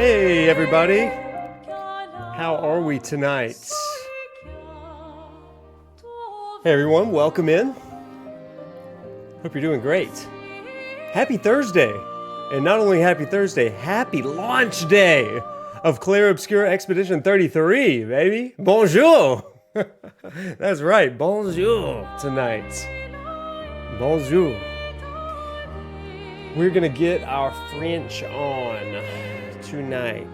Hey everybody, how are we tonight? Hey everyone, welcome in. Hope you're doing great. Happy Thursday, and not only happy Thursday, happy launch day of Clair Obscur Expedition 33, baby. Bonjour! That's right, bonjour tonight. Bonjour. We're gonna get our French on tonight.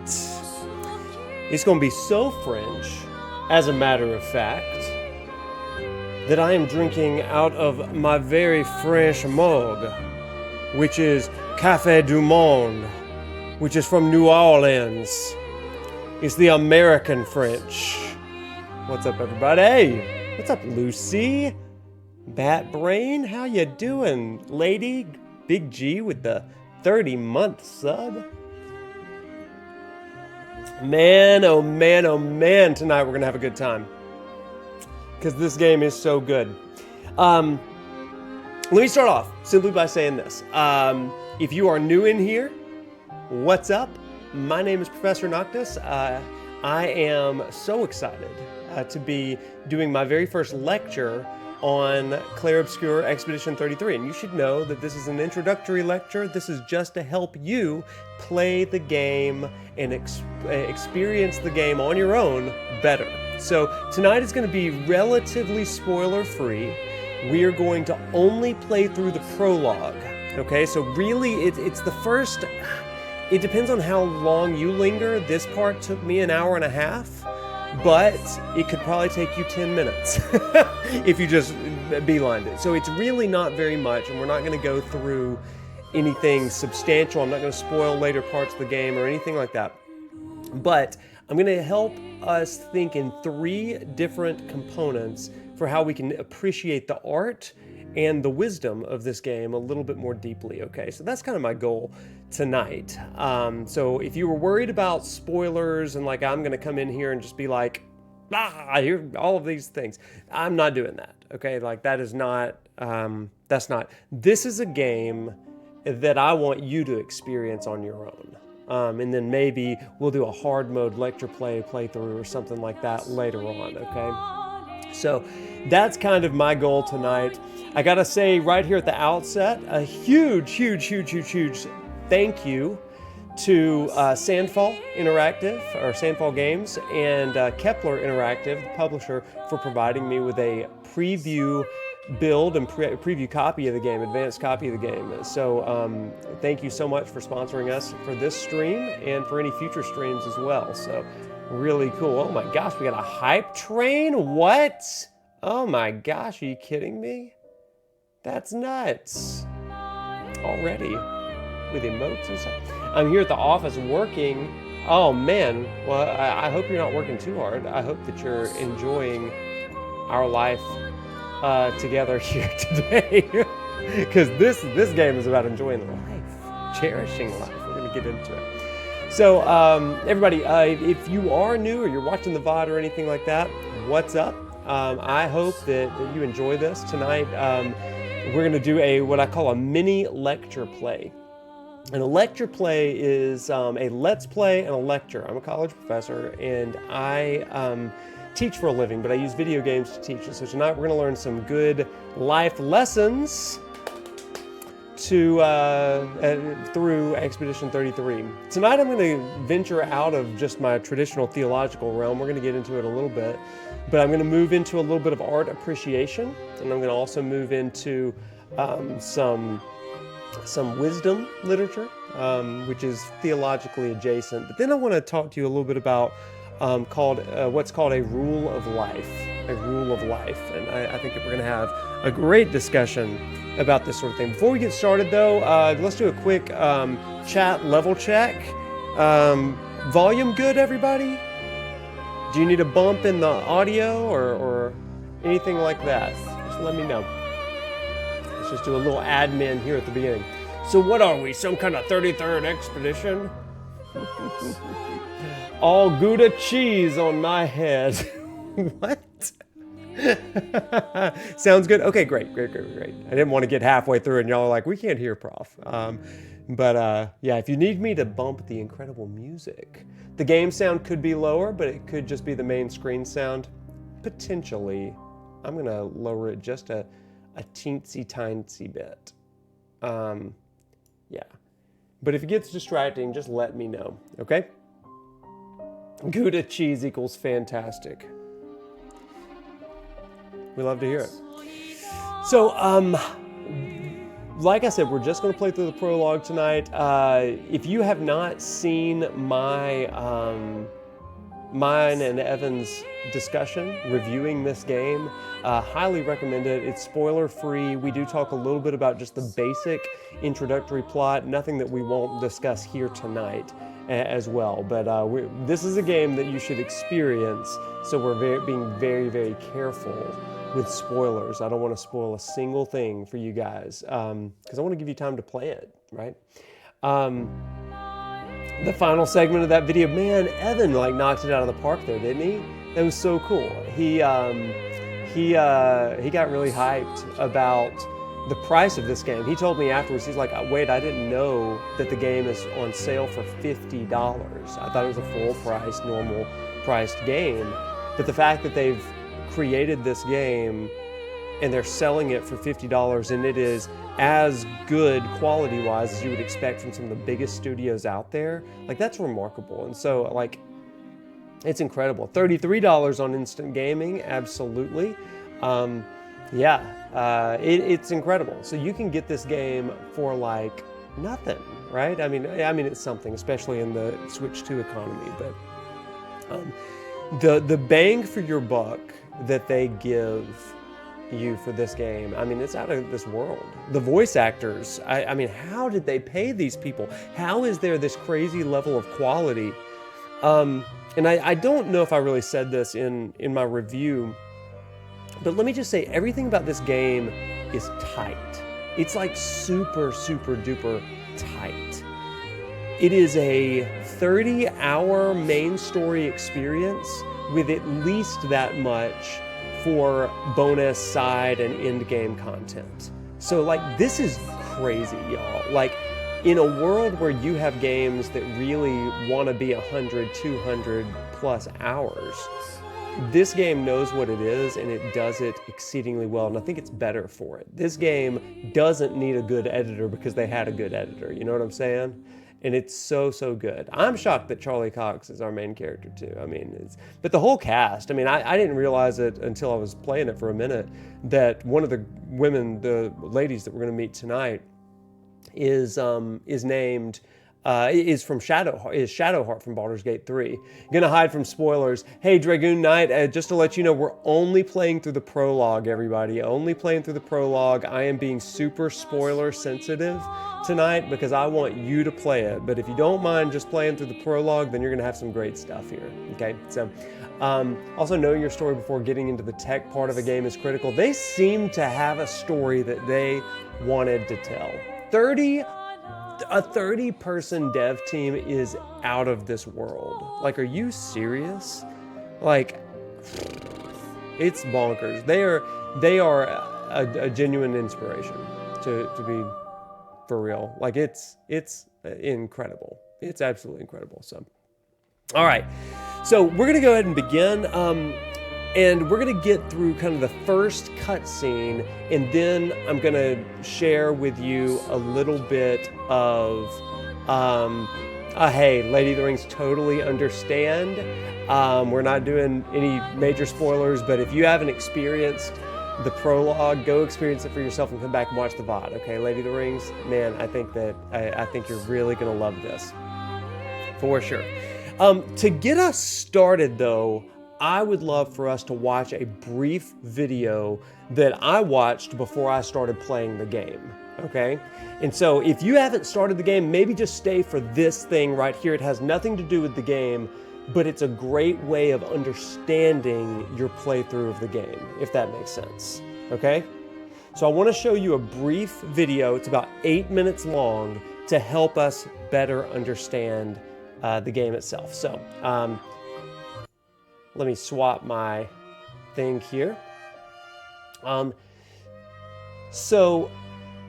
It's gonna be so French, as a matter of fact, that I am drinking out of my very French mug, which is Café du Monde, which is from New Orleans. It's the American French. What's up, everybody? Hey, what's up, Lucy? Bat Brain, how you doing, lady? Big G with the 30-month sub. Man, oh man, oh man, tonight we're gonna have a good time. Because this game is so good. Let me start off simply by saying this. If you are new in here, what's up? My name is Professor Noctis. I am so excited to be doing my very first lecture on Clair Obscur Expedition 33. And you should know that this is an introductory lecture. This is just to help you play the game and experience the game on your own better. So tonight is going to be relatively spoiler-free. We are going to only play through the prologue. Okay, so really it's the first. It depends on how long you linger. This part took me an hour and a half. But it could probably take you 10 minutes if you just beelined it. So it's really not very much, and we're not going to go through anything substantial. I'm not going to spoil later parts of the game or anything like that. But I'm going to help us think in 3 different components for how we can appreciate the art and the wisdom of this game a little bit more deeply, okay? So that's kind of my goal tonight. So if you were worried about spoilers and like I'm gonna come in here and just be like, I hear all of these things, I'm not doing that, okay? Like that is not, this is a game that I want you to experience on your own. And then maybe we'll do a hard mode lecture playthrough or something like that later on, okay? So that's kind of my goal tonight. I gotta say right here at the outset, a huge thank you to Sandfall Interactive, or Sandfall Games, and Kepler Interactive, the publisher, for providing me with a preview build and preview copy of the game, advanced copy of the game. So thank you so much for sponsoring us for this stream and for any future streams as well. So really cool. Oh my gosh, we got a hype train? What? Oh my gosh, are you kidding me? That's nuts. Already. With emotes and stuff. I'm here at the office working. Oh man, well I hope you're not working too hard. I hope that you're enjoying our life together here today. Because this game is about enjoying life, cherishing life. We're gonna get into it. So everybody, if you are new or you're watching the VOD or anything like that, what's up? I hope that you enjoy this tonight. We're going to do what I call a mini lecture play. And a lecture play is a let's play and a lecture. I'm a college professor and I teach for a living, but I use video games to teach. So tonight we're going to learn some good life lessons through Expedition 33. Tonight I'm going to venture out of just my traditional theological realm. We're going to get into it a little bit. But I'm going to move into a little bit of art appreciation, and I'm going to also move into some wisdom literature, which is theologically adjacent. But then I want to talk to you a little bit about what's called a rule of life, and I think that we're going to have a great discussion about this sort of thing. Before we get started, though, let's do a quick chat level check. Volume good, everybody? Do you need a bump in the audio or anything like that? Just let me know. Let's just do a little admin here at the beginning. So what are we, some kind of 33rd expedition? All Gouda cheese on my head. What? Sounds good? Okay, great. I didn't want to get halfway through and y'all are like, we can't hear Prof. But yeah, if you need me to bump the incredible music, the game sound could be lower, but it could just be the main screen sound. Potentially, I'm gonna lower it just a teensy bit. Yeah, but if it gets distracting, just let me know, okay? Gouda cheese equals fantastic. We love to hear it. So, like I said, we're just going to play through the prologue tonight. If you have not seen mine and Evan's discussion reviewing this game, highly recommend it. It's spoiler free. We do talk a little bit about just the basic introductory plot, nothing that we won't discuss here tonight as well. But this is a game that you should experience, so we're being very, very careful with spoilers. I don't want to spoil a single thing for you guys because I want to give you time to play it, right? The final segment of that video, man, Evan like knocked it out of the park there, didn't he? That was so cool. He got really hyped about the price of this game. He told me afterwards, he's like, wait, I didn't know that the game is on sale for $50. I thought it was a full price, normal priced game. But the fact that they've created this game and they're selling it for $50 and it is as good quality-wise as you would expect from some of the biggest studios out there, like that's remarkable. And so like it's incredible. $33 on instant gaming, absolutely. It's incredible. So you can get this game for like nothing, right? I mean it's something, especially in the Switch 2 economy, but the bang for your buck that they give you for this game, I mean, it's out of this world. The voice actors, I mean, how did they pay these people? How is there this crazy level of quality? And I don't know if I really said this in my review, but let me just say, everything about this game is tight. It's like super, super duper tight. It is a 30-hour main story experience with at least that much for bonus side and end game content. So like, this is crazy, y'all. Like, in a world where you have games that really want to be 100, 200 plus hours, this game knows what it is and it does it exceedingly well, and I think it's better for it. This game doesn't need a good editor because they had a good editor, you know what I'm saying? And it's so, so good. I'm shocked that Charlie Cox is our main character too. I mean, but the whole cast, I mean, I didn't realize it until I was playing it for a minute, that one of the women, the ladies that we're gonna meet tonight is named, is Shadowheart from Baldur's Gate 3. Gonna hide from spoilers. Hey, Dragoon Knight, just to let you know, we're only playing through the prologue, everybody. Only playing through the prologue. I am being super spoiler sensitive tonight because I want you to play it. But if you don't mind just playing through the prologue, then you're gonna have some great stuff here, okay? So, also knowing your story before getting into the tech part of a game is critical. They seem to have a story that they wanted to tell. A 30-person dev team is out of this world. Like, are you serious? Like, it's bonkers. They are a genuine inspiration to be for real. Like, it's incredible. It's absolutely incredible. So, all right. So we're gonna go ahead and begin. And we're gonna get through kind of the first cutscene, and then I'm gonna share with you a little bit of, hey, Lady of the Rings, totally understand. We're not doing any major spoilers, but if you haven't experienced the prologue, go experience it for yourself and come back and watch the VOD, okay? Lady of the Rings, man, I think you're really gonna love this, for sure. To get us started though, I would love for us to watch a brief video that I watched before I started playing the game, okay? And so if you haven't started the game, maybe just stay for this thing right here. It has nothing to do with the game, but it's a great way of understanding your playthrough of the game, if that makes sense, okay? So I want to show you a brief video. It's about 8 minutes long to help us better understand the game itself. So, let me swap my thing here. So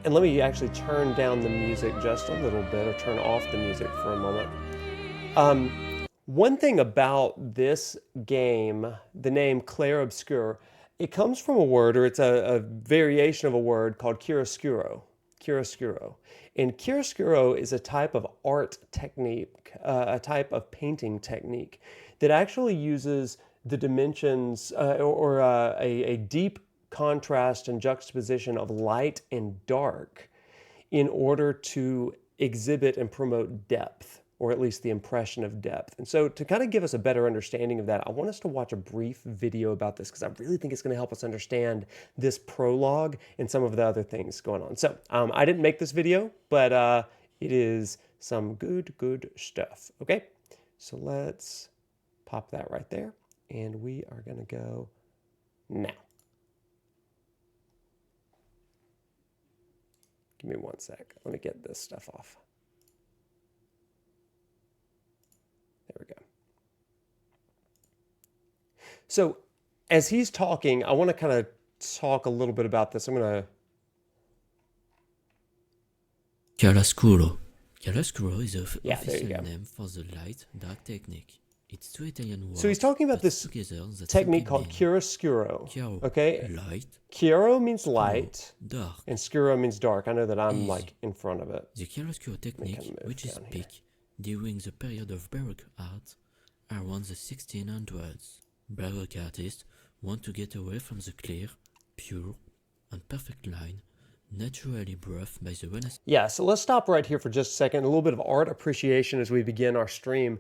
And let me actually turn down the music just a little bit, or turn off the music for a moment. One thing about this game, the name Clair Obscur, it comes from a word, or it's a variation of a word called chiaroscuro. Chiaroscuro. And chiaroscuro is a type of art technique, a type of painting technique that actually uses the dimensions or a deep contrast and juxtaposition of light and dark in order to exhibit and promote depth, or at least the impression of depth. And so to kind of give us a better understanding of that, I want us to watch a brief video about this because I really think it's going to help us understand this prologue and some of the other things going on. So I didn't make this video, but it is some good stuff. Okay, so let's pop that right there, and we are going to go now. Give me one sec. Let me get this stuff off. There we go. So as he's talking, I want to kind of talk a little bit about this. I'm going to... Chiaroscuro. Chiaroscuro is the official go. name for the light-dark technique. It's two Italian words. So he's talking about this technique called chiaroscuro. Chiaro, Okay? light. Chiaro means light, Dark. and scuro means dark. I know that I'm like in front of it. The chiaroscuro technique, which is big during the period of Baroque art, around the 1600s. Baroque artists want to get away from the clear, pure, and perfect line naturally brought by the Renaissance. Yeah, so let's stop right here for just a second. A little bit of art appreciation as we begin our stream.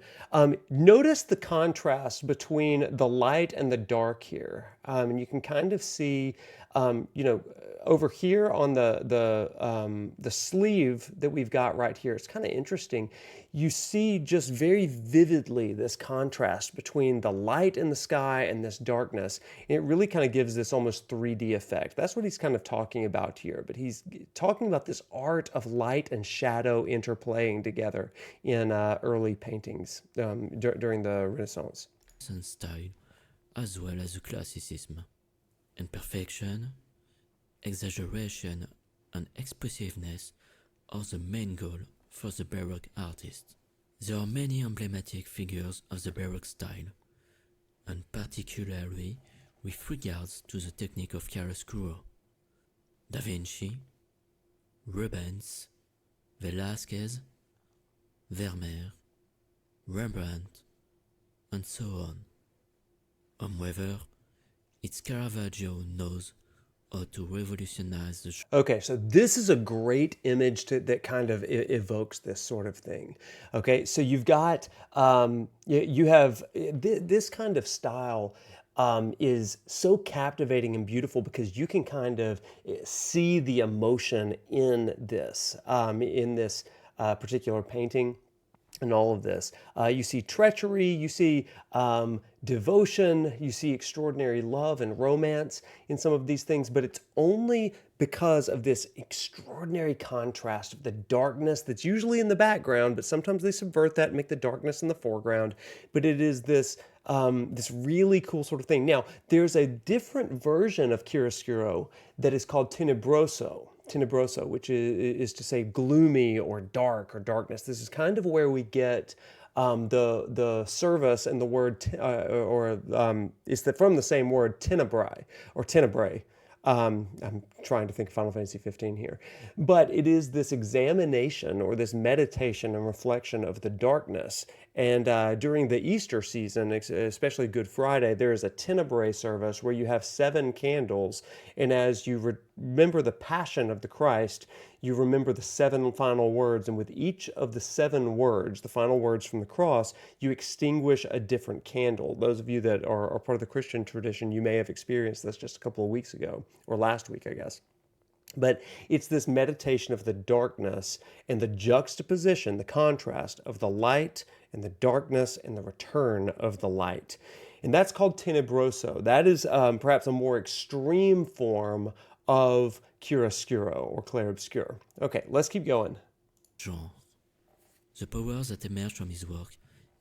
Notice the contrast between the light and the dark here. And you can kind of see, over here on the sleeve that we've got right here, it's kind of interesting. You see just very vividly this contrast between the light in the sky and this darkness. And it really kind of gives this almost 3D effect. That's what he's kind of talking about here. But he's talking about this art of light and shadow interplaying together in early paintings during the Renaissance. Style, as well as the classicism. Imperfection, exaggeration, and expressiveness are the main goal for the Baroque artist. There are many emblematic figures of the Baroque style, and particularly with regards to the technique of chiaroscuro. Da Vinci, Rubens, Velázquez, Vermeer, Rembrandt, and so on. However, it's Caravaggio knows how to revolutionize the Okay, so this is a great image that kind of evokes this sort of thing. Okay, so you've got, you have this kind of style is so captivating and beautiful because you can kind of see the emotion in this particular painting. And all of this. You see treachery, you see devotion, you see extraordinary love and romance in some of these things, but it's only because of this extraordinary contrast of the darkness that's usually in the background, but sometimes they subvert that and make the darkness in the foreground. But it is this this really cool sort of thing. Now, there's a different version of chiaroscuro that is called tenebroso, which is to say gloomy or dark or darkness. This is kind of where we get the service and the word, it's from the same word tenebrae or tenebrae. I'm trying to think of Final Fantasy 15 here. But it is this examination or this meditation and reflection of the darkness. And during the Easter season, especially Good Friday, there is a tenebrae service where you have 7 candles. And as you remember the passion of the Christ, you remember the 7 final words. And with each of the 7 words, the final words from the cross, you extinguish a different candle. Those of you that are part of the Christian tradition, you may have experienced this just a couple of weeks ago, or last week, I guess. But it's this meditation of the darkness and the juxtaposition, the contrast of the light and the darkness and the return of the light. And that's called tenebroso. That is perhaps a more extreme form of chiaroscuro or Clair Obscur. Okay, let's keep going. Genre. The power that emerged from his work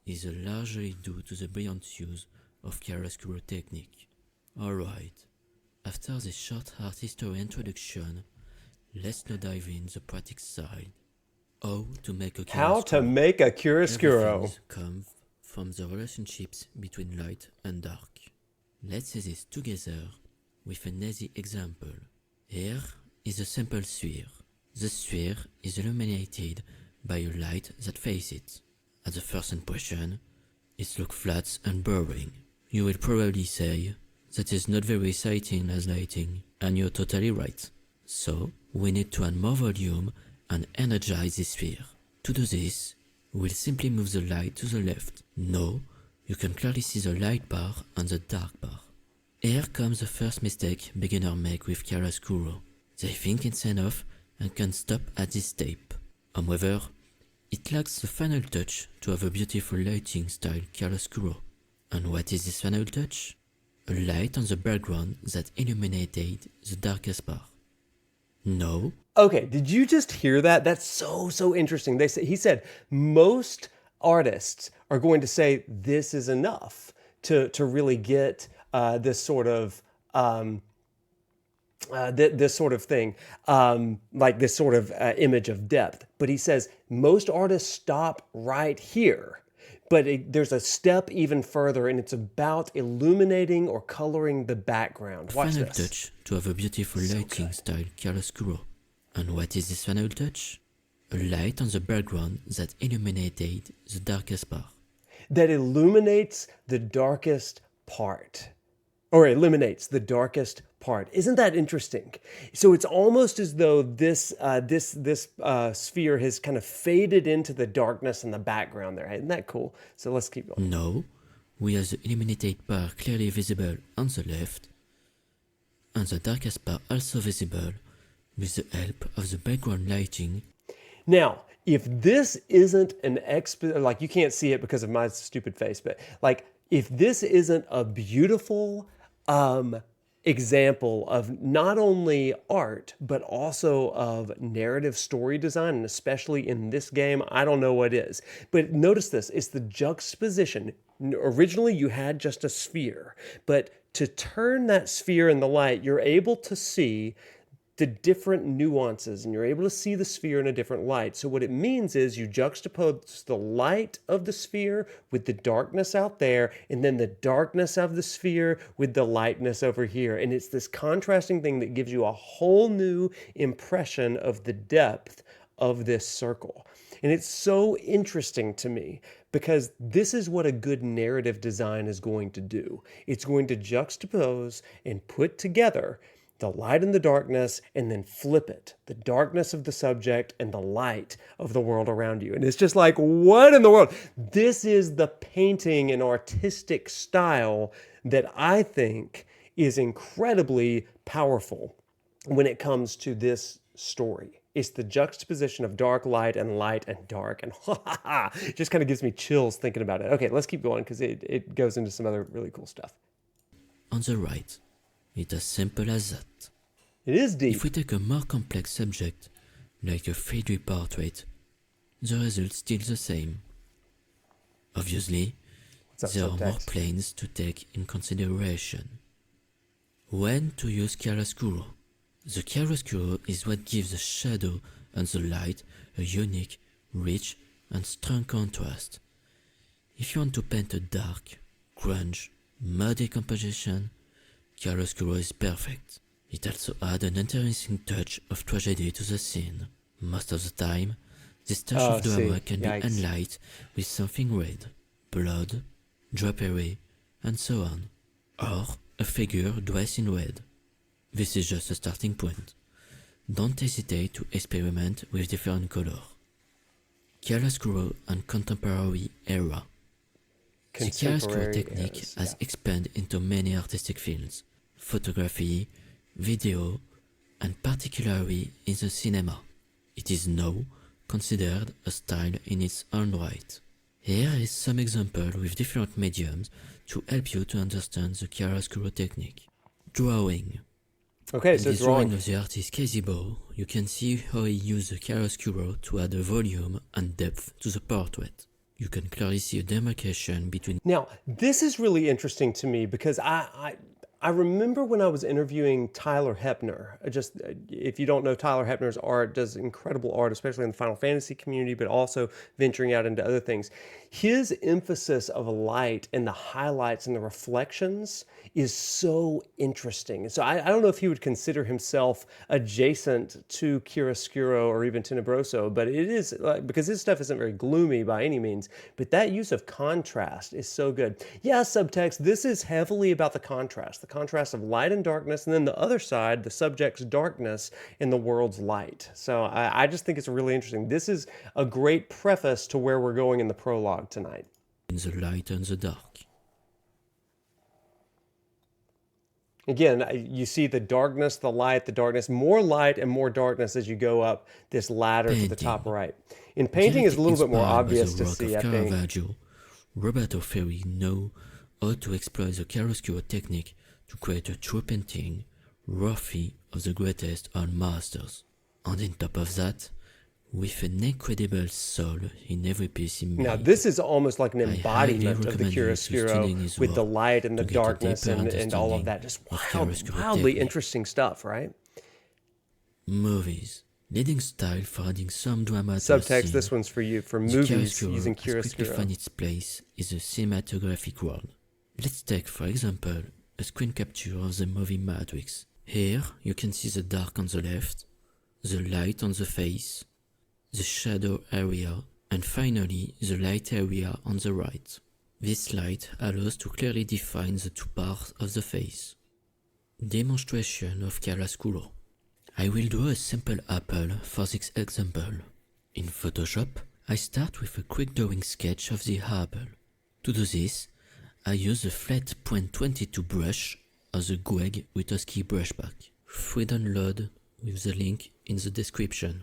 is largely due to the brilliant use of chiaroscuro technique. Alright, after this short art history introduction, Let's now dive in the practical side. How to make a How to chiaroscuro. make a chiaroscuro. Everything comes from the relationships between light and dark. Let's see this together with an easy example. Here is a simple sphere. The sphere is illuminated by a light that faces it. At the first impression, it looks flat and boring. You will probably say, that is not very exciting as lighting, and you're totally right. So, we need to add more volume and energize the sphere. To do this, we'll simply move the light to the left. Now, you can clearly see the light bar and the dark bar. Here comes the first mistake beginners make with chiaroscuro. They think it's enough and can stop at this step. However, it lacks the final touch to have a beautiful lighting style chiaroscuro. And what is this final touch? A light on the background that illuminated the darkest part. No. Okay, did you just hear that? That's so interesting. He said most artists are going to say this is enough to really get this sort of this sort of thing, like this sort of image of depth. But he says most artists stop right here. But there's a step even further, and it's about illuminating or coloring the background. Watch Final this. touch to have a beautiful lighting style chiaroscuro. And what is this final touch? A light on the background that illuminated the darkest part. That illuminates the darkest part. Or eliminates the darkest part. Isn't that interesting? So it's almost as though this sphere has kind of faded into the darkness in the background there. Isn't that cool? So let's keep going. Now, we have the illuminated part clearly visible on the left, and the darkest part also visible with the help of the background lighting. Now, if this isn't an like you can't see it because of my stupid face, but like if this isn't a beautiful example of not only art, but also of narrative story design, and especially in this game, I don't know what is. But notice this, it's the juxtaposition. Originally, you had just a sphere, but to turn that sphere in the light, you're able to see the different nuances, and you're able to see the sphere in a different light. So what it means is you juxtapose the light of the sphere with the darkness out there, and then the darkness of the sphere with the lightness over here. And it's this contrasting thing that gives you a whole new impression of the depth of this circle. And it's so interesting to me because this is what a good narrative design is going to do. It's going to juxtapose and put together the light and the darkness, and then flip it. The darkness of the subject and the light of the world around you. And it's just like, what in the world? This is the painting and artistic style that I think is incredibly powerful when it comes to this story. It's the juxtaposition of dark light and dark. And it just kind of gives me chills thinking about it. Okay, let's keep going because it goes into some other really cool stuff. On the right, it's as simple as that. It is deep. If we take a more complex subject, like a 3D portrait, the result's still the same. Obviously, there are more planes to take in consideration. When to use chiaroscuro? The chiaroscuro is what gives the shadow and the light a unique, rich, and strong contrast. If you want to paint a dark, grunge, muddy composition, chiaroscuro is perfect. It also adds an interesting touch of tragedy to the scene. Most of the time, this touch of drama can be enlightened with something red, blood, drapery, and so on, or a figure dressed in red. This is just a starting point. Don't hesitate to experiment with different colors. Chiaroscuro and contemporary era. The chiaroscuro technique has expanded into many artistic fields. Photography, video, and particularly in the cinema. It is now considered a style in its own right. Here is some example with different mediums to help you to understand the chiaroscuro technique. Drawing. Okay, in so this drawing of the artist Casey Bow, you can see how he used the chiaroscuro to add a volume and depth to the portrait. You can clearly see a demarcation between... Now, this is really interesting to me because I remember when I was interviewing Tyler Hepner, if you don't know, Tyler Hepner's art, does incredible art, especially in the Final Fantasy community, but also venturing out into other things. His emphasis of light and the highlights and the reflections is so interesting. So I don't know if he would consider himself adjacent to chiaroscuro or even tenebroso, but it is, because his stuff isn't very gloomy by any means, but that use of contrast is so good. Yeah, subtext, this is heavily about the contrast of light and darkness, and then the other side, the subject's darkness and the world's light. So I just think it's really interesting. This is a great preface to where we're going in the prologue tonight. In the light and the dark. Again, you see the darkness, the darkness, more light and more darkness as you go up this ladder to the top right. In painting, it's a little bit more obvious to see, I think. Roberto Ferri know how to exploit the chiaroscuro technique to create a true painting worthy of the greatest all masters. And on top of that, with an incredible soul in every piece he made. Now, this is almost like an embodiment of the chiaroscuro with the light and the darkness and all of that. Just wildly interesting stuff, right? Movies. Leading style for adding some drama to Subtext, scene. this one's for you. For movies using chiaroscuro. Find its place is the cinematographic world. Let's take, for example, a screen capture of the movie Matrix. Here, you can see the dark on the left, the light on the face, the shadow area, and finally the light area on the right. This light allows to clearly define the two parts of the face. Demonstration of chiaroscuro. I will draw a simple apple for this example. In Photoshop, I start with a quick drawing sketch of the apple. To do this, I use the flat .22 brush or the Greg Witowski brush pack. Free download with the link in the description.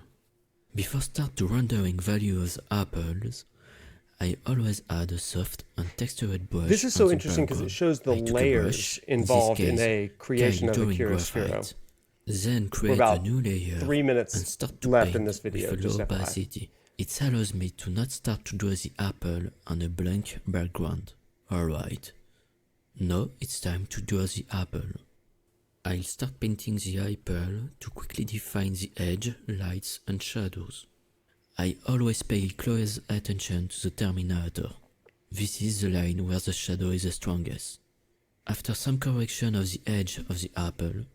Before start to rendering value of the apples, I always add a soft and textured brush. This is so interesting because it shows the layers involved in a creation of a chiaroscuro. Then create a new layer 3 minutes and start to left paint in this video, with a low opacity. It allows me to not start to draw the apple on a blank background. Alright, now it's time to draw the apple. I'll start painting the apple to quickly define the edge, lights and shadows. I always pay close attention to the terminator. This is the line where the shadow is the strongest. After some correction of the edge of the apple,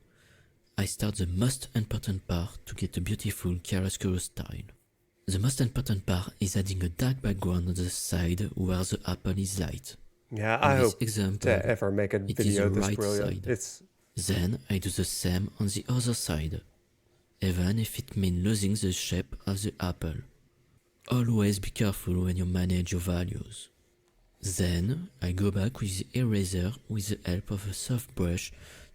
I start the most important part to get a beautiful chiaroscuro style. The most important part is adding a dark background on the side where the apple is light. Yeah, I hope to ever make a video this brilliant. Then I do the same on the other side, even if it means losing the shape of the apple. Always be careful when you manage your values. Then I go back with the eraser with the help of a soft brush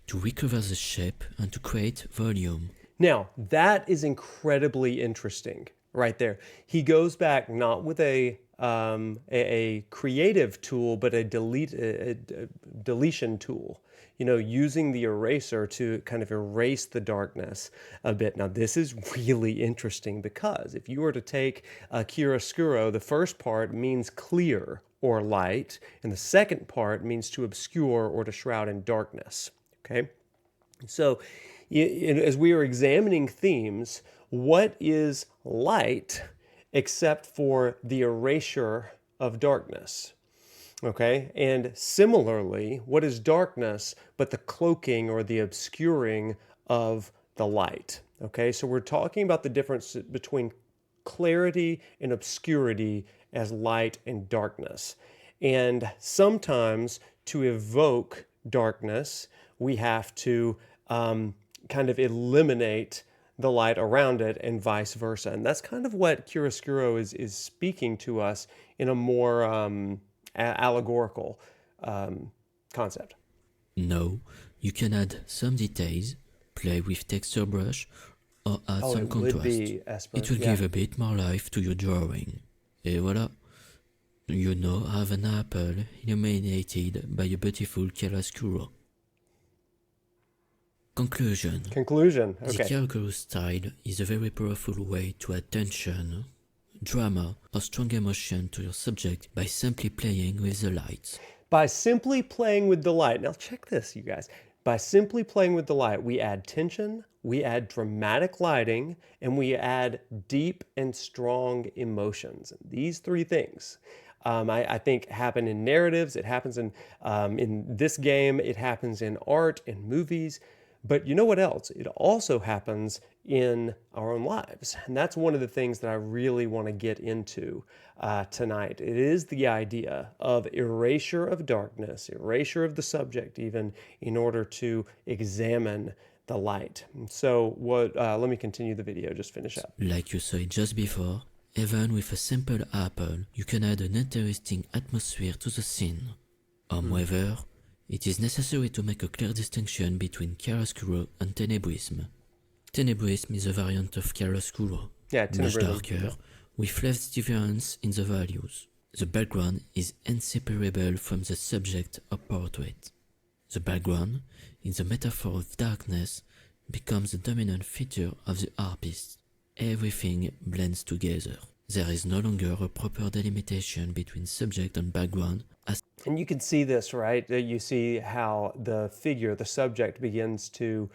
to recover the shape and to create volume. Now, that is incredibly interesting right there. He goes back not with a creative tool, but a deletion tool, using the eraser to kind of erase the darkness a bit. Now, this is really interesting because if you were to take a chiaroscuro, the first part means clear or light, and the second part means to obscure or to shroud in darkness. Okay, so as we are examining themes, what is light except for the erasure of darkness? Okay, and similarly, what is darkness but the cloaking or the obscuring of the light? Okay, so we're talking about the difference between clarity and obscurity as light and darkness. And sometimes to evoke darkness, we have to kind of eliminate the light around it and vice versa. And that's kind of what chiaroscuro is speaking to us in a more allegorical concept. No, you can add some details, play with texture brush, or add some contrast. It will give a bit more life to your drawing. Et voilà. You now have an apple illuminated by a beautiful chiaroscuro. Conclusion. Okay. The chiaroscuro style is a very powerful way to add tension, drama, or strong emotion to your subject by simply playing with the lights. By simply playing with the light. Now check this, you guys. by simply playing with the light, we add tension, we add dramatic lighting, and we add deep and strong emotions. These three things, I think, happen in narratives. It happens in this game. It happens in art and movies. But you know what else? It also happens in our own lives. And that's one of the things that I really want to get into tonight. It is the idea of erasure of darkness, erasure of the subject, even in order to examine the light. So let me continue the video, just finish up. Like you saw it just before, even with a simple apple, you can add an interesting atmosphere to the scene. However, it is necessary to make a clear distinction between chiaroscuro and tenebrisme. Tenebrisme is a variant of chiaroscuro, much darker, with less defiance in the values. The background is inseparable from the subject or portrait. The background, in the metaphor of darkness, becomes the dominant feature of the artist. Everything blends together. There is no longer a proper delimitation between subject and background. And you can see this, right? You see how the figure, the subject, begins to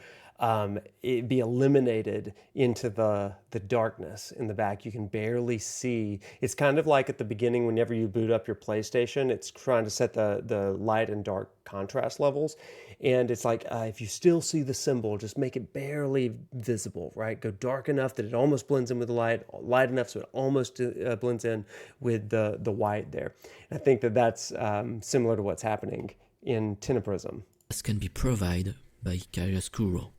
be eliminated into the darkness in the back. You can barely see. It's kind of like at the beginning whenever you boot up your PlayStation, it's trying to set the light and dark contrast levels. And it's like, if you still see the symbol, just make it barely visible, right? Go dark enough that it almost blends in with the light, light enough so it almost blends in with the white there. And I think that that's similar to what's happening in tenebrism. This can be provided by chiaroscuro.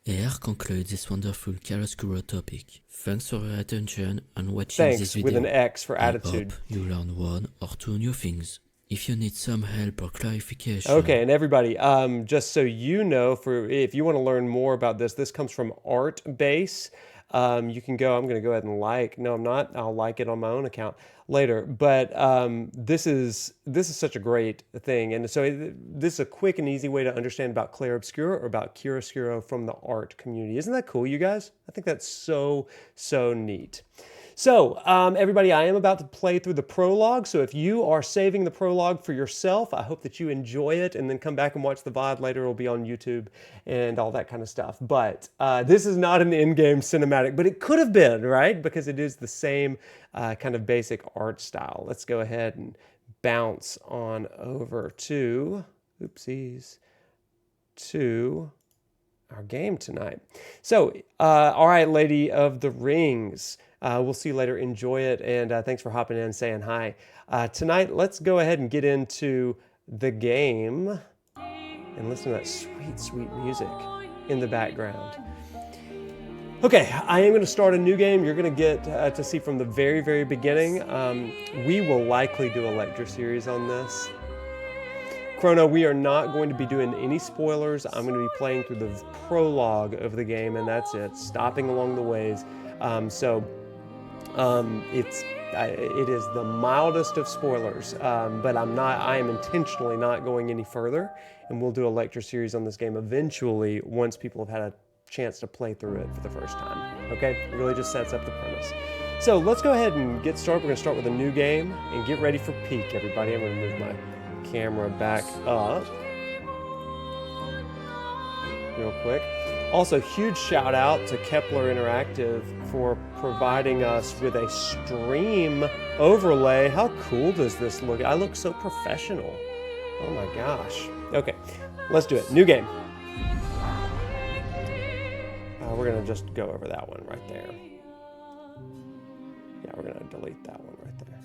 Here concludes this wonderful chiaroscuro topic. Thanks for your attention and watching this video. Thanks, with an X for attitude. I hope you learn one or two new things. If you need some help or clarification. Okay, and everybody, just so you know, if you want to learn more about this comes from Artbase. You can go, I'm going to go ahead and no, I'm not. I'll like it on my own account later. But this is such a great thing. And so this is a quick and easy way to understand about Clair Obscur or about chiaroscuro from the art community. Isn't that cool, you guys? I think that's so neat. So, everybody, I am about to play through the prologue. So if you are saving the prologue for yourself, I hope that you enjoy it and then come back and watch the VOD later. It'll be on YouTube and all that kind of stuff. But this is not an in-game cinematic, but it could have been, right? Because it is the same kind of basic art style. Let's go ahead and bounce on over to, to our game tonight. So, all right, Lady of the Rings. We'll see you later. Enjoy it, and thanks for hopping in and saying hi. Tonight, let's go ahead and get into the game and listen to that sweet, sweet music in the background. Okay, I am going to start a new game. You're going to get to see from the very, very beginning. We will likely do a lecture series on this. Chrono, we are not going to be doing any spoilers. I'm going to be playing through the prologue of the game, and that's it, stopping along the ways. It is the mildest of spoilers, but I am intentionally not going any further, and we'll do a lecture series on this game eventually once people have had a chance to play through it for the first time. Okay, it really just sets up the premise. So let's go ahead and get started. We're going to start with a new game and get ready for peak, everybody. I'm going to move my camera back up real quick. Also, huge shout out to Kepler Interactive for providing us with a stream overlay. How cool does this look? I look so professional. Oh my gosh. Okay, let's do it. New game. We're gonna just go over that one right there. Yeah, we're gonna delete that one right there.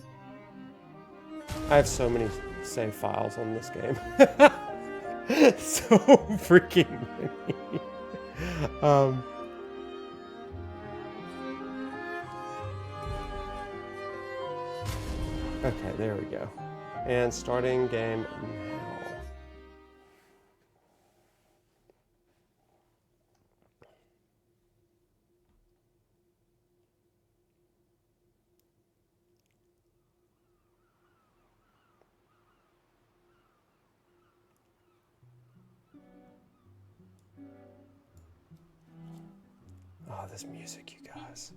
I have so many save files on this game. So freaking many. Okay, there we go. And starting game now. Oh, this music, you guys.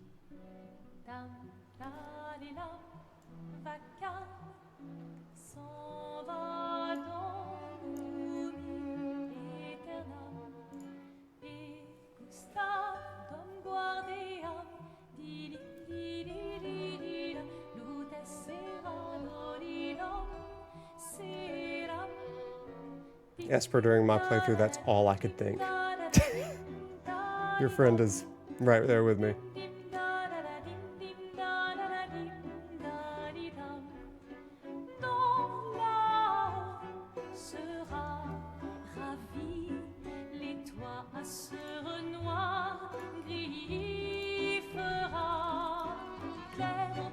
Esper, during my playthrough, that's all I could think. Your friend is right there with me. Clair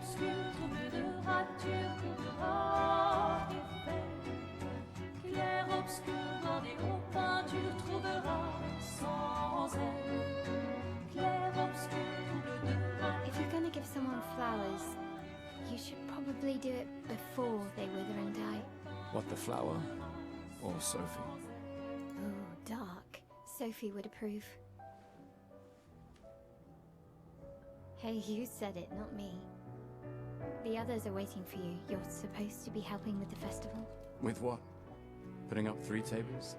obscur bordé aux peintures trouvera sans elle. Clair obscur double de. If you're gonna give someone flowers, you should probably do it before they wither and die. What, the flower? Or Sophie? Ooh, dark. Sophie would approve. Hey, you said it, not me. The others are waiting for you. You're supposed to be helping with the festival. With what? Putting up 3 tables?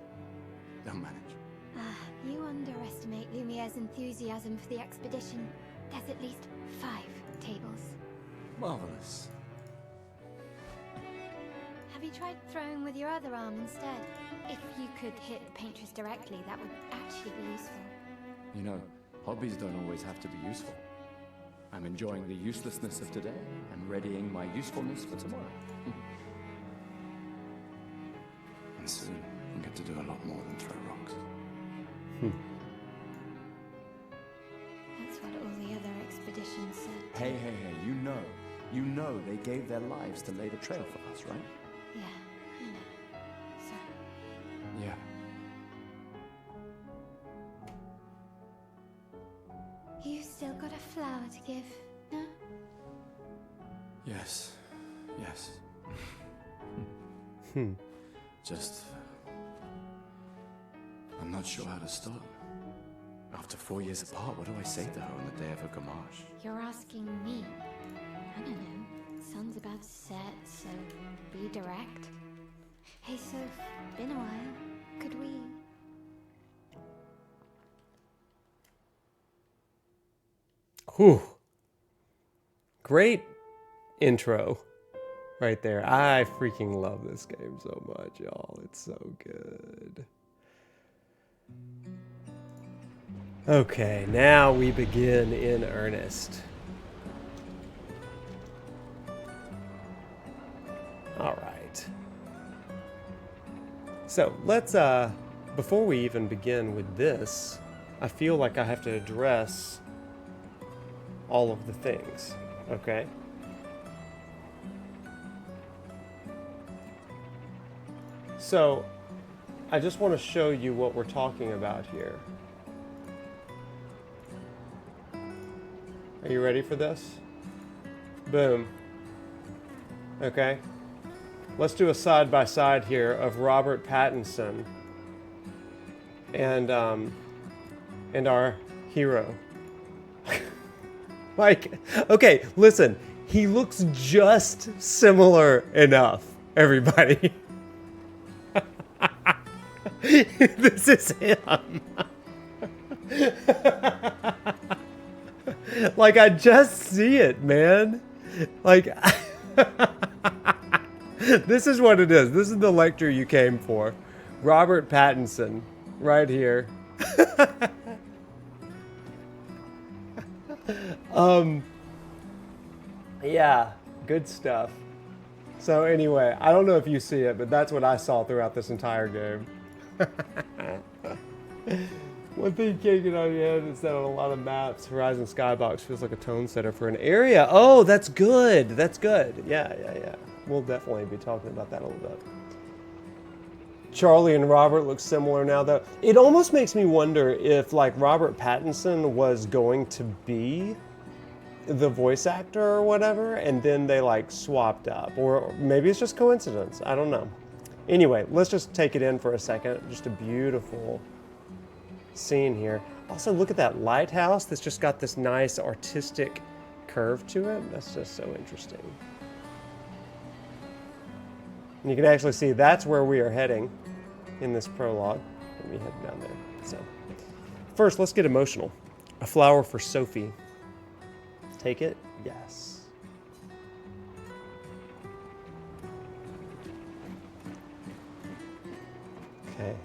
They'll manage. Ah, you underestimate Lumiere's enthusiasm for the expedition. There's at least 5 tables. Marvelous. Have you tried throwing with your other arm instead? If you could hit the paintress directly, that would actually be useful. You know, hobbies don't always have to be useful. I'm enjoying the uselessness of today and readying my usefulness for tomorrow. And soon, I'll get to do a lot more than throw rocks. That's what all the other expeditions said. Hey, you know they gave their lives to lay the trail for us, right? Yeah, I know. So, Yeah. you still got a flower to give, no? Yes. Just... I'm not sure how to start. After 4 years apart, what do I say to her on the day of her gamache? You're asking me. I don't know. Sun's about to set, so be direct. Hey, Soph, been a while. Could we... Whew. Great intro right there. I freaking love this game so much, y'all. It's so good. Okay, now we begin in earnest. All right. So let's, before we even begin with this, I feel like I have to address all of the things, okay? So, I just want to show you what we're talking about here. Are you ready for this? Boom. Okay. Let's do a side-by-side here of Robert Pattinson and our hero. Like, okay, listen. He looks just similar enough, everybody. This is him. Like, I just see it, man. Like, this is what it is. This is the lecture you came for. Robert Pattinson, right here. Yeah, good stuff. So anyway, I don't know if you see it, but that's what I saw throughout this entire game. One thing you can't get out of your head is that on a lot of maps, Horizon Skybox feels like a tone setter for an area. Oh, that's good. That's good. Yeah. We'll definitely be talking about that a little bit. Charlie and Robert look similar now, though. It almost makes me wonder if, like, Robert Pattinson was going to be the voice actor or whatever, and then they, like, swapped up. Or maybe it's just coincidence. I don't know. Anyway, let's just take it in for a second. Just a beautiful scene here. Also, look at that lighthouse that's just got this nice artistic curve to it. That's just so interesting. And you can actually see that's where we are heading in this prologue. Let me head down there. So, first, let's get emotional. A flower for Sophie. Take it? Yes. Okay,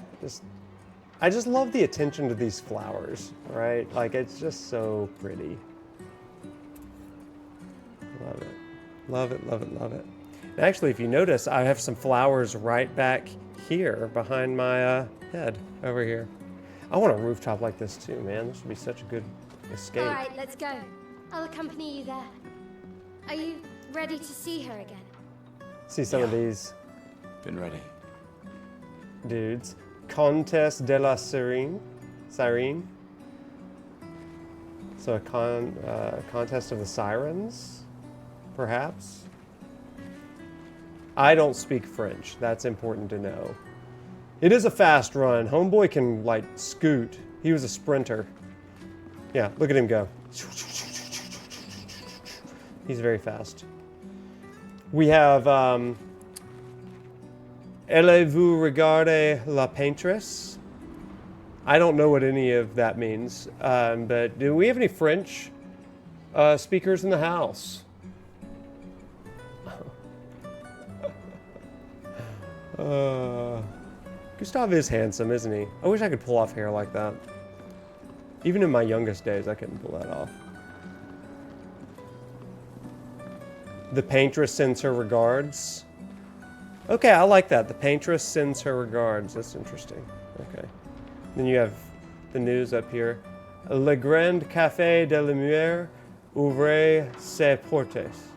I just love the attention to these flowers, right? Like, it's just so pretty. Love it. Love it, love it, love it. And actually, if you notice, I have some flowers right back here behind my head over here. I want a rooftop like this too, man. This would be such a good escape. All right, let's go. I'll accompany you there. Are you ready to see her again? See some of these Been ready. dudes. Comtesse de la Sirene. Sirene. So a contest of the sirens, perhaps. I don't speak French. That's important to know. It is a fast run. Homeboy can, like, scoot. He was a sprinter. Yeah, look at him go. He's very fast. We have, Allez-vous regarder la peintresse? I don't know what any of that means, but do we have any French speakers in the house? Gustav is handsome, isn't he? I wish I could pull off hair like that. Even in my youngest days, I couldn't pull that off. The paintress sends her regards. Okay, I like that. The paintress sends her regards. That's interesting. Okay. Then you have the news up here. Le Grand Café de Lumière ouvre ses portes.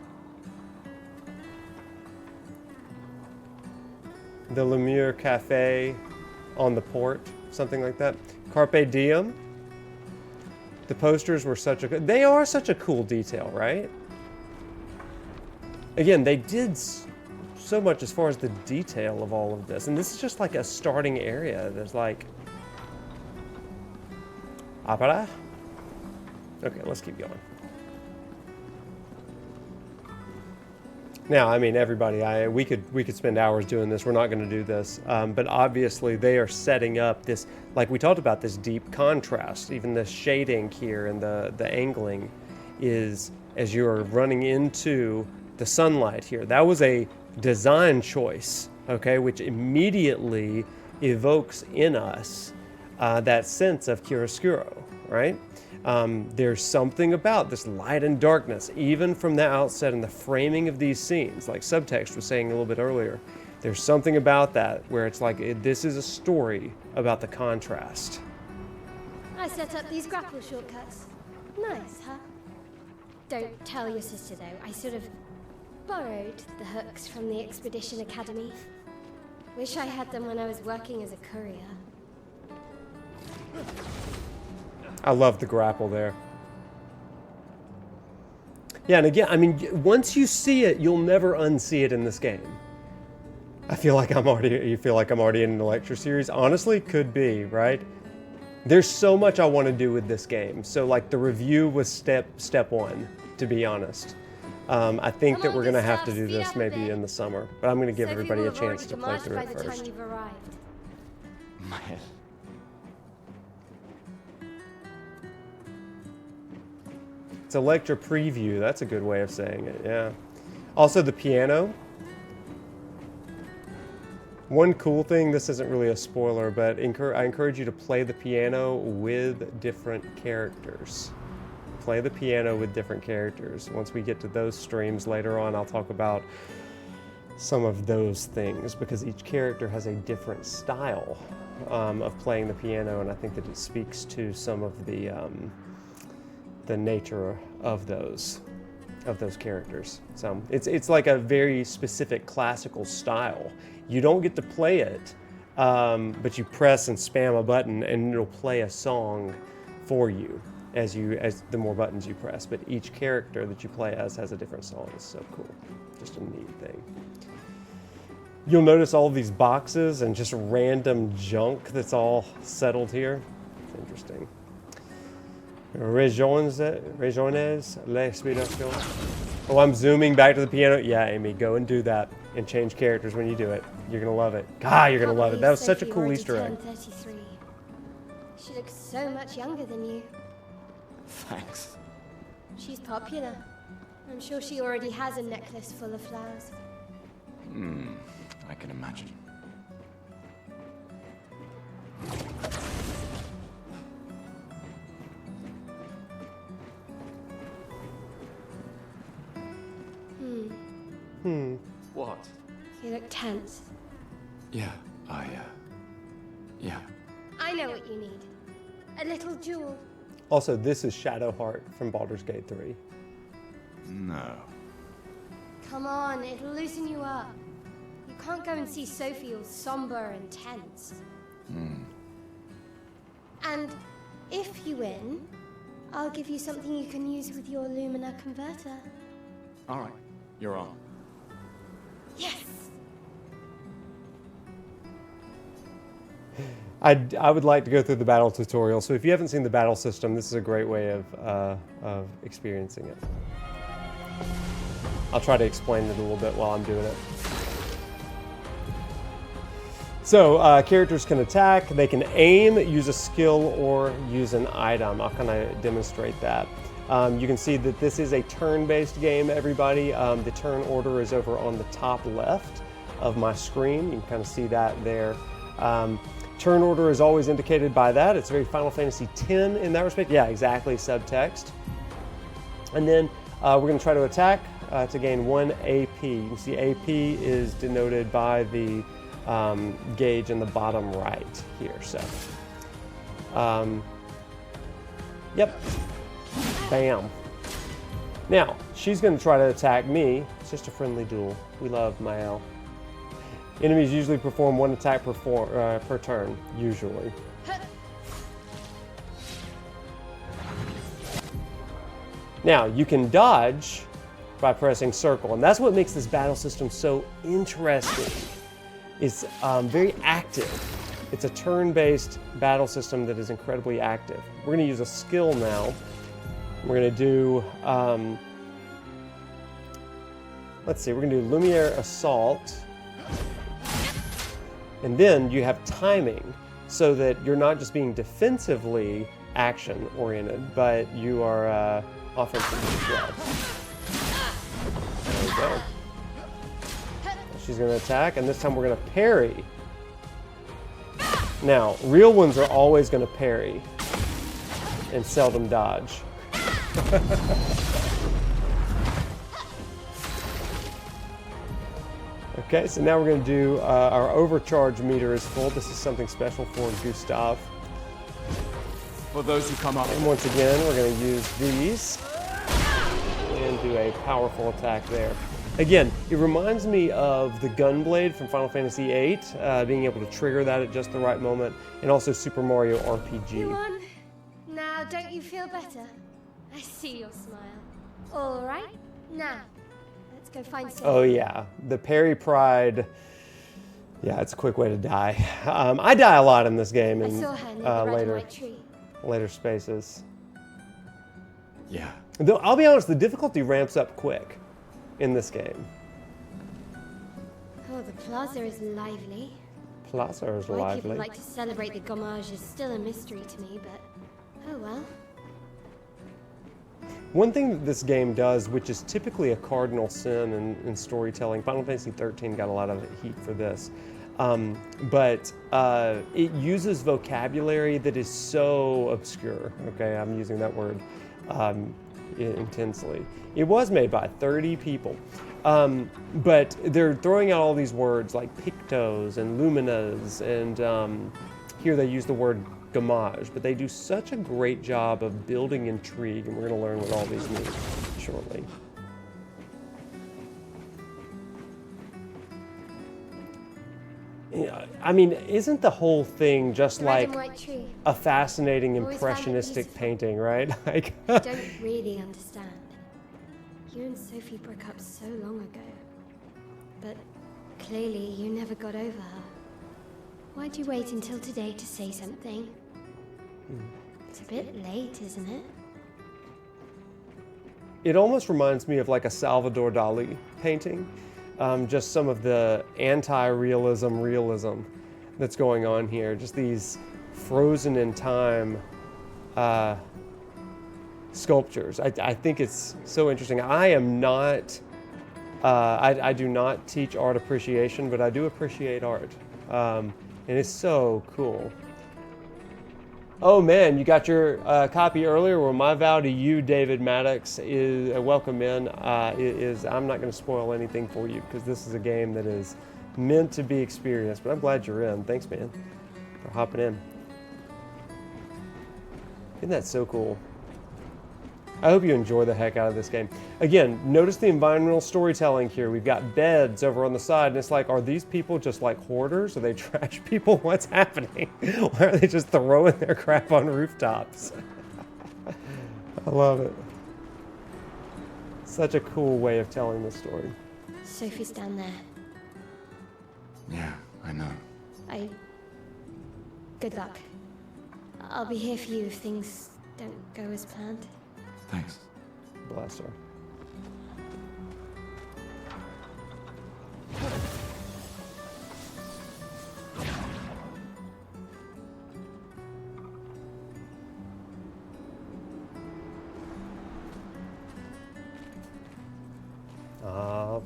The Lumiere Cafe on the port, something like that. Carpe Diem. The posters were they are such a cool detail, right? Again, they did so much as far as the detail of all of this. And this is just like a starting area. There's like... Opera? Okay, let's keep going. Now, I mean, everybody, we could spend hours doing this. We're not going to do this, but obviously they are setting up this, like we talked about, this deep contrast. Even the shading here and the angling is as you're running into the sunlight here. That was a design choice, okay, which immediately evokes in us that sense of chiaroscuro, right? There's something about this light and darkness, even from the outset in the framing of these scenes, like Subtext was saying a little bit earlier. There's something about that where it's like, this is a story about the contrast. I set up these grapple shortcuts. Nice, huh? Don't tell your sister, though. I sort of borrowed the hooks from the Expedition Academy. Wish I had them when I was working as a courier. I love the grapple there. Yeah, and again, I mean, once you see it, you'll never unsee it in this game. You feel like I'm already in the lecture series. Honestly, could be, right? There's so much I want to do with this game. So, like, the review was step one, to be honest. I think that we're going to have to do this maybe in the summer, but I'm going to give everybody a chance to play through it first. My head. It's a lecture preview. That's a good way of saying it, yeah. Also, the piano. One cool thing, this isn't really a spoiler, but I encourage you to play the piano with different characters. Play the piano with different characters. Once we get to those streams later on, I'll talk about some of those things, because each character has a different style of playing the piano, and I think that it speaks to some of the nature of those characters. So it's like a very specific classical style. You don't get to play it, but you press and spam a button and it'll play a song for you as the more buttons you press. But each character that you play as has a different song. It's so cool. Just a neat thing. You'll notice all these boxes and just random junk that's all settled here. It's interesting. Regiones l'expiration. Oh, I'm zooming back to the piano. Yeah, Amy, go and do that and change characters when you do it. You're gonna love it. God, you're gonna love it. That was such a cool Easter egg. 33. She looks so much younger than you. Thanks. She's popular. I'm sure she already has a necklace full of flowers. I can imagine. What? You look tense. Yeah, yeah. I know what you need. A little jewel. Also, this is Shadowheart from Baldur's Gate 3. No. Come on, it'll loosen you up. You can't go and see Sophie all somber and tense. And if you win, I'll give you something you can use with your Lumina converter. All right, you're on. Yes! I would like to go through the battle tutorial, so if you haven't seen the battle system, this is a great way of experiencing it. I'll try to explain it a little bit while I'm doing it. So characters can attack, they can aim, use a skill, or use an item. I'll kind of demonstrate that. You can see that this is a turn-based game, everybody. The turn order is over on the top left of my screen. You can kind of see that there. Turn order is always indicated by that. It's very Final Fantasy X in that respect. Yeah, exactly, subtext. And then we're going to try to attack to gain 1 AP. You can see AP is denoted by the gauge in the bottom right here. So, yep, bam. Now, she's going to try to attack me. It's just a friendly duel. We love Mael. Enemies usually perform 1 attack per turn, usually. Now, you can dodge by pressing circle, and that's what makes this battle system so interesting. It's very active. It's a turn-based battle system that is incredibly active. We're going to use a skill now. We're going to do, let's see, we're going to do Lumiere Assault. And then you have timing so that you're not just being defensively action-oriented, but you are offensively as well. There we go. She's going to attack, and this time we're going to parry. Now, real ones are always going to parry and seldom dodge. Okay, so now we're going to do our overcharge meter is full. This is something special for Gustav. For those who come up. And once again, we're going to use these and do a powerful attack there. Again, it reminds me of the Gunblade from Final Fantasy VIII, being able to trigger that at just the right moment, and also Super Mario RPG. You won. Now, don't you feel better? I see your smile. All right, now, let's go find Sophie. Oh yeah, the parry pride. Yeah, it's a quick way to die. I die a lot in this game I in saw her near the red and later white tree. later spaces. Yeah. Though I'll be honest, the difficulty ramps up quick in this game. Oh, the plaza is lively. Plaza is Why people lively. like to celebrate the gommage is still a mystery to me, but oh well. One thing that this game does, which is typically a cardinal sin in storytelling, Final Fantasy XIII got a lot of heat for this, but it uses vocabulary that is so obscure. Okay, I'm using that word intensely. It was made by 30 people, but they're throwing out all these words like pictos and luminas, and here they use the word gommage, but they do such a great job of building intrigue, and we're going to learn what all these mean shortly. Yeah, I mean, isn't the whole thing just The red like and white tree. a fascinating Always found it impressionistic beautiful. painting, right? Like, I don't really understand. You and Sophie broke up so long ago. But clearly you never got over her. Why'd you wait until today to say something? It's a bit late, isn't it? it almost reminds me of like a Salvador Dali painting. Just some of the realism that's going on here. Just these frozen in time sculptures. I think it's so interesting. I am not, I do not teach art appreciation, but I do appreciate art. And it's so cool. Oh man, you got your copy earlier. Well, my vow to you, David Maddox, is welcome in. Is I'm not going to spoil anything for you because this is a game that is meant to be experienced. But I'm glad you're in. Thanks, man, for hopping in. Isn't that so cool? I hope you enjoy the heck out of this game. Again, notice the environmental storytelling here. We've got beds over on the side, and it's like, are these people just like hoarders? Are they trash people? What's happening? Why are they just throwing their crap on rooftops? I love it. Such a cool way of telling the story. Sophie's down there. Yeah, I know. Good luck. I'll be here for you if things don't go as planned. Thanks. Bless her.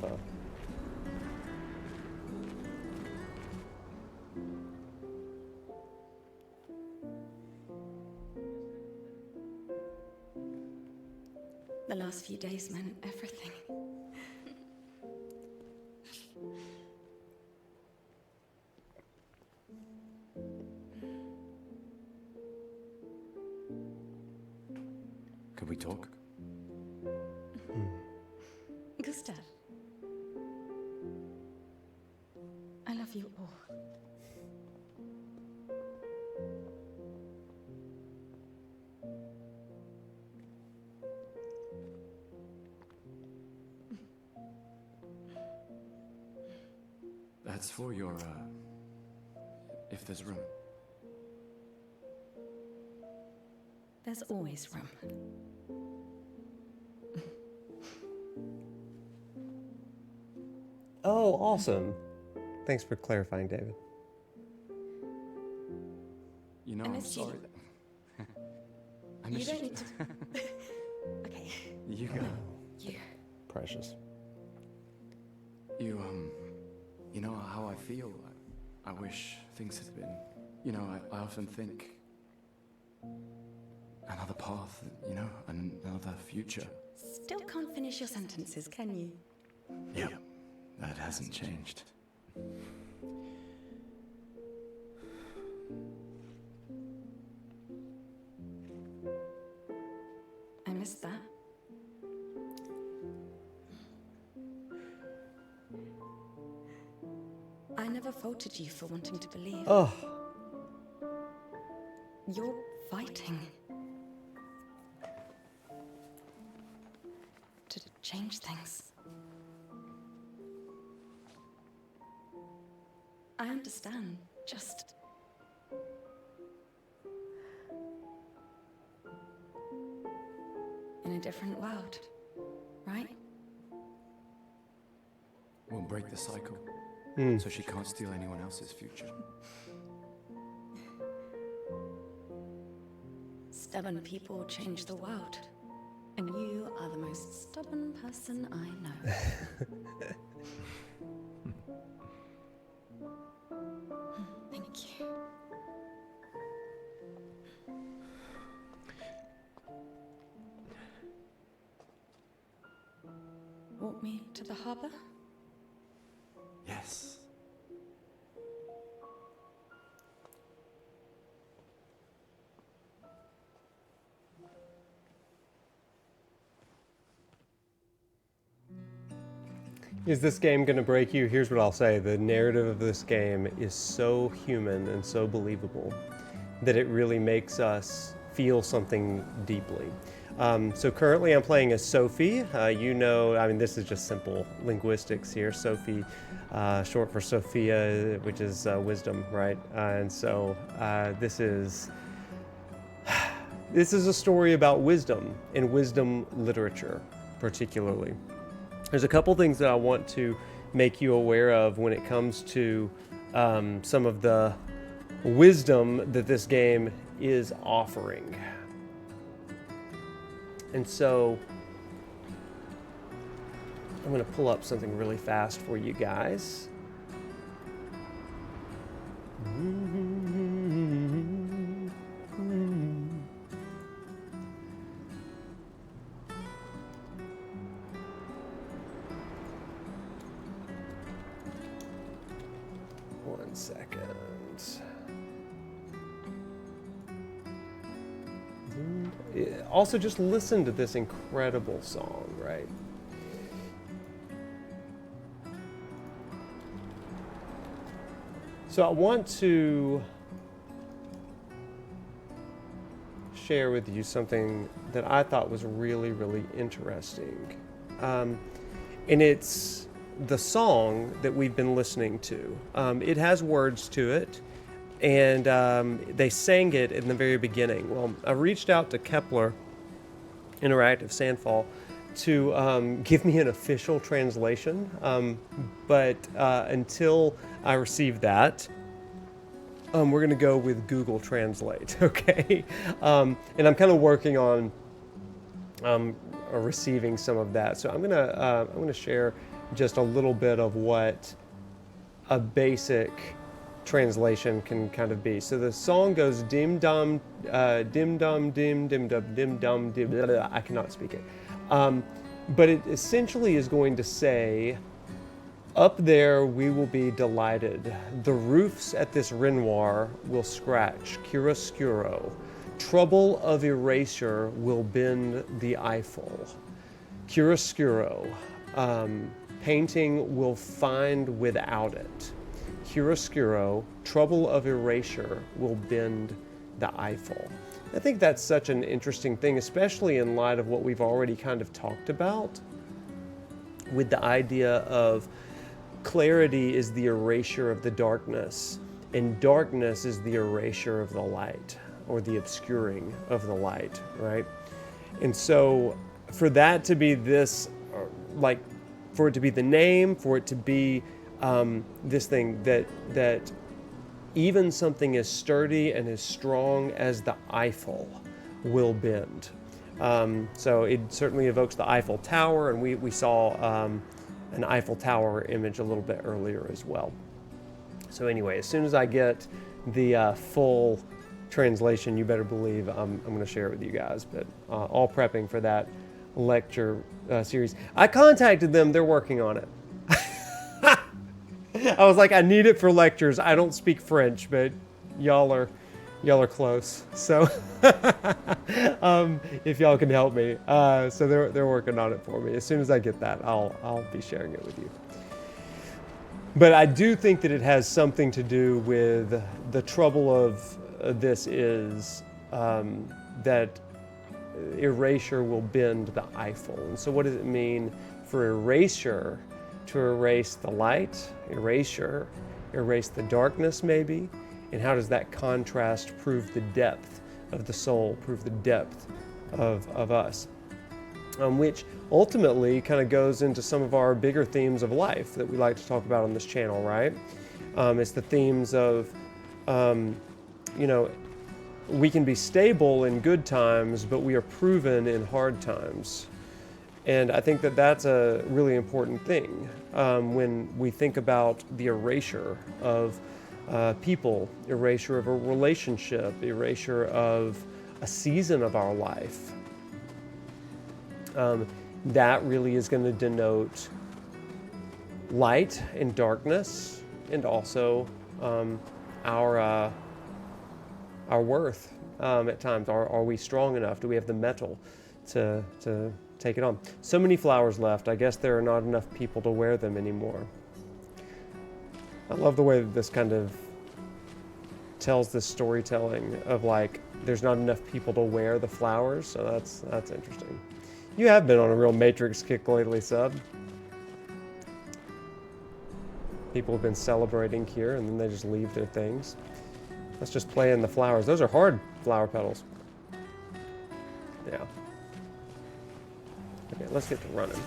But The last few days meant everything. Could we talk? Gustav, I love you all. That's for your, if there's room. There's always room. oh, awesome. Thanks for clarifying, David. You know, I I'm miss you. sorry. I You miss don't need to... Okay, You go. you. Precious. You know how I feel? I wish things had been, you know, I often think another path, you know, another future. Still can't finish your sentences, can you? Yeah, that hasn't changed. I missed that. I never faulted you for wanting to believe. Oh, You're fighting to change things. I understand, just... in a different world, right? We'll break the cycle, so she can't steal anyone else's future. Stubborn people change the world. And you are the most stubborn person I know. Thank you. Walk me to the harbor? Yes. Is this game going to break you? Here's what I'll say. The narrative of this game is so human and so believable that it really makes us feel something deeply. So currently I'm playing as Sophie. You know, I mean, this is just simple linguistics here. Sophie, short for Sophia, which is wisdom, right? And so this is a story about wisdom and wisdom literature, particularly. There's a couple things that I want to make you aware of when it comes to some of the wisdom that this game is offering. And so I'm going to pull up something really fast for you guys. Also, just listen to this incredible song, right? So I want to share with you something that I thought was really, really interesting. And it's the song that we've been listening to. It has words to it, and they sang it in the very beginning. Well, I reached out to Kepler Interactive Sandfall to give me an official translation, but until I receive that, we're going to go with Google Translate, okay? And I'm kind of working on receiving some of that. So I'm gonna share just a little bit of what a basic translation can kind of be. So the song goes dim dum dim dum dim dim dum dim dum dim. Blah, blah, blah. I cannot speak it, but it essentially is going to say, "Up there we will be delighted. The roofs at this Renoir will scratch, chiaroscuro. Trouble of erasure will bend the Eiffel. Chiaroscuro. Painting will find without it. Chiaroscuro. Trouble of erasure will bend the Eiffel." I think that's such an interesting thing, especially in light of what we've already kind of talked about with the idea of clarity is the erasure of the darkness, and darkness is the erasure of the light, or the obscuring of the light, right? And so for that to be this, like, for it to be the name, for it to be this thing that even something as sturdy and as strong as the Eiffel will bend. So it certainly evokes the Eiffel Tower, and we saw an Eiffel Tower image a little bit earlier as well. So anyway, as soon as I get the full translation, you better believe I'm going to share it with you guys. But all prepping for that lecture series. I contacted them. They're working on it. I was like, I need it for lectures. I don't speak French, but y'all are close. So if y'all can help me, so they're working on it for me. As soon as I get that, I'll be sharing it with you. But I do think that it has something to do with the trouble of this is that erasure will bend the Eiffel. And so what does it mean for erasure? To erase the light, erasure, erase the darkness maybe? And how does that contrast prove the depth of the soul, prove the depth of us? Which ultimately kind of goes into some of our bigger themes of life that we like to talk about on this channel, right? It's the themes of, we can be stable in good times, but we are proven in hard times. And I think that that's a really important thing when we think about the erasure of people, erasure of a relationship, erasure of a season of our life. That really is going to denote light and darkness, and also our worth at times. Are we strong enough? Do we have the metal to take it on? So many flowers left. I guess there are not enough people to wear them anymore. I love the way that this kind of tells this storytelling of like there's not enough people to wear the flowers. So that's interesting. You have been on a real Matrix kick lately, Sub. People have been celebrating here and then they just leave their things. Let's just play in the flowers. Those are hard flower petals. Yeah. Okay, let's get to running.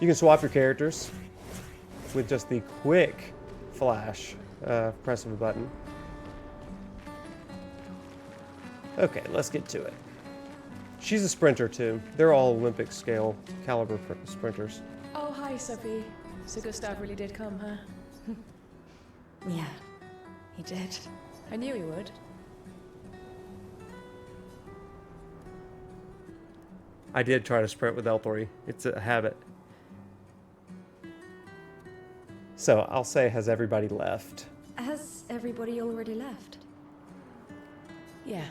You can swap your characters with just the quick flash press of a button. Okay, let's get to it. She's a sprinter too. They're all Olympic scale caliber sprinters. Oh, hi, Sophie. So Gustav really did come, huh? Yeah, he did. I knew he would. I did try to sprint with L3. It's a habit. So I'll say, has everybody left? Has everybody already left? Yeah.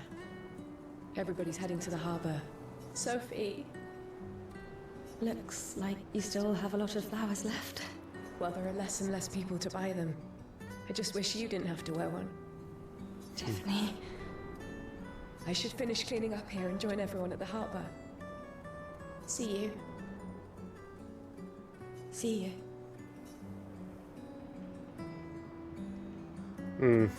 Everybody's heading to the harbour. Sophie. Looks like you still have a lot of flowers left. Well, there are less and less people to buy them. I just wish you didn't have to wear one. Tiffany. I should finish cleaning up here and join everyone at the harbour. See you. See you.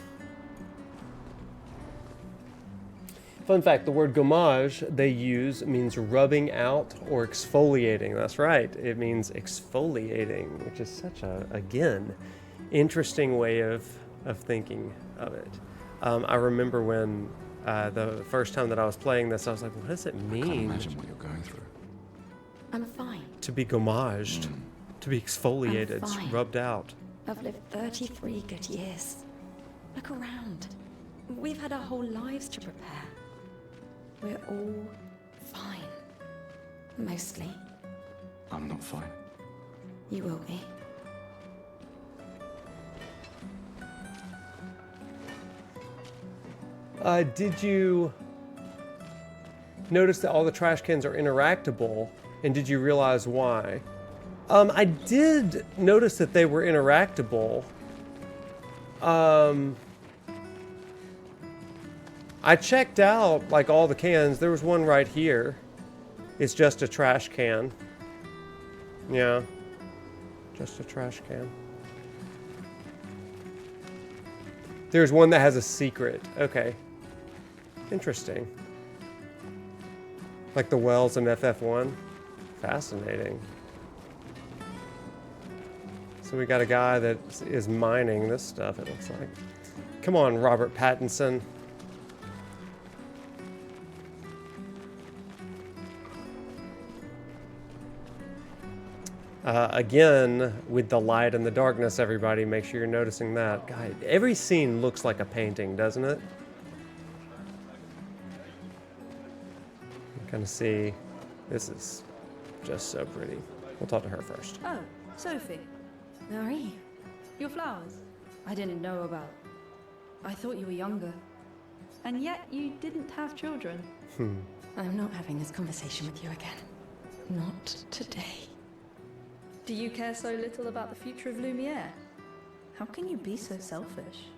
Fun fact, the word gommage they use means rubbing out or exfoliating. That's right. It means exfoliating, which is such a, again, interesting way of thinking of it. I remember when the first time that I was playing this, I was like, what does it mean? I can't imagine what you're going through. I'm fine. To be gommaged, to be exfoliated, I'm fine. rubbed out. I've lived 33 good years. Look around. We've had our whole lives to prepare. We're all fine. Mostly. I'm not fine. You will be. Did you notice that all the trash cans are interactable, and did you realize why? I did notice that they were interactable. I checked out like all the cans. There was one right here. It's just a trash can. Yeah, just a trash can. There's one that has a secret. Okay. Interesting. Like the wells in FF1. Fascinating. So we got a guy that is mining this stuff, it looks like. Come on, Robert Pattinson. Again, with the light and the darkness, everybody, make sure you're noticing that. God, every scene looks like a painting, doesn't it? You kind of see, this is just so pretty. We'll talk to her first. Oh, Sophie. How are you? Your flowers. I didn't know about. I thought you were younger. And yet you didn't have children. I'm not having this conversation with you again. Not today. Do you care so little about the future of Lumiere? How can you be so selfish?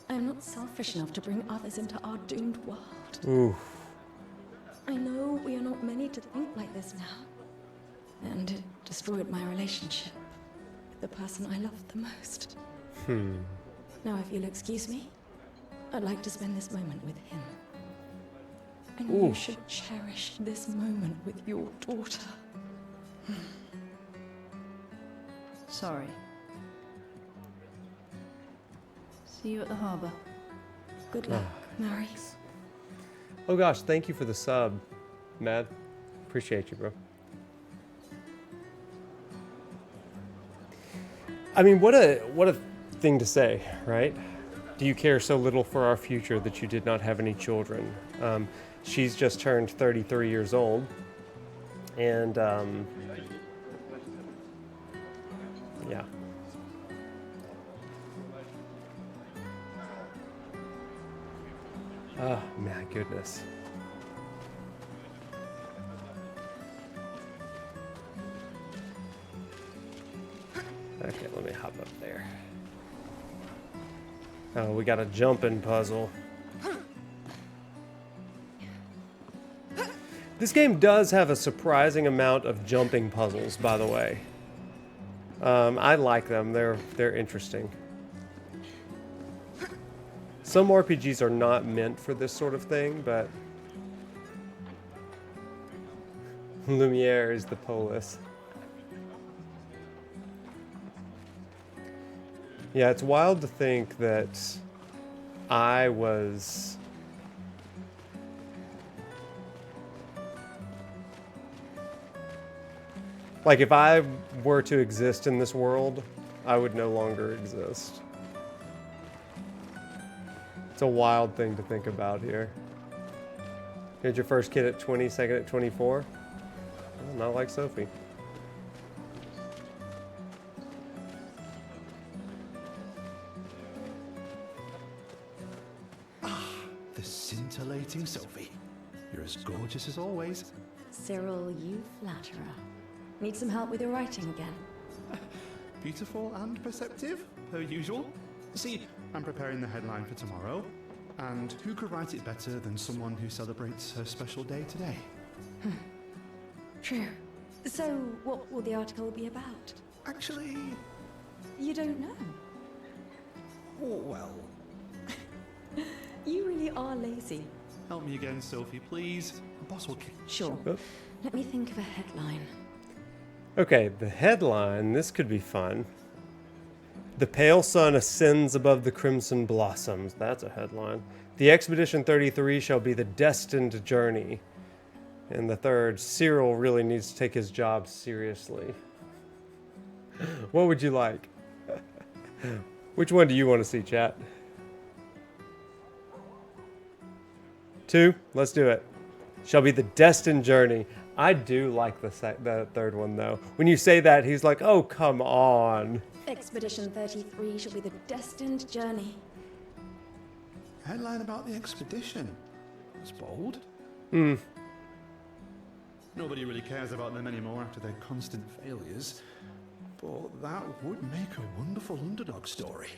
I am not selfish enough to bring others into our doomed world. Ooh. I know we are not many to think like this now. And it destroyed my relationship with the person I loved the most. Now, if you'll excuse me, I'd like to spend this moment with him. And you should cherish this moment with your daughter. Sorry. See you at the harbour. Good luck, Mary. Oh gosh, thank you for the sub, Mad. Appreciate you, bro. I mean, what a thing to say, right? Do you care so little for our future that you did not have any children? She's just turned 33 years old, and yeah. Oh my goodness. Okay, let me hop up there. Oh, we got a jumping puzzle. This game does have a surprising amount of jumping puzzles, by the way. I like them. They're interesting. Some RPGs are not meant for this sort of thing, but Lumiere is the polis. Yeah, it's wild to think that I was like, if I were to exist in this world, I would no longer exist. It's a wild thing to think about here. You had your first kid at 20, second at 24? Well, not like Sophie. The scintillating fascinating Sophie. You're as gorgeous as always. Cyril, you flatterer. Need some help with your writing again? Beautiful and perceptive, per usual. See, I'm preparing the headline for tomorrow, and who could write it better than someone who celebrates her special day today? True. So, what will the article be about? Actually, You don't know. well, You really are lazy. help me again, Sophie, please. Boss will kick. Sure. Oh. Let me think of a headline. Okay, the headline, this could be fun. The pale sun ascends above the crimson blossoms. That's a headline. The Expedition 33 shall be the destined journey. And the third, Cyril really needs to take his job seriously. What would you like? Which one do you want to see, chat? 2? Let's do it. Shall be the destined journey. I do like the third one, though. When you say that, he's like, oh, come on. Expedition 33 shall be the destined journey. Headline about the expedition. That's bold. Nobody really cares about them anymore after their constant failures. But that would make a wonderful underdog story.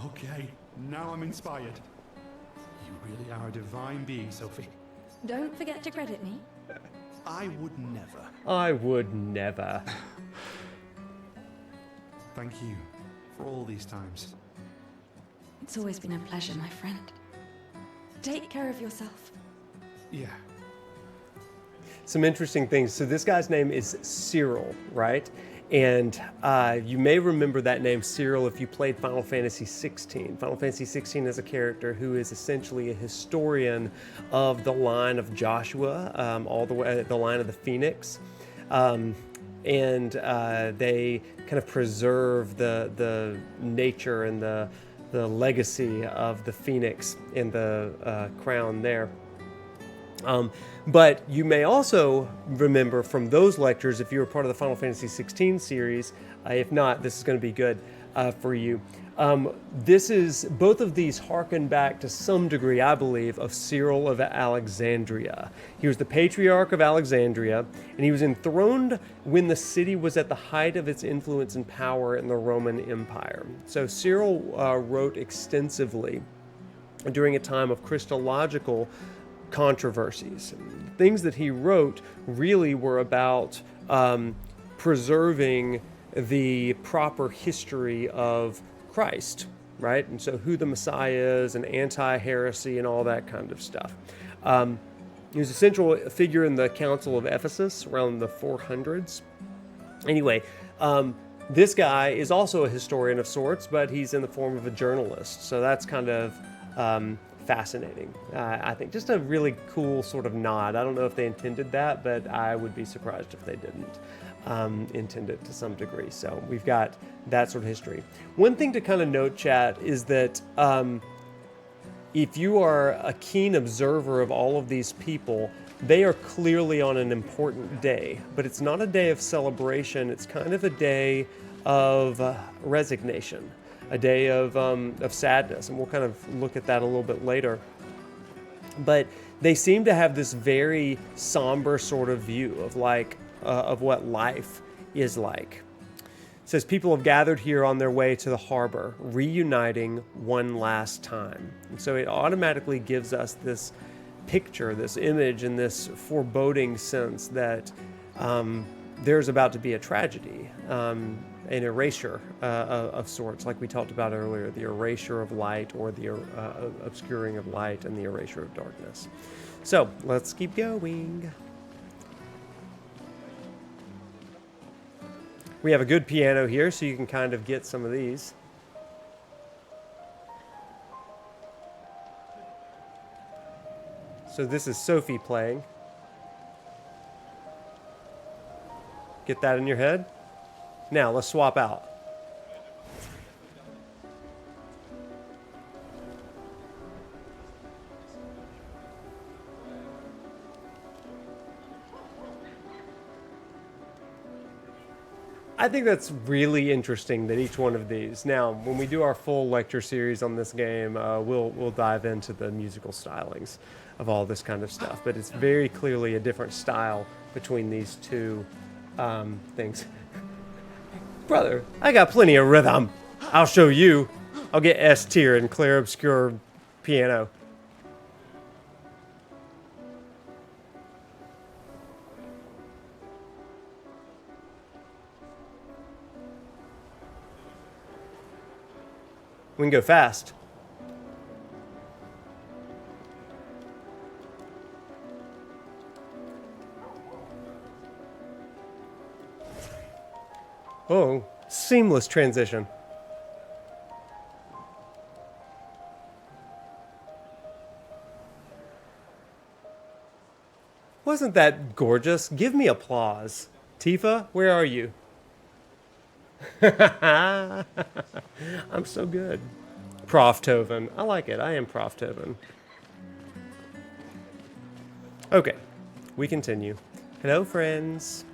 Okay, now I'm inspired. You really are a divine being, Sophie. Don't forget to credit me. I would never. I would never. Thank you for all these times. It's always been a pleasure, my friend. Take care of yourself. Yeah. Some interesting things. So this guy's name is Cyril, right? And you may remember that name, Cyril, if you played Final Fantasy 16. Final Fantasy 16 is a character who is essentially a historian of the line of Joshua, all the way the line of the Phoenix. And they kind of preserve the nature and the legacy of the Phoenix in the crown there. But you may also remember from those lectures, if you were part of the Final Fantasy 16 series, if not, this is going to be good for you. Both of these harken back to some degree, I believe, of Cyril of Alexandria. He was the Patriarch of Alexandria, and he was enthroned when the city was at the height of its influence and power in the Roman Empire. So Cyril wrote extensively during a time of Christological controversies. Things that he wrote really were about preserving the proper history of Christ, right? And so who the Messiah is and anti-heresy and all that kind of stuff. He was a central figure in the Council of Ephesus around the 400s. Anyway, this guy is also a historian of sorts, but he's in the form of a journalist. So that's kind of fascinating. I think just a really cool sort of nod. I don't know if they intended that, but I would be surprised if they didn't intend it to some degree. So we've got that sort of history. One thing to kind of note, chat, is that if you are a keen observer of all of these people, they are clearly on an important day, but it's not a day of celebration. It's kind of a day of resignation. A day of sadness, and we'll kind of look at that a little bit later. But they seem to have this very somber sort of view of of what life is like. It says people have gathered here on their way to the harbor, reuniting one last time. And so it automatically gives us this picture, this image, and this foreboding sense that there's about to be a tragedy. An erasure of sorts, like we talked about earlier, the erasure of light, or the obscuring of light, and the erasure of darkness. So let's keep going. We have a good piano here, so you can kind of get some of these. So this is Sophie playing. Get that in your head? Now, let's swap out. I think that's really interesting that each one of these. Now, when we do our full lecture series on this game, we'll dive into the musical stylings of all this kind of stuff. But it's very clearly a different style between these two things. Brother, I got plenty of rhythm. I'll show you. I'll get S tier and Clair Obscur piano. We can go fast. Oh, seamless transition. Wasn't that gorgeous? Give me applause. Tifa, where are you? I'm so good. Prof Toven. I like it. I am Prof Toven. Okay, we continue. Hello, friends.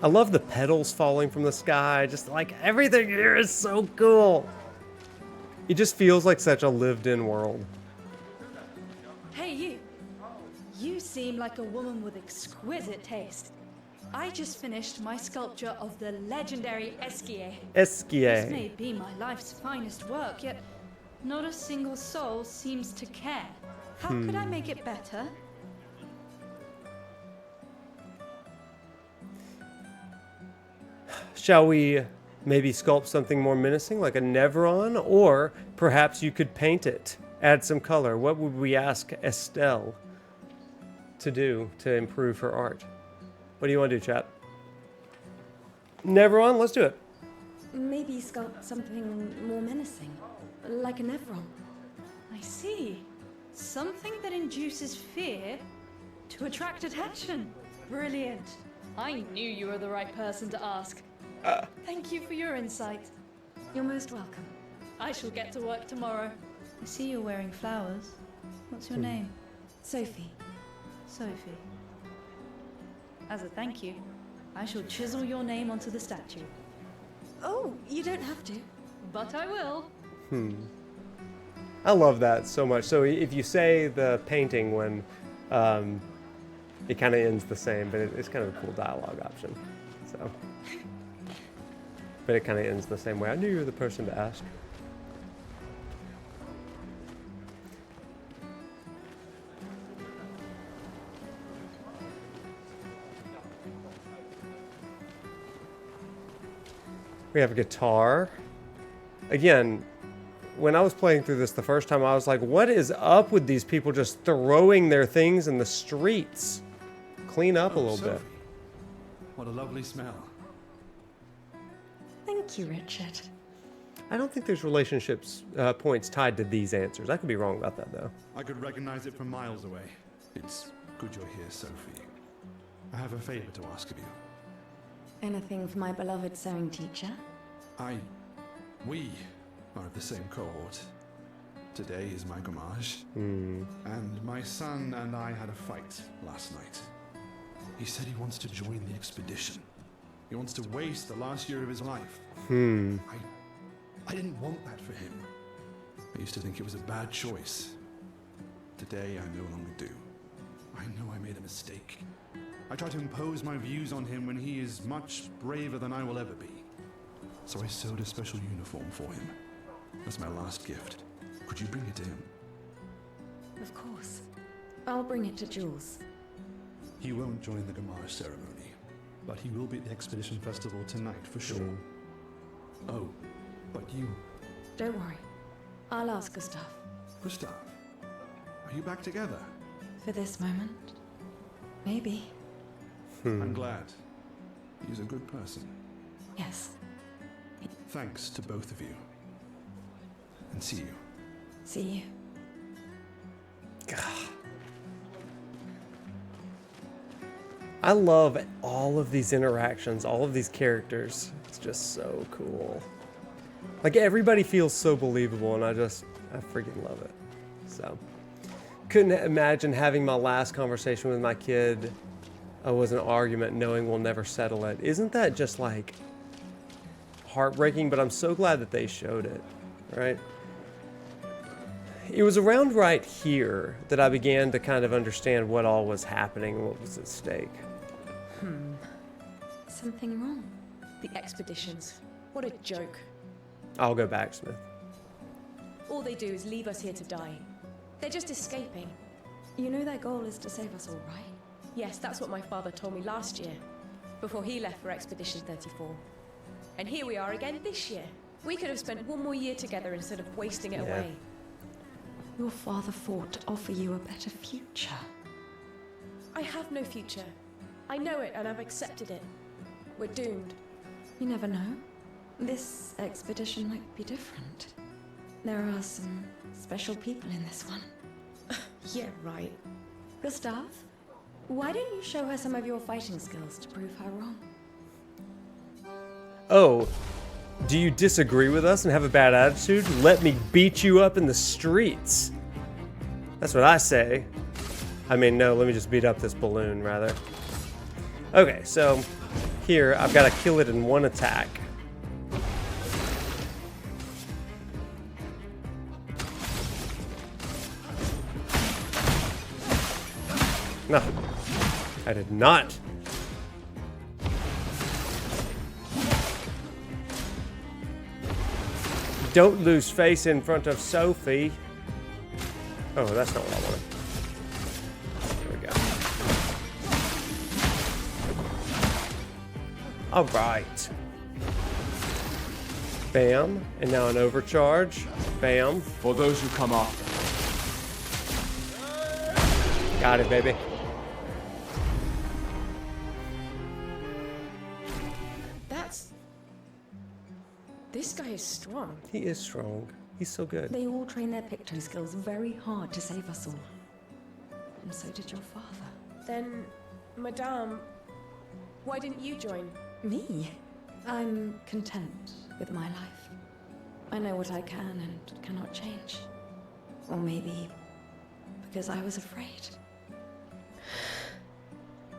I love the petals falling from the sky. Just like everything here is so cool. It just feels like such a lived-in world. Hey, you. You seem like a woman with exquisite taste. I just finished my sculpture of the legendary Esquier. This may be my life's finest work, yet not a single soul seems to care. How could I make it better? Shall we maybe sculpt something more menacing, like a Nevron? Or perhaps you could paint it, add some color. What would we ask Estelle to do to improve her art? What do you want to do, chat? Nevron, let's do it. Maybe sculpt something more menacing, like a Nevron. I see. Something that induces fear to attract attention. Brilliant. I knew you were the right person to ask. Thank you for your insight. You're most welcome. I shall get to work tomorrow. I see you're wearing flowers. What's your name? Sophie. Sophie. As a thank you, I shall chisel your name onto the statue. Oh, you don't have to. But I will. I love that so much. So if you say the painting when it kind of ends the same, but it's kind of a cool dialogue option. So, but it kind of ends the same way. I knew you were the person to ask. We have a guitar. Again, when I was playing through this the first time, I was like, what is up with these people just throwing their things in the streets? Clean up a little bit. What a lovely smell. Thank you, Richard. I don't think there's relationships points tied to these answers. I could be wrong about that, though. I could recognize it from miles away. It's good you're here, Sophie. I have a favor to ask of you. Anything for my beloved sewing teacher? We are of the same cohort. Today is my gommage. And my son and I had a fight last night. He said he wants to join the expedition. He wants to waste the last year of his life. I didn't want that for him. I used to think it was a bad choice. Today I no longer do. I know I made a mistake. I try to impose my views on him when he is much braver than I will ever be. So I sewed a special uniform for him. That's my last gift. Could you bring it to him? Of course. I'll bring it to Jules. He won't join the Gamarge ceremony, but he will be at the Expedition Festival tonight for sure. Oh, but you... Don't worry. I'll ask Gustav. Gustav, are you back together? For this moment? Maybe. I'm glad. He's a good person. Yes. Thanks to both of you. And see you. See you. I love all of these interactions, all of these characters. It's just so cool. Like, everybody feels so believable, and I freaking love it. So, couldn't imagine having my last conversation with my kid was an argument knowing we'll never settle it. Isn't that just like heartbreaking? But I'm so glad that they showed it, right? It was around right here that I began to kind of understand what all was happening, what was at stake. Something wrong? The expeditions. What a joke. I'll go back, Smith. All they do is leave us here to die. They're just escaping. You know their goal is to save us all, right? Yes, that's what my father told me last year, before he left for Expedition 34. And here we are again this year. We could have spent one more year together instead of wasting it away. Your father fought to offer you a better future. I have no future. I know it and I've accepted it. We're doomed. You never know. This expedition might be different. There are some special people in this one. Yeah, right. Gustav, why don't you show her some of your fighting skills to prove her wrong? Oh, do you disagree with us and have a bad attitude? Let me beat you up in the streets. That's what I say. I mean, no, let me just beat up this balloon, rather. Okay, so here, I've got to kill it in one attack. No, I did not. Don't lose face in front of Sophie. Oh, that's not what I wanted. There we go. All right. Bam. And now an overcharge. Bam. For those who come after. Got it, baby. This guy is strong. He is strong. He's so good. They all train their picto skills very hard to save us all. And so did your father. Then, Madame, why didn't you join? Me? I'm content with my life. I know what I can and cannot change. Or maybe because I was afraid.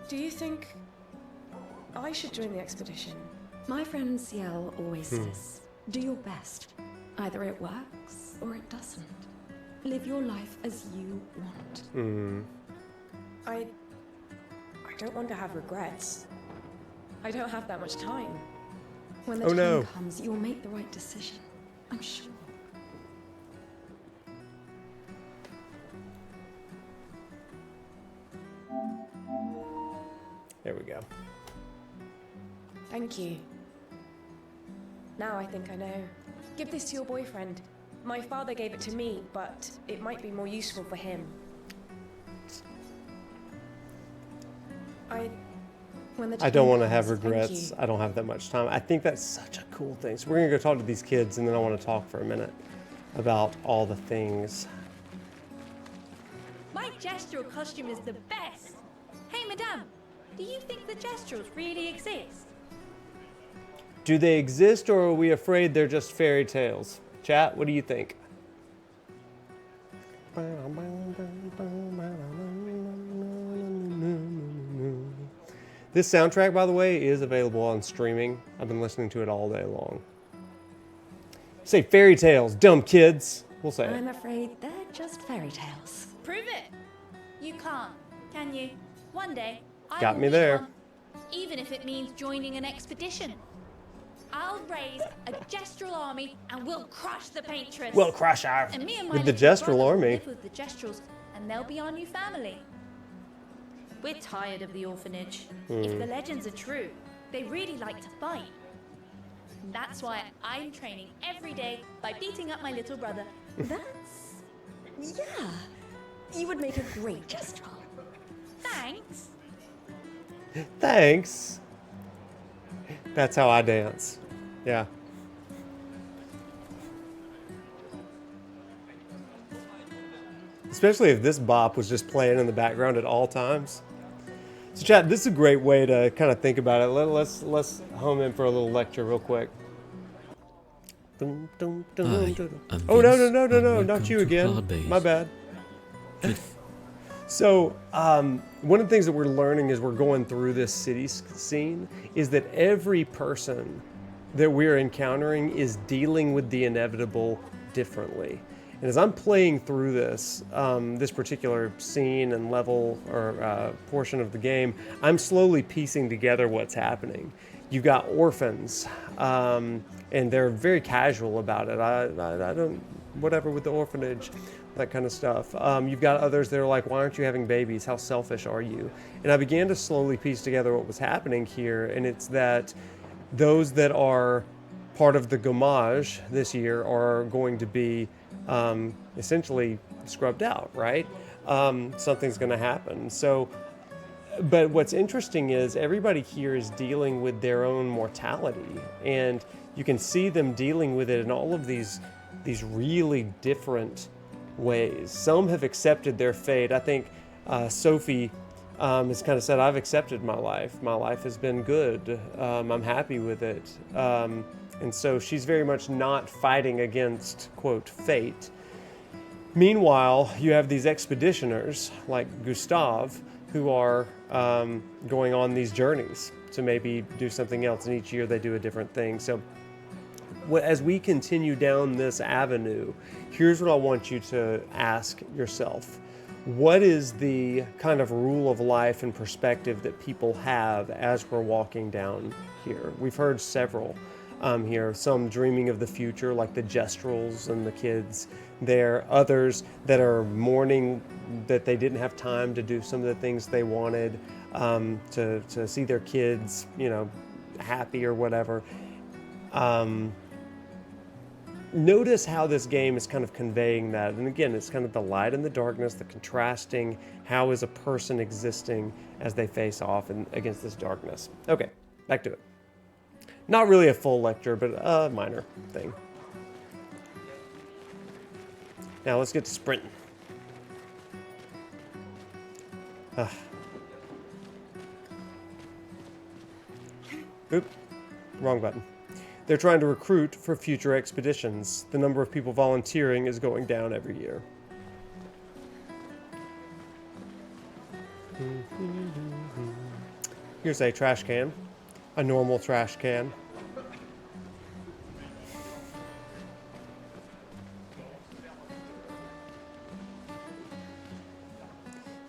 Do you think I should join the expedition? My friend Ciel always says, do your best. Either it works or it doesn't. Live your life as you want. I don't want to have regrets. I don't have that much time. When the time comes, you'll make the right decision. I'm sure. There we go. Thank you. Now I think I know. Give this to your boyfriend. My father gave it to me, but it might be more useful for him. I don't want to have regrets. I don't have that much time. I think that's such a cool thing. So we're going to go talk to these kids, and then I want to talk for a minute about all the things. My gestural costume is the best. Hey, madame, do you think the gestrals really exist? Do they exist, or are we afraid they're just fairy tales? Chat, what do you think? This soundtrack, by the way, is available on streaming. I've been listening to it all day long. Say fairy tales, dumb kids. We'll say it. I'm afraid they're just fairy tales. Prove it. You can't, can you? One day, I Got will me be there. one, even if it means joining an expedition. I'll raise a gestural army and we'll crush the paintress. We'll crush our And me and my with the little gestural brother will army. live with the gestrals, and they'll be our new family. We're tired of the orphanage. If the legends are true, they really like to fight. That's why I'm training every day by beating up my little brother. Yeah. You would make a great gestural. Thanks. Thanks. That's how I dance. Yeah. Especially if this bop was just playing in the background at all times. So chat, this is a great way to kind of think about it. Let's home in for a little lecture real quick. Dum, dum, dum, Hi, dum, dum. I'm Oh, no, Vince, no, and not welcome you to again. Hardbase. My bad. Good. So, one of the things that we're learning as we're going through this city scene is that every person that we're encountering is dealing with the inevitable differently. And as I'm playing through this, this particular scene and level or portion of the game, I'm slowly piecing together what's happening. You've got orphans, and they're very casual about it. I don't, whatever with the orphanage, that kind of stuff. You've got others that are like, why aren't you having babies? How selfish are you? And I began to slowly piece together what was happening here, and it's that those that are part of the gommage this year are going to be essentially scrubbed out, right? Something's going to happen. So, but what's interesting is everybody here is dealing with their own mortality, and you can see them dealing with it in all of these really different ways. Some have accepted their fate. I think Sophie has kind of said, I've accepted my life. My life has been good. I'm happy with it. And so she's very much not fighting against, quote, fate. Meanwhile, you have these expeditioners like Gustav who are going on these journeys to maybe do something else. And each year they do a different thing. So as we continue down this avenue, here's what I want you to ask yourself. What is the kind of rule of life and perspective that people have as we're walking down here? We've heard several here, some dreaming of the future, like the Gestrels and the kids there, others that are mourning that they didn't have time to do some of the things they wanted, to see their kids, happy or whatever. Notice how this game is kind of conveying that. And again, it's kind of the light and the darkness, the contrasting, how is a person existing as they face off against this darkness. Okay, back to it. Not really a full lecture, but a minor thing. Now let's get to sprinting. Oop, wrong button. They're trying to recruit for future expeditions. The number of people volunteering is going down every year. Here's a trash can. A normal trash can.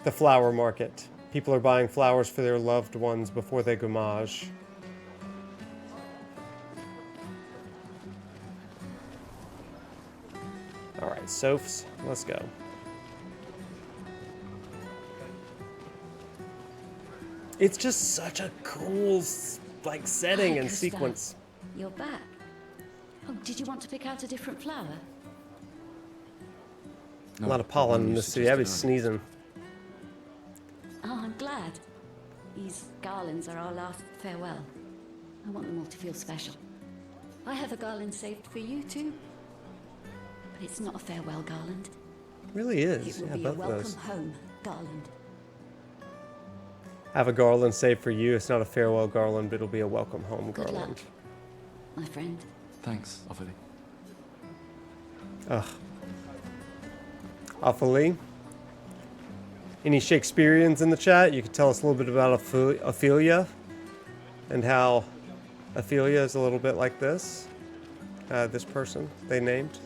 The flower market. People are buying flowers for their loved ones before they gommage. All right, Sophs, let's go. It's just such a cool, setting and Gustav. sequence. You're back. Oh, did you want to pick out a different flower? A lot of pollen in the city. I'd be sneezing. Oh, I'm glad. These garlands are our last farewell. I want them all to feel special. I have a garland saved for you too. But it's not a farewell garland. It really is. It will Yeah, be a both of welcome those. home garland. I have a garland saved for you. It's not a farewell garland, but it'll be a welcome home Good garland. luck, my friend. Thanks, Ophelia. Ugh. Ophelia? Any Shakespeareans in the chat? You could tell us a little bit about Ophelia and how Ophelia is a little bit like this. This person they named.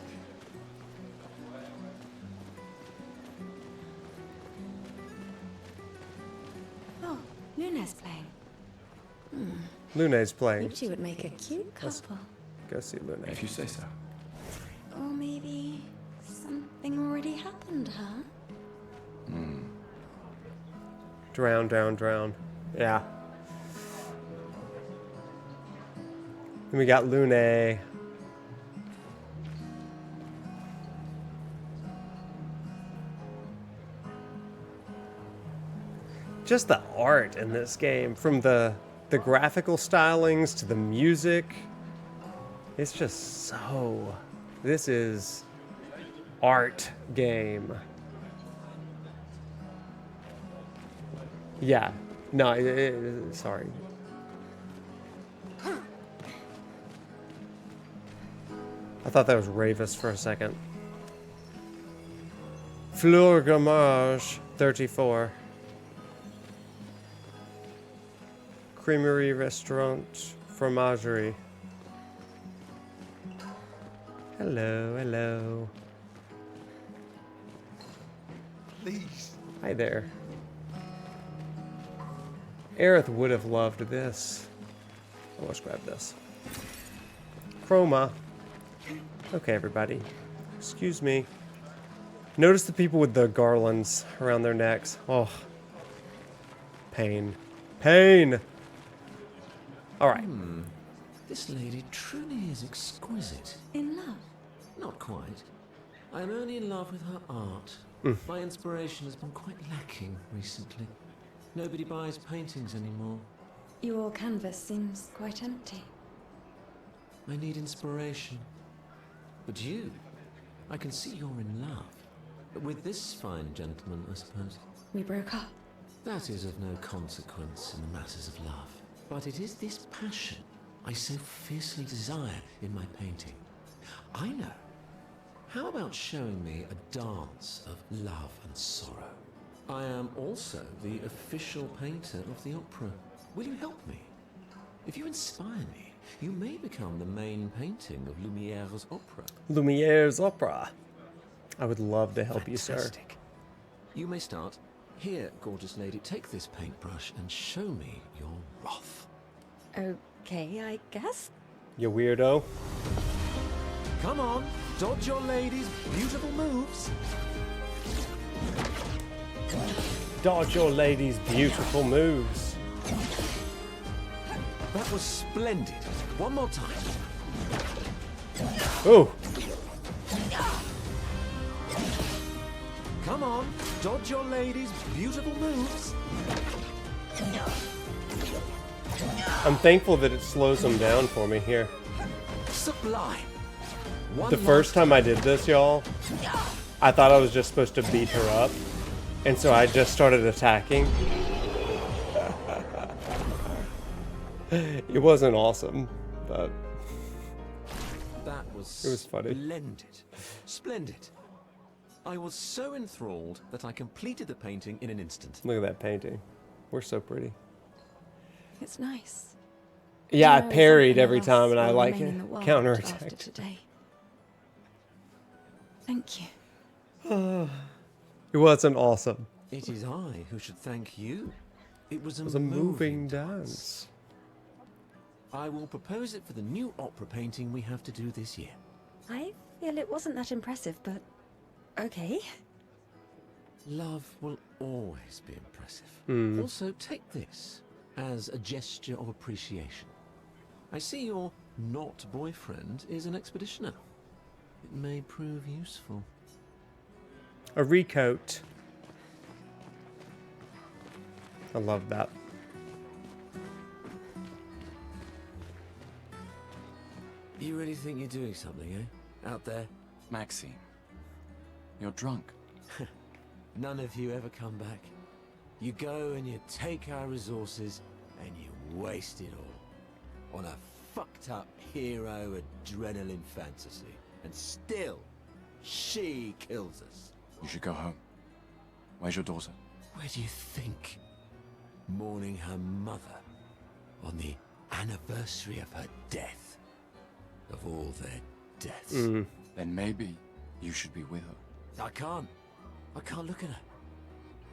Oh, Luna's playing. Luna's playing. Think she would make a cute couple. Go see Luna. If you say so. Or maybe something already happened, huh? Drown, drown, drown. Yeah. Then we got Luna. Just the art in this game, from the graphical stylings to the music. It's just so... This is art game. Yeah. No, sorry. I thought that was Ravis for a second. Fleur Gamage 34. Creamery, restaurant, fromagerie. Hello, hello. Please. Hi there. Aerith would have loved this. Oh, let's grab this. Chroma. Okay, everybody. Excuse me. Notice the people with the garlands around their necks. Oh. Pain. Pain! Alright. This lady truly is exquisite. In love? Not quite. I am only in love with her art. My inspiration has been quite lacking recently. Nobody buys paintings anymore. Your canvas seems quite empty. I need inspiration. But you, I can see you're in love. With this fine gentleman, I suppose. We broke up. That is of no consequence in the matters of love. But it is this passion I so fiercely desire in my painting. I know. How about showing me a dance of love and sorrow? I am also the official painter of the opera. Will you help me? If you inspire me, you may become the main painting of Lumiere's opera. Lumiere's opera. I would love to help you, sir. Fantastic. You may start. Here, gorgeous lady, take this paintbrush and show me your wrath. Okay, I guess. You weirdo. Come on, dodge your lady's beautiful moves. Dodge your lady's beautiful moves. That was splendid. One more time. Ooh. Come on, dodge your lady's beautiful moves. I'm thankful that it slows them down for me here. Sublime. The first time I did this, y'all, I thought I was just supposed to beat her up. And so I just started attacking. It wasn't awesome, but that was it was funny. Splendid. Splendid. I was so enthralled that I completed the painting in an instant. Look at that painting. We're so pretty. It's nice. Yeah, I Do you know parried something every else time and I will like remain in the world counterattacked. after today? Thank you. It wasn't awesome. It is I who should thank you. It was a moving dance. I will propose it for the new opera painting we have to do this year. I feel it wasn't that impressive, but okay. Love will always be impressive. Also, take this as a gesture of appreciation. I see your not boyfriend is an expeditioner. It may prove useful. A recoat. I love that. You really think you're doing something, eh? Out there? Maxine, you're drunk. None of you ever come back. You go and you take our resources and you waste it all on a fucked up hero adrenaline fantasy. And still, she kills us. You should go home. Where's your daughter? Where do you think? Mourning her mother on the anniversary of her death. Of all their deaths. Then maybe you should be with her. I can't look at her.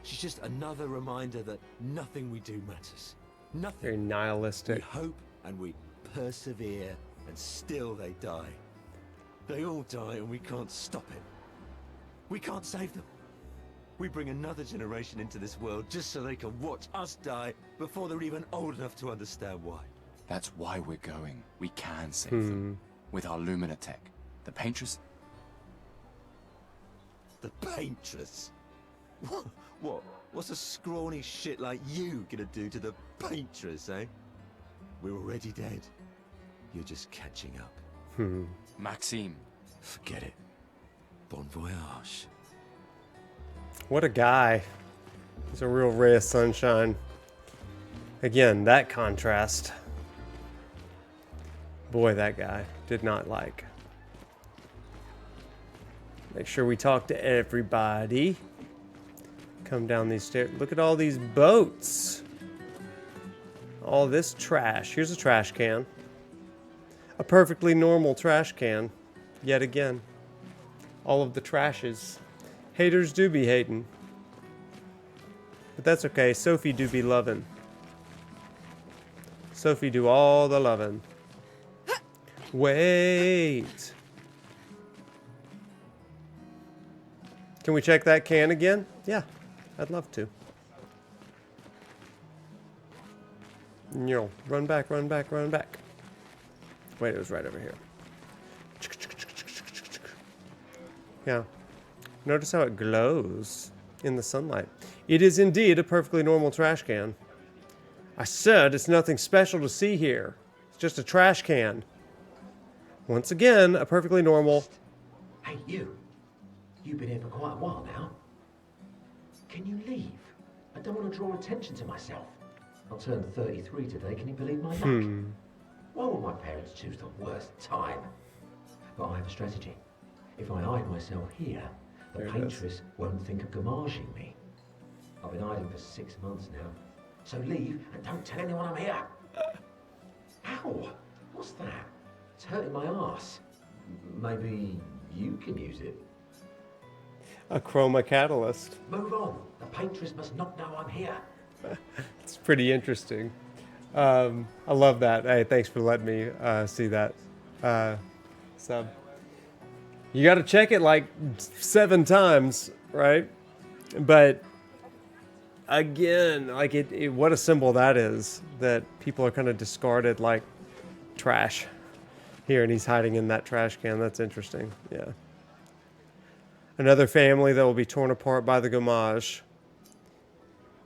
She's just another reminder that nothing we do matters. Nothing. Very nihilistic. We hope and we persevere, and still they die. They all die and we can't stop it. We can't save them. We bring another generation into this world just so they can watch us die before they're even old enough to understand why. That's why we're going. We can save them. With our Lumina tech. The Paintress... The Paintress? What? What's a scrawny shit like you gonna do to the Paintress, eh? We're already dead. You're just catching up. Maxime. Forget it. Bon voyage. What a guy. He's a real ray of sunshine. Again, that contrast. Boy, that guy did not like. Make sure we talk to everybody. Come down these stairs. Look at all these boats. All this trash. Here's a trash can. A perfectly normal trash can. Yet again. All of the trashes. Haters do be hating. But that's okay. Sophie do be loving. Sophie do all the loving. Wait. Can we check that can again? Yeah, I'd love to. No, run back, run back, run back. Wait, it was right over here. Yeah. Notice how it glows in the sunlight. It is indeed a perfectly normal trash can. I said it's nothing special to see here. It's just a trash can. Once again, a perfectly normal... Hey, you. You've been here for quite a while now. Can you leave? I don't want to draw attention to myself. I'll turn 33 today, can you believe my luck? Why would my parents choose the worst time? But I have a strategy. If I hide myself here, the paintress won't think of gommaging me. I've been hiding for 6 months now. So leave and don't tell anyone I'm here. Ow! What's that? It's hurting my arse. Maybe you can use it. A chroma catalyst. Move on. The paintress must not know I'm here. It's pretty interesting. I love that. Hey, thanks for letting me see that sub. You got to check it like 7 times, right? But again, like what a symbol that is, that people are kind of discarded like trash here, and he's hiding in that trash can. That's interesting. Yeah. Another family that will be torn apart by the gommage,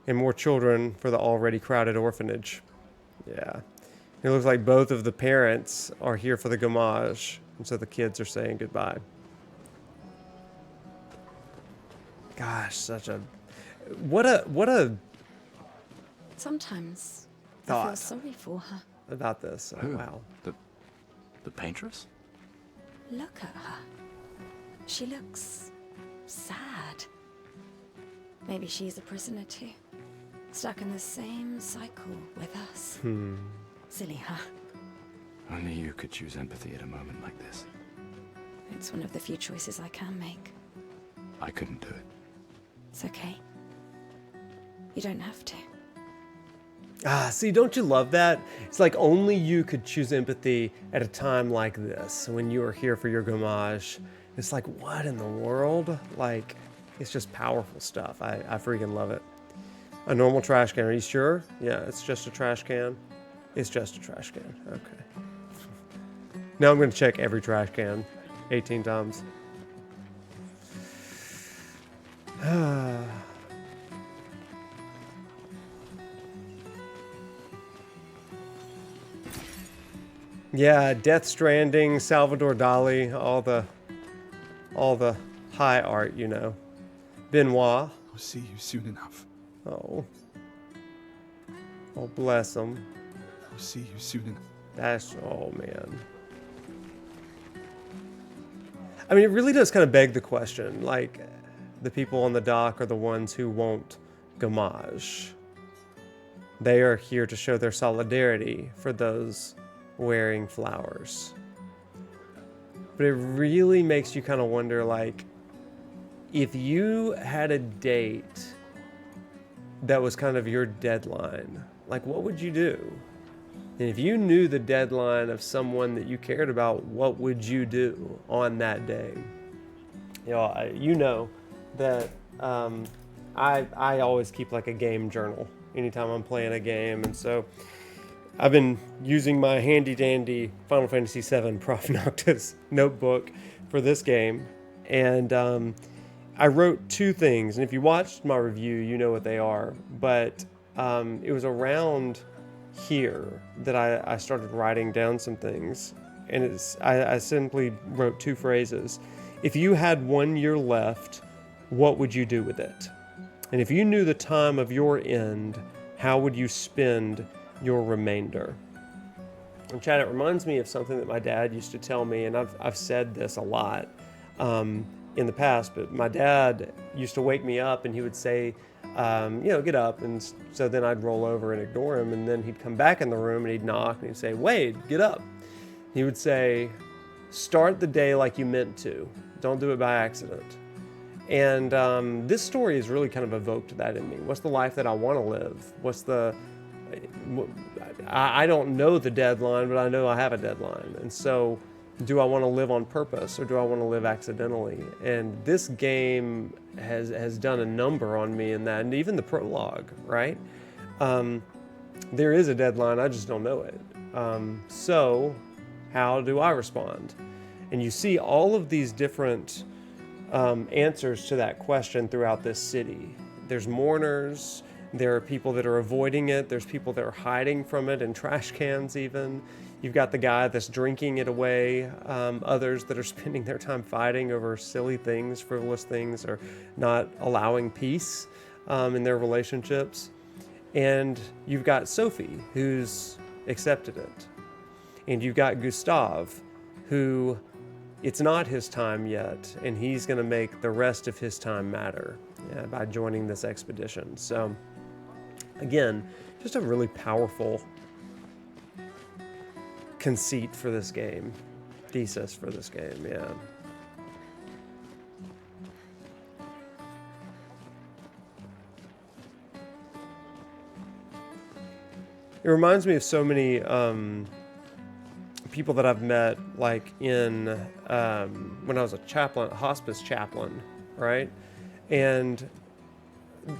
and more children for the already crowded orphanage. Yeah. It looks like both of the parents are here for the gommage, and so the kids are saying goodbye. Gosh, such a... What a Sometimes I thought feel sorry for her. about this. Oh, wow. The paintress? Look at her. She looks sad. Maybe she's a prisoner too. Stuck in the same cycle with us. Silly her. Only you could choose empathy at a moment like this. It's one of the few choices I can make. I couldn't do it. It's okay. You don't have to. Ah, see, don't you love that? It's like only you could choose empathy at a time like this, when you are here for your gommage. It's like, what in the world? Like, it's just powerful stuff. I freaking love it. A normal trash can, are you sure? Yeah, it's just a trash can. It's just a trash can, okay. Now I'm gonna check every trash can 18 times. Yeah, Death Stranding, Salvador Dali, all the high art, you know. Benoit. I'll see you soon enough. Oh. Oh, bless him. I'll see you soon enough. That's, oh man. I mean, it really does kind of beg the question, like, the people on the dock are the ones who won't gommage. They are here to show their solidarity for those wearing flowers. But it really makes you kind of wonder, like, if you had a date that was kind of your deadline, like, what would you do? And if you knew the deadline of someone that you cared about, what would you do on that day? You know that I always keep like a game journal anytime I'm playing a game, and so I've been using my handy dandy Final Fantasy VII Prof Noctis notebook for this game, and I wrote 2 things, and if you watched my review, you know what they are, but it was around here that I started writing down some things, and I simply wrote 2 phrases. If you had 1 year left, what would you do with it? And if you knew the time of your end, how would you spend your remainder? And Chad, it reminds me of something that my dad used to tell me, and I've said this a lot. in the past, but my dad used to wake me up and he would say, get up. And so then I'd roll over and ignore him. And then he'd come back in the room and he'd knock and he'd say, Wade, get up. He would say, start the day like you meant to. Don't do it by accident. And this story has really kind of evoked that in me. What's the life that I want to live? I don't know the deadline, but I know I have a deadline. And so do I want to live on purpose or do I want to live accidentally? And this game has done a number on me in that, and even the prologue, right? There is a deadline, I just don't know it. So how do I respond? And you see all of these different answers to that question throughout this city. There's mourners, there are people that are avoiding it, there's people that are hiding from it in trash cans even. You've got the guy that's drinking it away, others that are spending their time fighting over silly things, frivolous things, or not allowing peace in their relationships. And you've got Sophie, who's accepted it. And you've got Gustav, who it's not his time yet, and he's going to make the rest of his time matter by joining this expedition. So, again, just a really powerful conceit for this game, thesis for this game, yeah. It reminds me of so many people that I've met, like in when I was a hospice chaplain, right? And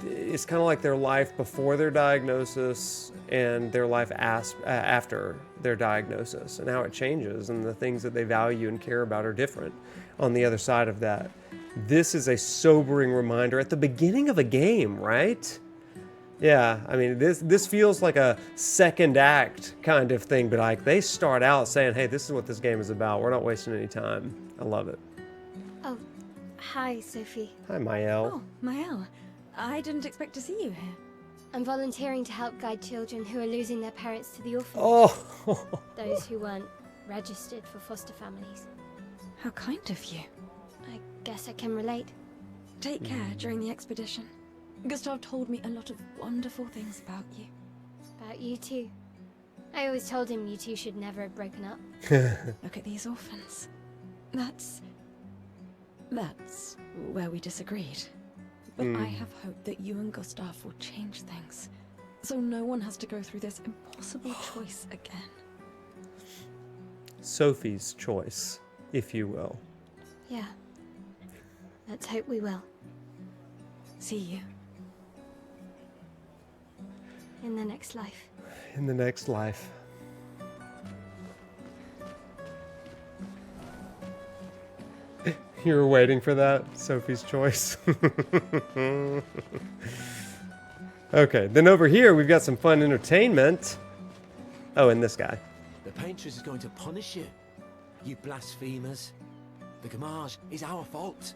it's kind of like their life before their diagnosis and their life after their diagnosis, and how it changes, and the things that they value and care about are different on the other side of that. This is a sobering reminder at the beginning of a game, right? Yeah, I mean, this feels like a second act kind of thing, but like they start out saying, hey, this is what this game is about. We're not wasting any time. I love it. Oh, hi, Sophie. Hi, Mael. Oh, Mael. I didn't expect to see you here. I'm volunteering to help guide children who are losing their parents to the orphanage. Oh! Those who weren't registered for foster families. How kind of you. I guess I can relate. Take care during the expedition. Gustav told me a lot of wonderful things about you. About you too. I always told him you two should never have broken up. Look at these orphans. That's where we disagreed. But I have hope that you and Gustav will change things, so no one has to go through this impossible choice again. Sophie's choice, if you will. Yeah. Let's hope we will. See you. In the next life. In the next life. You were waiting for that? Sophie's choice. Okay, then over here we've got some fun entertainment. Oh, and this guy. The paintress is going to punish you, you blasphemers. The gamage is our fault.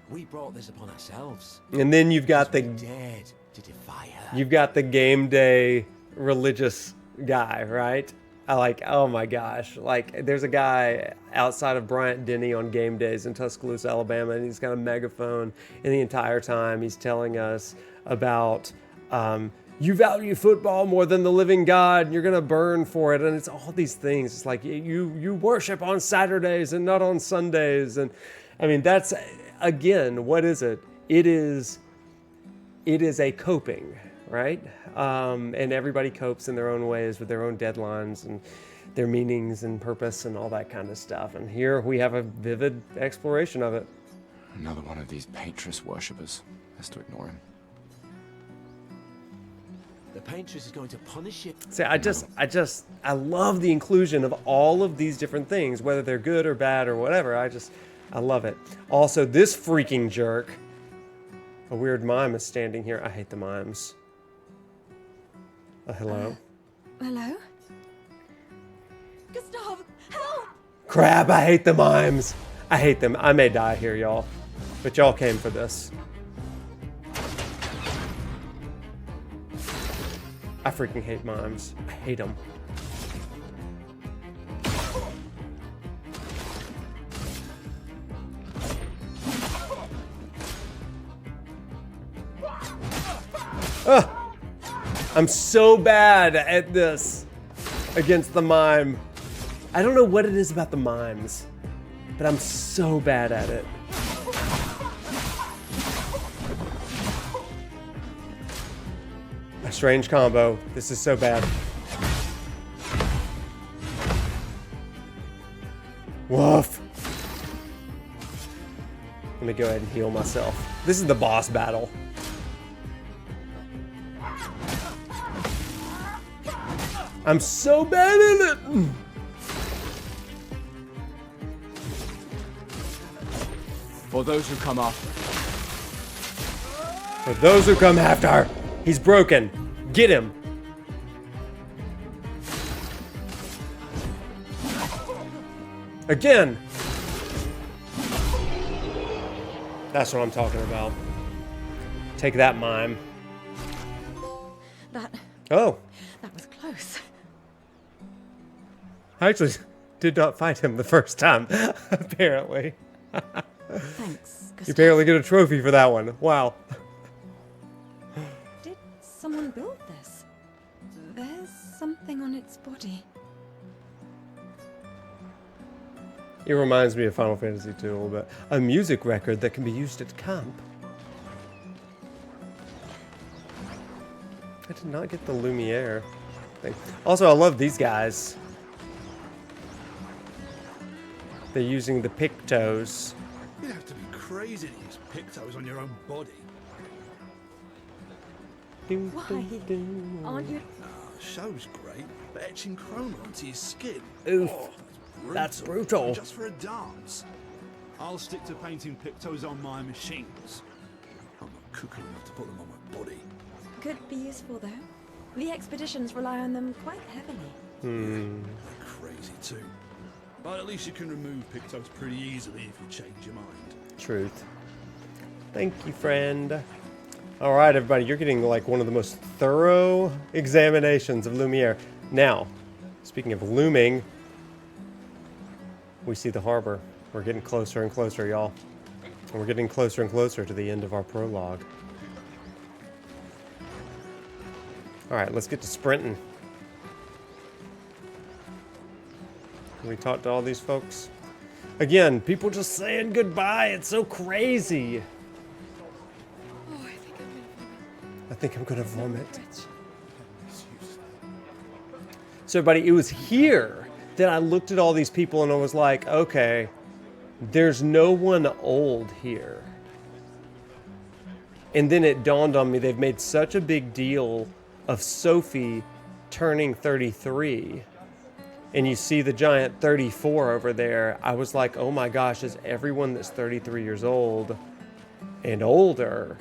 We brought this upon ourselves. And then you've got we dared to defy her. You've got the game day religious guy, right? Oh my gosh. Like, there's a guy outside of Bryant Denny on game days in Tuscaloosa, Alabama, and he's got a megaphone, and the entire time he's telling us about you value football more than the living God, and you're going to burn for it. And it's all these things. It's like you worship on Saturdays and not on Sundays. And I mean, that's, again, what is it? It is a coping, right? And everybody copes in their own ways with their own deadlines and their meanings and purpose and all that kind of stuff. And here we have a vivid exploration of it. Another one of these paintress worshippers. Has to ignore him. The paintress is going to punish you. See, I love the inclusion of all of these different things, whether they're good or bad or whatever. I love it. Also, this freaking jerk. A weird mime is standing here. I hate the mimes. Hello? Hello? Gustav, help! Crap, I hate the mimes. I hate them. I may die here, y'all. But y'all came for this. I freaking hate mimes. I hate them. Ugh. I'm so bad at this against the mime. I don't know what it is about the mimes, but I'm so bad at it. A strange combo. This is so bad. Woof. Let me go ahead and heal myself. This is the boss battle. I'm so bad at it. For those who come after. For those who come after. He's broken. Get him. Again. That's what I'm talking about. Take that, mime. That Oh. was close. I actually did not fight him the first time, apparently. Thanks, You Gustav. apparently get a trophy for that one. Wow. Did someone build this? There's something on its body. It reminds me of Final Fantasy II a little bit. A music record that can be used at camp. I did not get the Lumiere thing. Also, I love these guys. They're using the Pictos. You'd have to be crazy to use pictos on your own body. Why? Aren't you? Show's great, but etching chroma onto your skin. Oof. Oh, That's brutal. Just for a dance. I'll stick to painting pictos on my machines. I'm not cuckoo enough to put them on my body. Could be useful though. The expeditions rely on them quite heavily. Crazy too. But at least you can remove pictos pretty easily if you change your mind. Truth. Thank you, friend. All right, everybody, you're getting like one of the most thorough examinations of Lumiere. Now, speaking of looming, we see the harbor. We're getting closer and closer, y'all. And we're getting closer and closer to the end of our prologue. All right, let's get to sprinting. Can we talk to all these folks? Again, people just saying goodbye. It's so crazy. Oh, I think I'm gonna vomit. So everybody, it was here that I looked at all these people and I was like, okay, there's no one old here. And then it dawned on me, they've made such a big deal of Sophie turning 33. And you see the giant 34 over there. I was like, oh my gosh, is everyone that's 33 years old and older,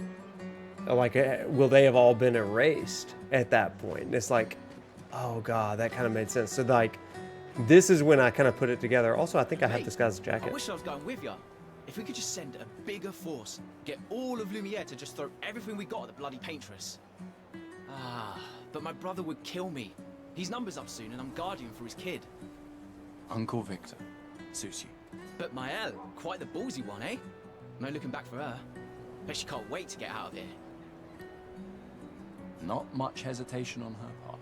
like, will they have all been erased at that point? And it's like, oh god, that kind of made sense. So like, this is when I kind of put it together. Also, I think I have this guy's jacket. I wish I was going with you. If we could just send a bigger force, get all of Lumiere to just throw everything we got at the bloody paintress. Ah, but my brother would kill me. His number's up soon and I'm guardian for his kid. Uncle Victor. Suits you. But Maëlle, quite the ballsy one, eh? No looking back for her. Bet she can't wait to get out of here. Not much hesitation on her part.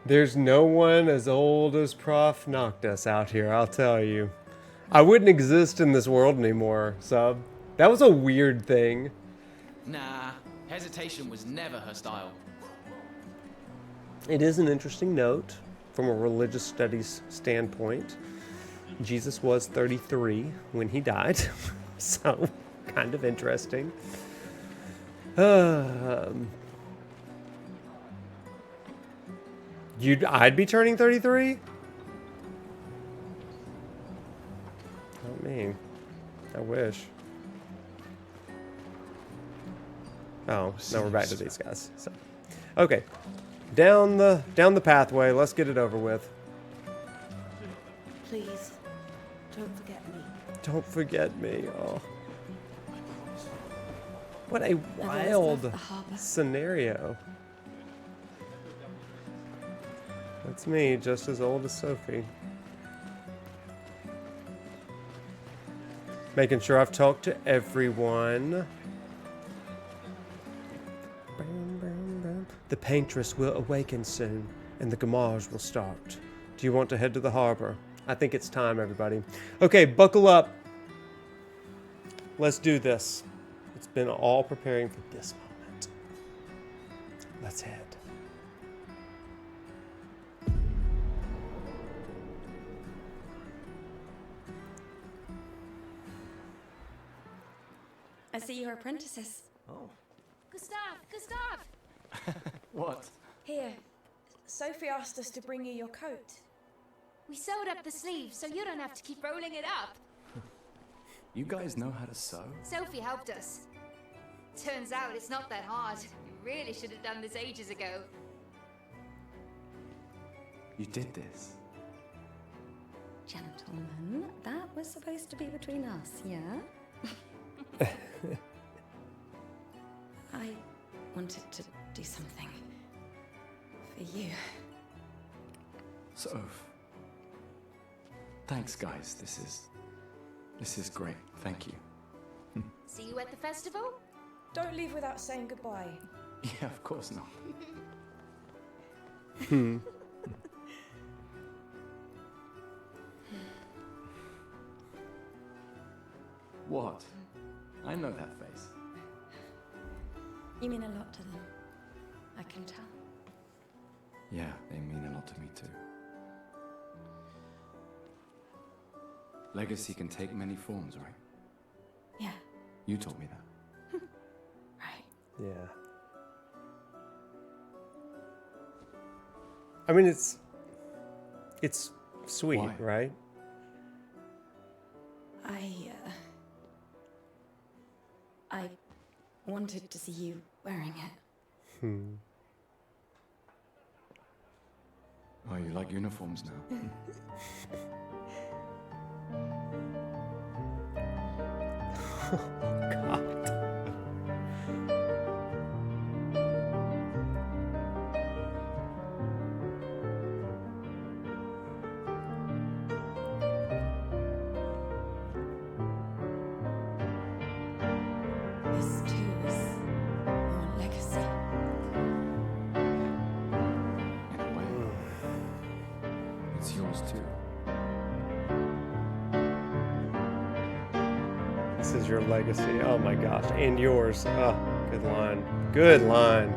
There's no one as old as Prof Noctis out here, I'll tell you. I wouldn't exist in this world anymore, sub. That was a weird thing. Nah, hesitation was never her style. It is an interesting note from a religious studies standpoint. Jesus was 33 when he died, so kind of interesting. I'd be turning 33? Not me. I wish. Oh, now we're back to these guys. So, okay, down the pathway. Let's get it over with. Please, don't forget me. Don't forget me. Oh, what a wild scenario. That's me, just as old as Sophie. Making sure I've talked to everyone. The paintress will awaken soon, and the gamage will start. Do you want to head to the harbor? I think it's time, everybody. Okay, buckle up. Let's do this. It's been all preparing for this moment. Let's head. I see you're apprentices. Oh. Gustav! What? Here, Sophie asked us to bring you your coat. We sewed up the sleeves so you don't have to keep rolling it up. You guys know how to sew? Sophie helped us. Turns out it's not that hard. You really should have done this ages ago. You did this? Gentlemen, that was supposed to be between us, yeah? I wanted to do something for you. Soph. Thanks, guys. This is great. Thank you. See you at the festival? Don't leave without saying goodbye. Yeah, of course not. What? I know that face. You mean a lot to them. I can tell. Yeah, they mean a lot to me too. Legacy can take many forms, right? Yeah. You told me that. Right. Yeah. I mean, it's sweet, Why? right? I wanted to see you wearing it. Oh, you like uniforms now? God. This too is your legacy. In a way, it's yours too. This is your legacy. Oh my gosh. And yours. Oh, good line. Good line.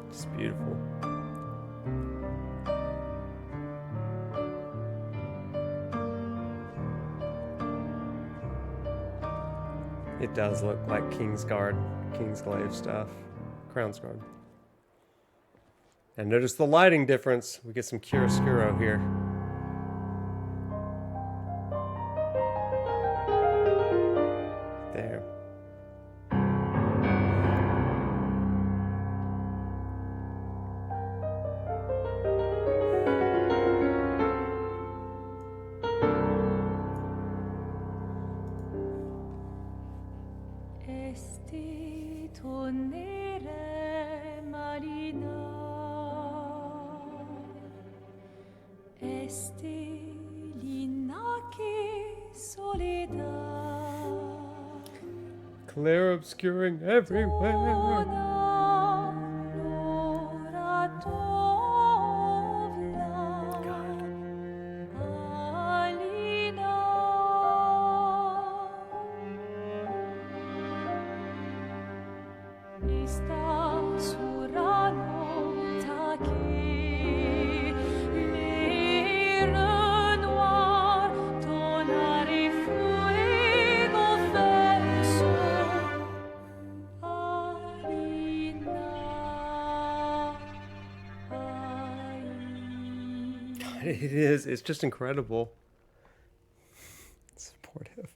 It's beautiful. It does look like Kingsglaive stuff. Crownsguard. And notice the lighting difference. We get some chiaroscuro here. There. Esti tornere marina, esti linaki soledad. Clair obscuring everywhere. It is. It's just incredible. It's supportive.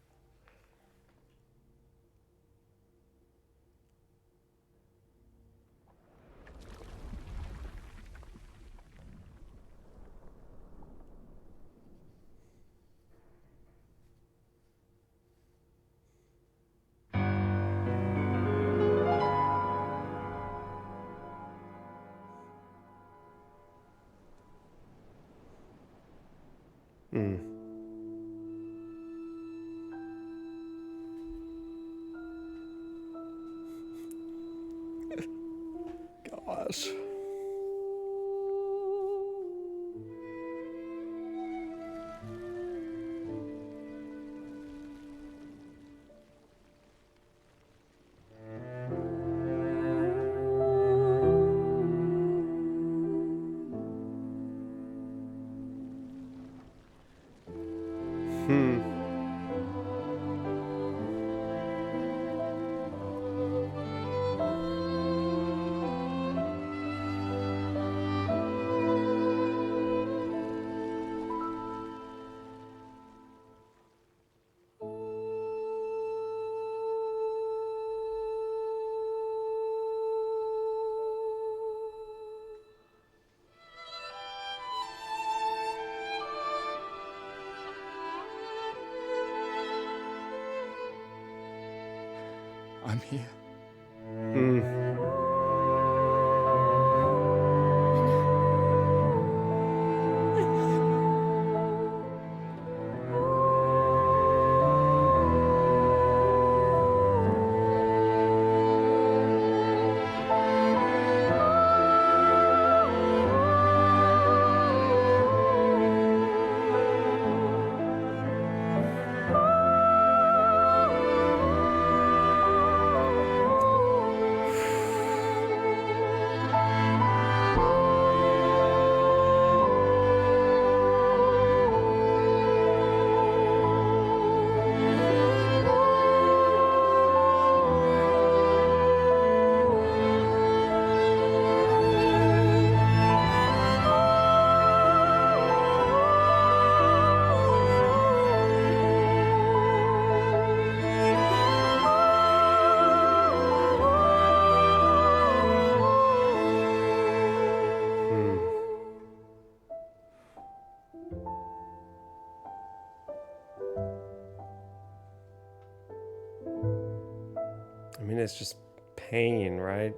Gosh. I'm here. I mean, it's just pain, right?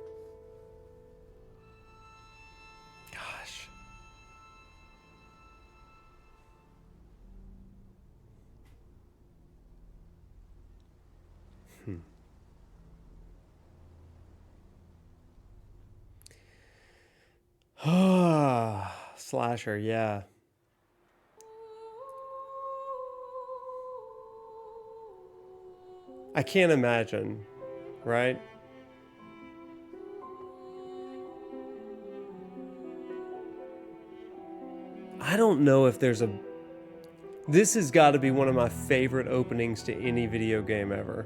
Gosh. Slasher, yeah. I can't imagine, right? I don't know if there's a... This has got to be one of my favorite openings to any video game ever.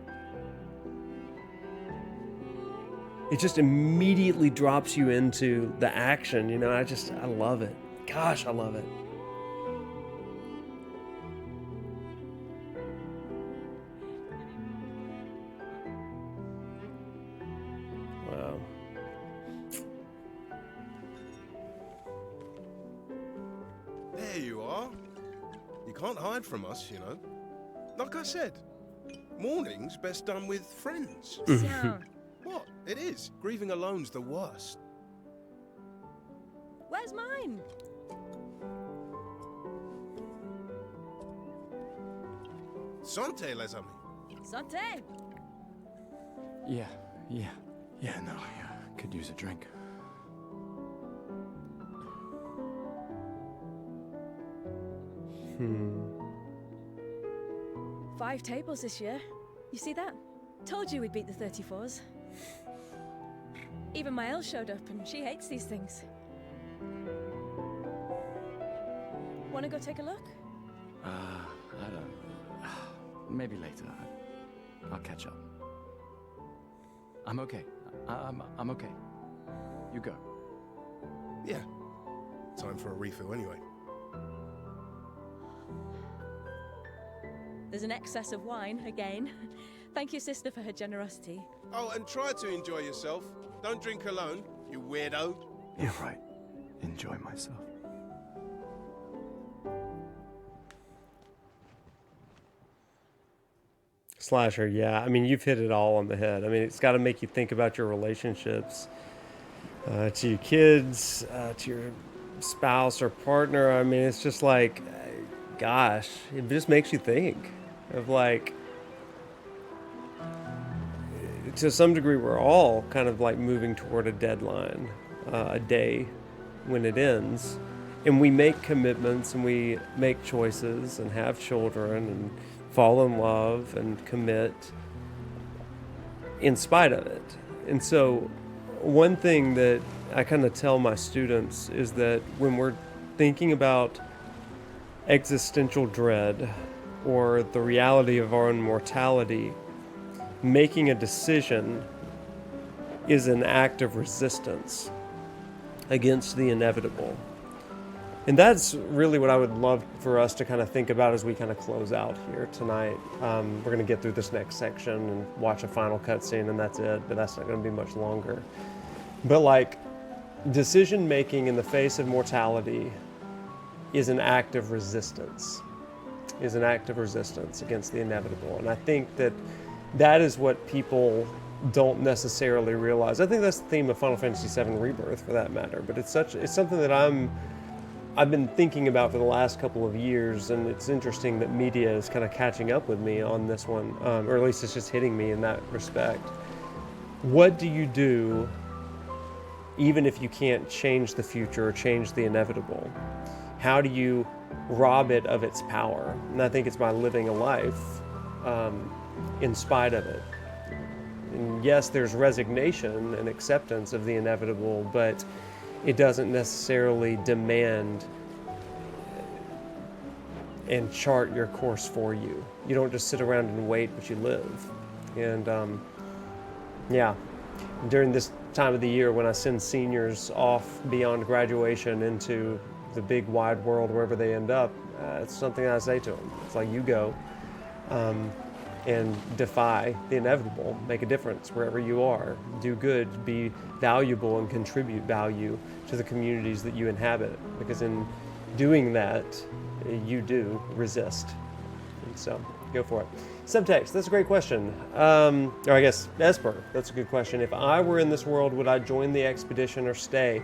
It just immediately drops you into the action, you know? I love it. Gosh, I love it. Wow. There you are. You can't hide from us, you know. Like I said, mourning's best done with friends. What? It is. Grieving alone's the worst. Where's mine? Santé, les amis. Santé. Yeah, no, I could use a drink. Five tables this year. You see that? Told you we'd beat the 34s. Even my Elle showed up and she hates these things. Wanna go take a look? I don't... Maybe later. I'll catch up. I'm okay. I'm okay. You go. Yeah. Time for a refill anyway. There's an excess of wine, again. Thank you, sister, for her generosity. Oh, and try to enjoy yourself. Don't drink alone, you weirdo. Yeah, right. Enjoy myself. Slasher, yeah. I mean, you've hit it all on the head. I mean, it's got to make you think about your relationships to your kids, to your spouse or partner. I mean, it's just like gosh, it just makes you think of like, to some degree, we're all kind of like moving toward a deadline, a day when it ends. And we make commitments and we make choices and have children and fall in love and commit in spite of it. And so one thing that I kind of tell my students is that when we're thinking about existential dread or the reality of our own mortality, making a decision is an act of resistance against the inevitable. And that's really what I would love for us to kind of think about as we kind of close out here tonight. We're going to get through this next section and watch a final cutscene, and that's it, but that's not going to be much longer. But like, decision making in the face of mortality is an act of resistance, against the inevitable. And I think that that is what people don't necessarily realize. I think that's the theme of Final Fantasy VII Rebirth, for that matter. But it's something that I've been thinking about for the last couple of years, and it's interesting that media is kind of catching up with me on this one, or at least it's just hitting me in that respect. What do you do even if you can't change the future or change the inevitable? How do you rob it of its power? And I think it's by living a life in spite of it. And yes, there's resignation and acceptance of the inevitable, but it doesn't necessarily demand and chart your course for you. You don't just sit around and wait, but you live. And yeah, during this time of the year when I send seniors off beyond graduation into the big wide world, wherever they end up, it's something I say to them. It's like, you go and defy the inevitable, make a difference wherever you are, do good, be valuable, and contribute value to the communities that you inhabit, because in doing that, you do resist. And so, go for it. Subtext, that's a great question. Or I guess, Esper, that's a good question. If I were in this world, would I join the expedition or stay?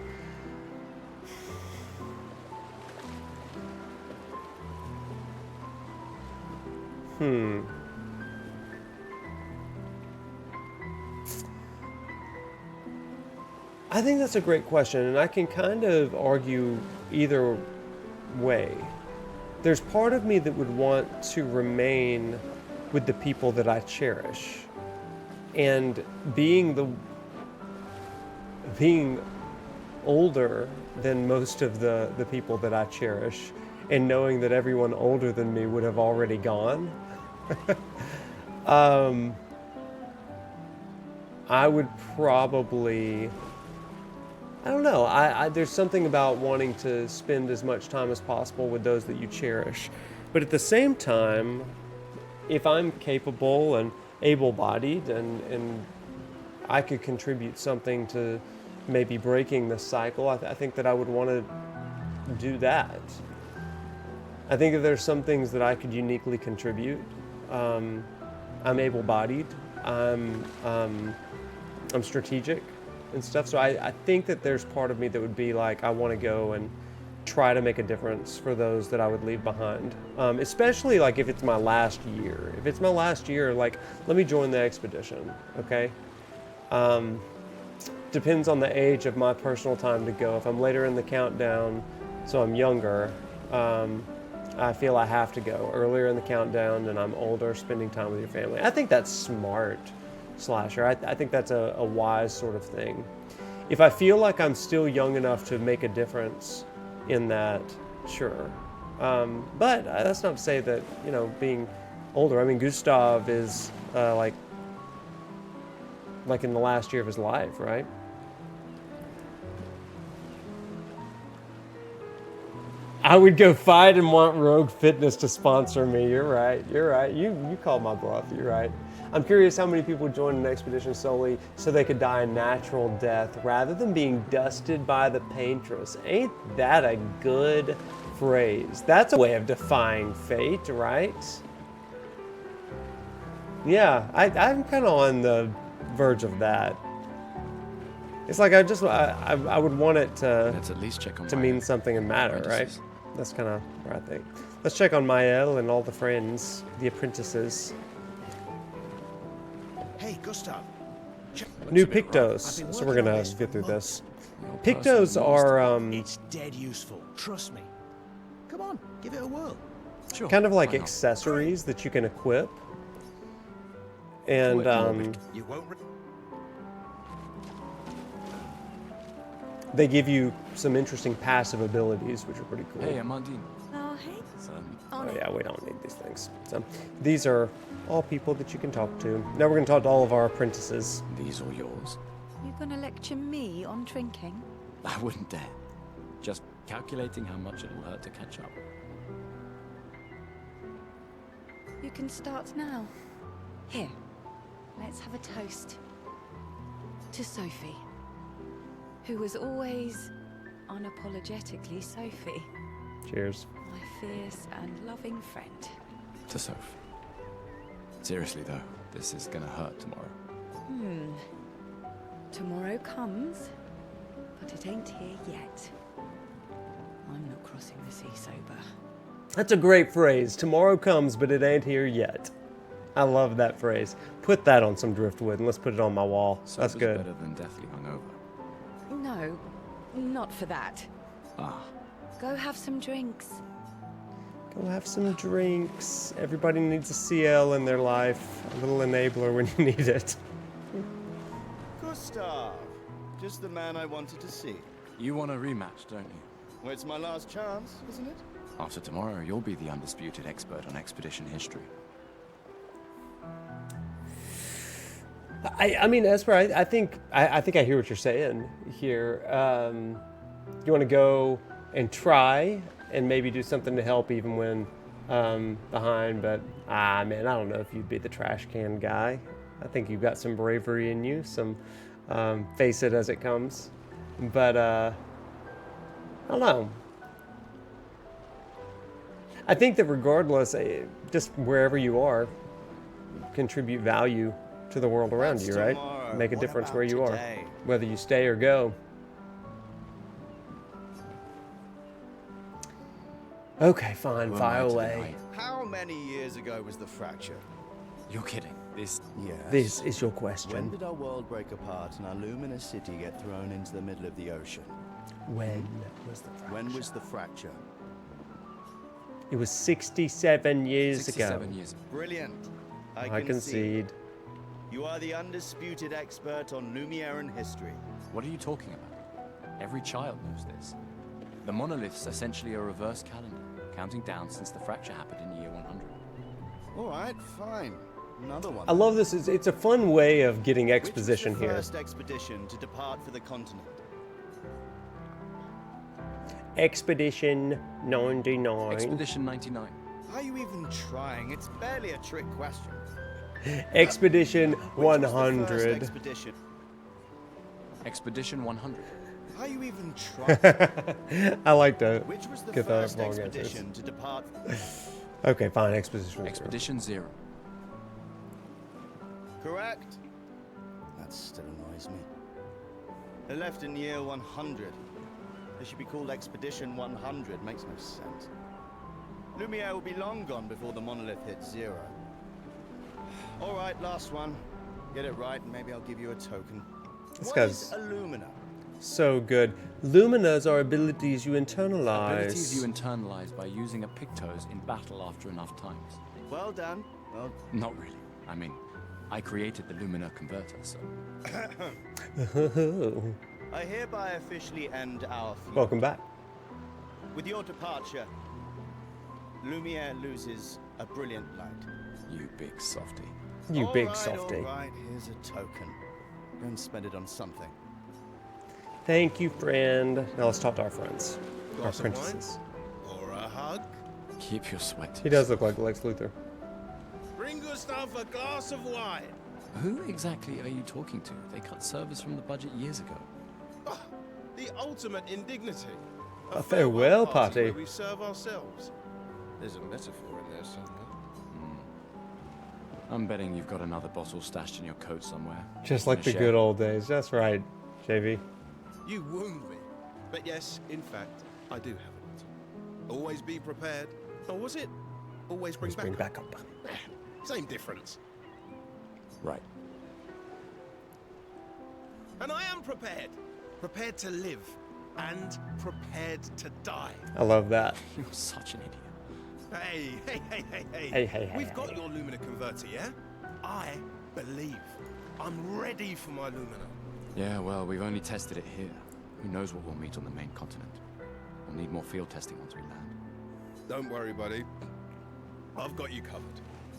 I think that's a great question, and I can kind of argue either way. There's part of me that would want to remain with the people that I cherish, and being older than most of the people that I cherish, and knowing that everyone older than me would have already gone. I would probably, I don't know, there's something about wanting to spend as much time as possible with those that you cherish. But at the same time, if I'm capable and able-bodied and I could contribute something to maybe breaking this cycle, I think that I would want to do that. I think that there's some things that I could uniquely contribute. I'm able-bodied, I'm strategic and stuff, so I think that there's part of me that would be like, I want to go and try to make a difference for those that I would leave behind, especially like if it's my last year. If it's my last year, like, let me join the expedition, okay? Depends on the age of my personal time to go. If I'm later in the countdown, so I'm younger, I feel I have to go. Earlier in the countdown and I'm older, spending time with your family. I think that's smart, Slasher. I think that's a wise sort of thing. If I feel like I'm still young enough to make a difference in that, sure. But that's not to say that, you know, being older, I mean, Gustav is like in the last year of his life, right? I would go fight and want Rogue Fitness to sponsor me. You're right. You called my bluff. You're right. I'm curious how many people joined an expedition solely so they could die a natural death rather than being dusted by the paintress. Ain't that a good phrase? That's a way of defying fate, right? Yeah, I'm kind of on the verge of that. It's like I would want it to Let's at least check on to mean something and matter, right? That's kind of where I think. Let's check on Mael and all the friends, the apprentices. Hey, Gustav. New Pictos. So we're gonna get through this. Pictos are It's dead useful. Trust me. Come on, give it a whirl. Sure. kind of like accessories that you can equip. And You won't. they give you some interesting passive abilities, which are pretty cool. Hey, Amandine. Oh, hey. Oh yeah, we don't need these things. So these are all people that you can talk to. Now we're gonna talk to all of our apprentices. These are yours. You gonna lecture me on drinking? I wouldn't dare. Just calculating how much it'll hurt to catch up. You can start now. Here, let's have a toast. To Sophie, who was always unapologetically Sophie. Cheers. My fierce and loving friend. To Soph. Seriously though, this is gonna hurt tomorrow. Tomorrow comes, but it ain't here yet. I'm not crossing the sea sober. That's a great phrase. Tomorrow comes, but it ain't here yet. I love that phrase. Put that on some driftwood and let's put it on my wall. That's Sober's good. better than deathly hungover. No, not for that. Ah. Go have some drinks. Go have some drinks. Everybody needs a CL in their life. A little enabler when you need it. Gustav, just the man I wanted to see. You want a rematch, don't you? Well, it's my last chance, isn't it? After tomorrow, you'll be the undisputed expert on expedition history. I mean, Esper, I think I hear what you're saying here. You want to go and try and maybe do something to help even when behind, but man, I don't know if you'd be the trash can guy. I think you've got some bravery in you, some face it as it comes. But I don't know. I think that regardless, just wherever you are, contribute value to the world around you, right? Tomorrow. Make a What difference about where you today? are, whether you stay or go. Okay, fine, fire away. How many years ago was the fracture? You're kidding. This... Yes. This is your question. When did our world break apart and our luminous city get thrown into the middle of the ocean? When was the fracture? When was the fracture? It was 67 years 67 ago. years. Brilliant. I concede. You are the undisputed expert on Lumiere history. What are you talking about? Every child knows this. The monolith's essentially a reverse calendar, counting down since the fracture happened in year 100. All right, fine. Another one. I love this. It's a fun way of getting exposition Which was the here. first expedition to depart for the continent? Expedition 99. Expedition 99. Are you even trying? It's barely a trick question. Expedition Which was the first 100. expedition? Expedition 100. Are you even trying? I like to Which was the get the first wrong answers. expedition to depart? Okay, fine. Expedition. Expedition 0. Correct. That still annoys me. They left in year 100. They should be called Expedition 100. Makes no sense. Lumiere will be long gone before the monolith hits 0. All right, last one. Get it right, and maybe I'll give you a token. This What guy's is a lumina? so good. Luminas are abilities you internalize. Abilities you internalize by using a Pictos in battle after enough times. Well done. Well, Not really. I mean, I created the Lumina converter, so... I hereby officially end our feud. Welcome back. With your departure, Lumiere loses a brilliant light. You big softy. You big All softy. right, here's a token. Go and spend it on something. Thank you, friend. Now let's talk to our friends. Our Glass of wine? apprentices. Or a hug? Keep your sweat to He does look like Lex Luthor. Bring Gustav a glass of wine. Who exactly are you talking to? They cut servers from the budget years ago. Ah, the ultimate indignity. A farewell party. Where we serve ourselves. There's a metaphor in there somewhere. I'm betting you've got another bottle stashed in your coat somewhere. Just like the Share. good old days. That's right, JV. You wound me. But yes, in fact, I do have a Always be prepared. Or was it always bring back up? Same difference. Right. And I am prepared. Prepared to live. And prepared to die. I love that. You're such an idiot. Hey. We've got your Lumina converter, yeah? I believe. I'm ready for my Lumina. Yeah, well, we've only tested it here. Who knows what we'll meet on the main continent? We'll need more field testing once we land. Don't worry, buddy. I've got you covered.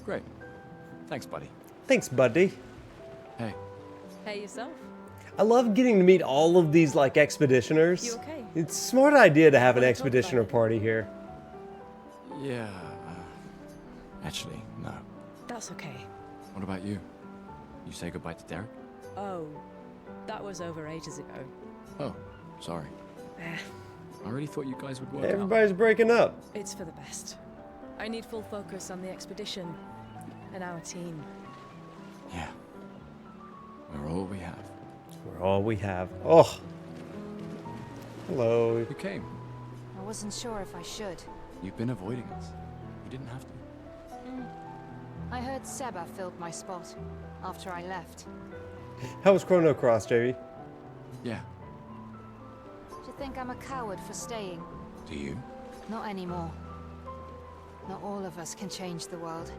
Great. Thanks, buddy. Thanks, buddy. Hey. Hey, yourself. I love getting to meet all of these, like, expeditioners. You okay? It's a smart idea to have an expeditioner party here. Yeah, actually, no. That's okay. What about you? You say goodbye to Derek? Oh, that was over ages ago. Oh, sorry. I really thought you guys would work Everybody's breaking up. It's for the best. I need full focus on the expedition and our team. Yeah. We're all we have. We're all we have. Oh. Hello. You came. I wasn't sure if I should. You've been avoiding us. You didn't have to. I heard Seba filled my spot after I left. How was Chrono Cross, JB? Yeah. Do you think I'm a coward for staying? Do you? Not anymore. Not all of us can change the world.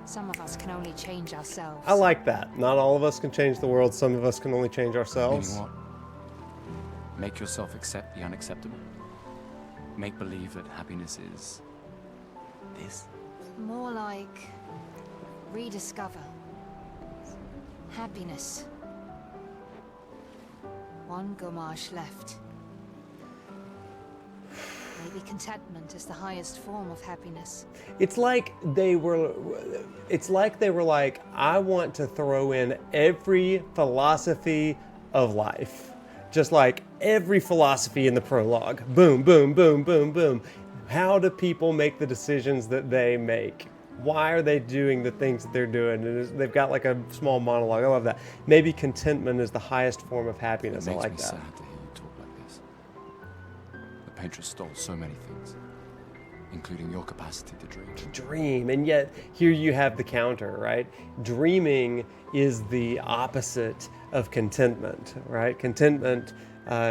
Some of us can only change ourselves. I like that. Not all of us can change the world. Some of us can only change ourselves. Meaning what? Make yourself accept the unacceptable? Make believe that happiness is... this? More like... rediscover. Happiness. One Gomage left. Maybe contentment is the highest form of happiness. It's like they were like, I want to throw in every philosophy of life. Just like every philosophy in the prologue. Boom, boom, boom, boom, boom. How do people make the decisions that they make? Why are they doing the things that they're doing? And they've got like a small monologue. I love that. Maybe contentment is the highest form of happiness. I like It makes that. me sad to hear you talk like this. The paintress stole so many things, including your capacity to dream. To dream, and yet here you have the counter, right? Dreaming is the opposite of contentment, right? Contentment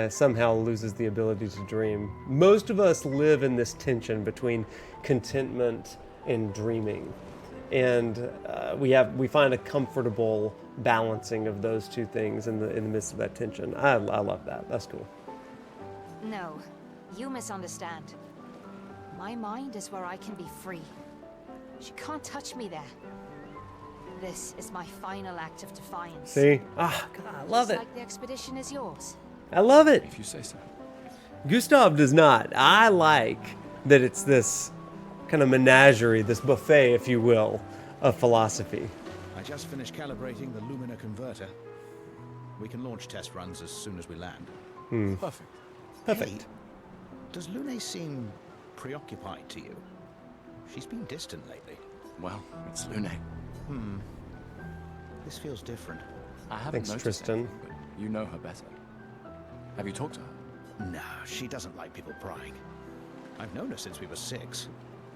somehow loses the ability to dream. Most of us live in this tension between contentment and dreaming, and we find a comfortable balancing of those two things in the midst of that tension. I love that. That's cool. No, you misunderstand. My mind is where I can be free. She can't touch me there. This is my final act of defiance. See? Ah, God, I love it. Just like the expedition is yours. I love it. If you say so. Gustav does not. I like that it's this kind of menagerie, this buffet, if you will, of philosophy. I just finished calibrating the Lumina converter. We can launch test runs as soon as we land. Perfect. Perfect. Hey, does Lune seem preoccupied to you? She's been distant lately. Well, it's Lune. This feels different. I haven't Thanks, noticed Tristan. anything, but you know her better. Have you talked to her? No, she doesn't like people prying. I've known her since we were 6.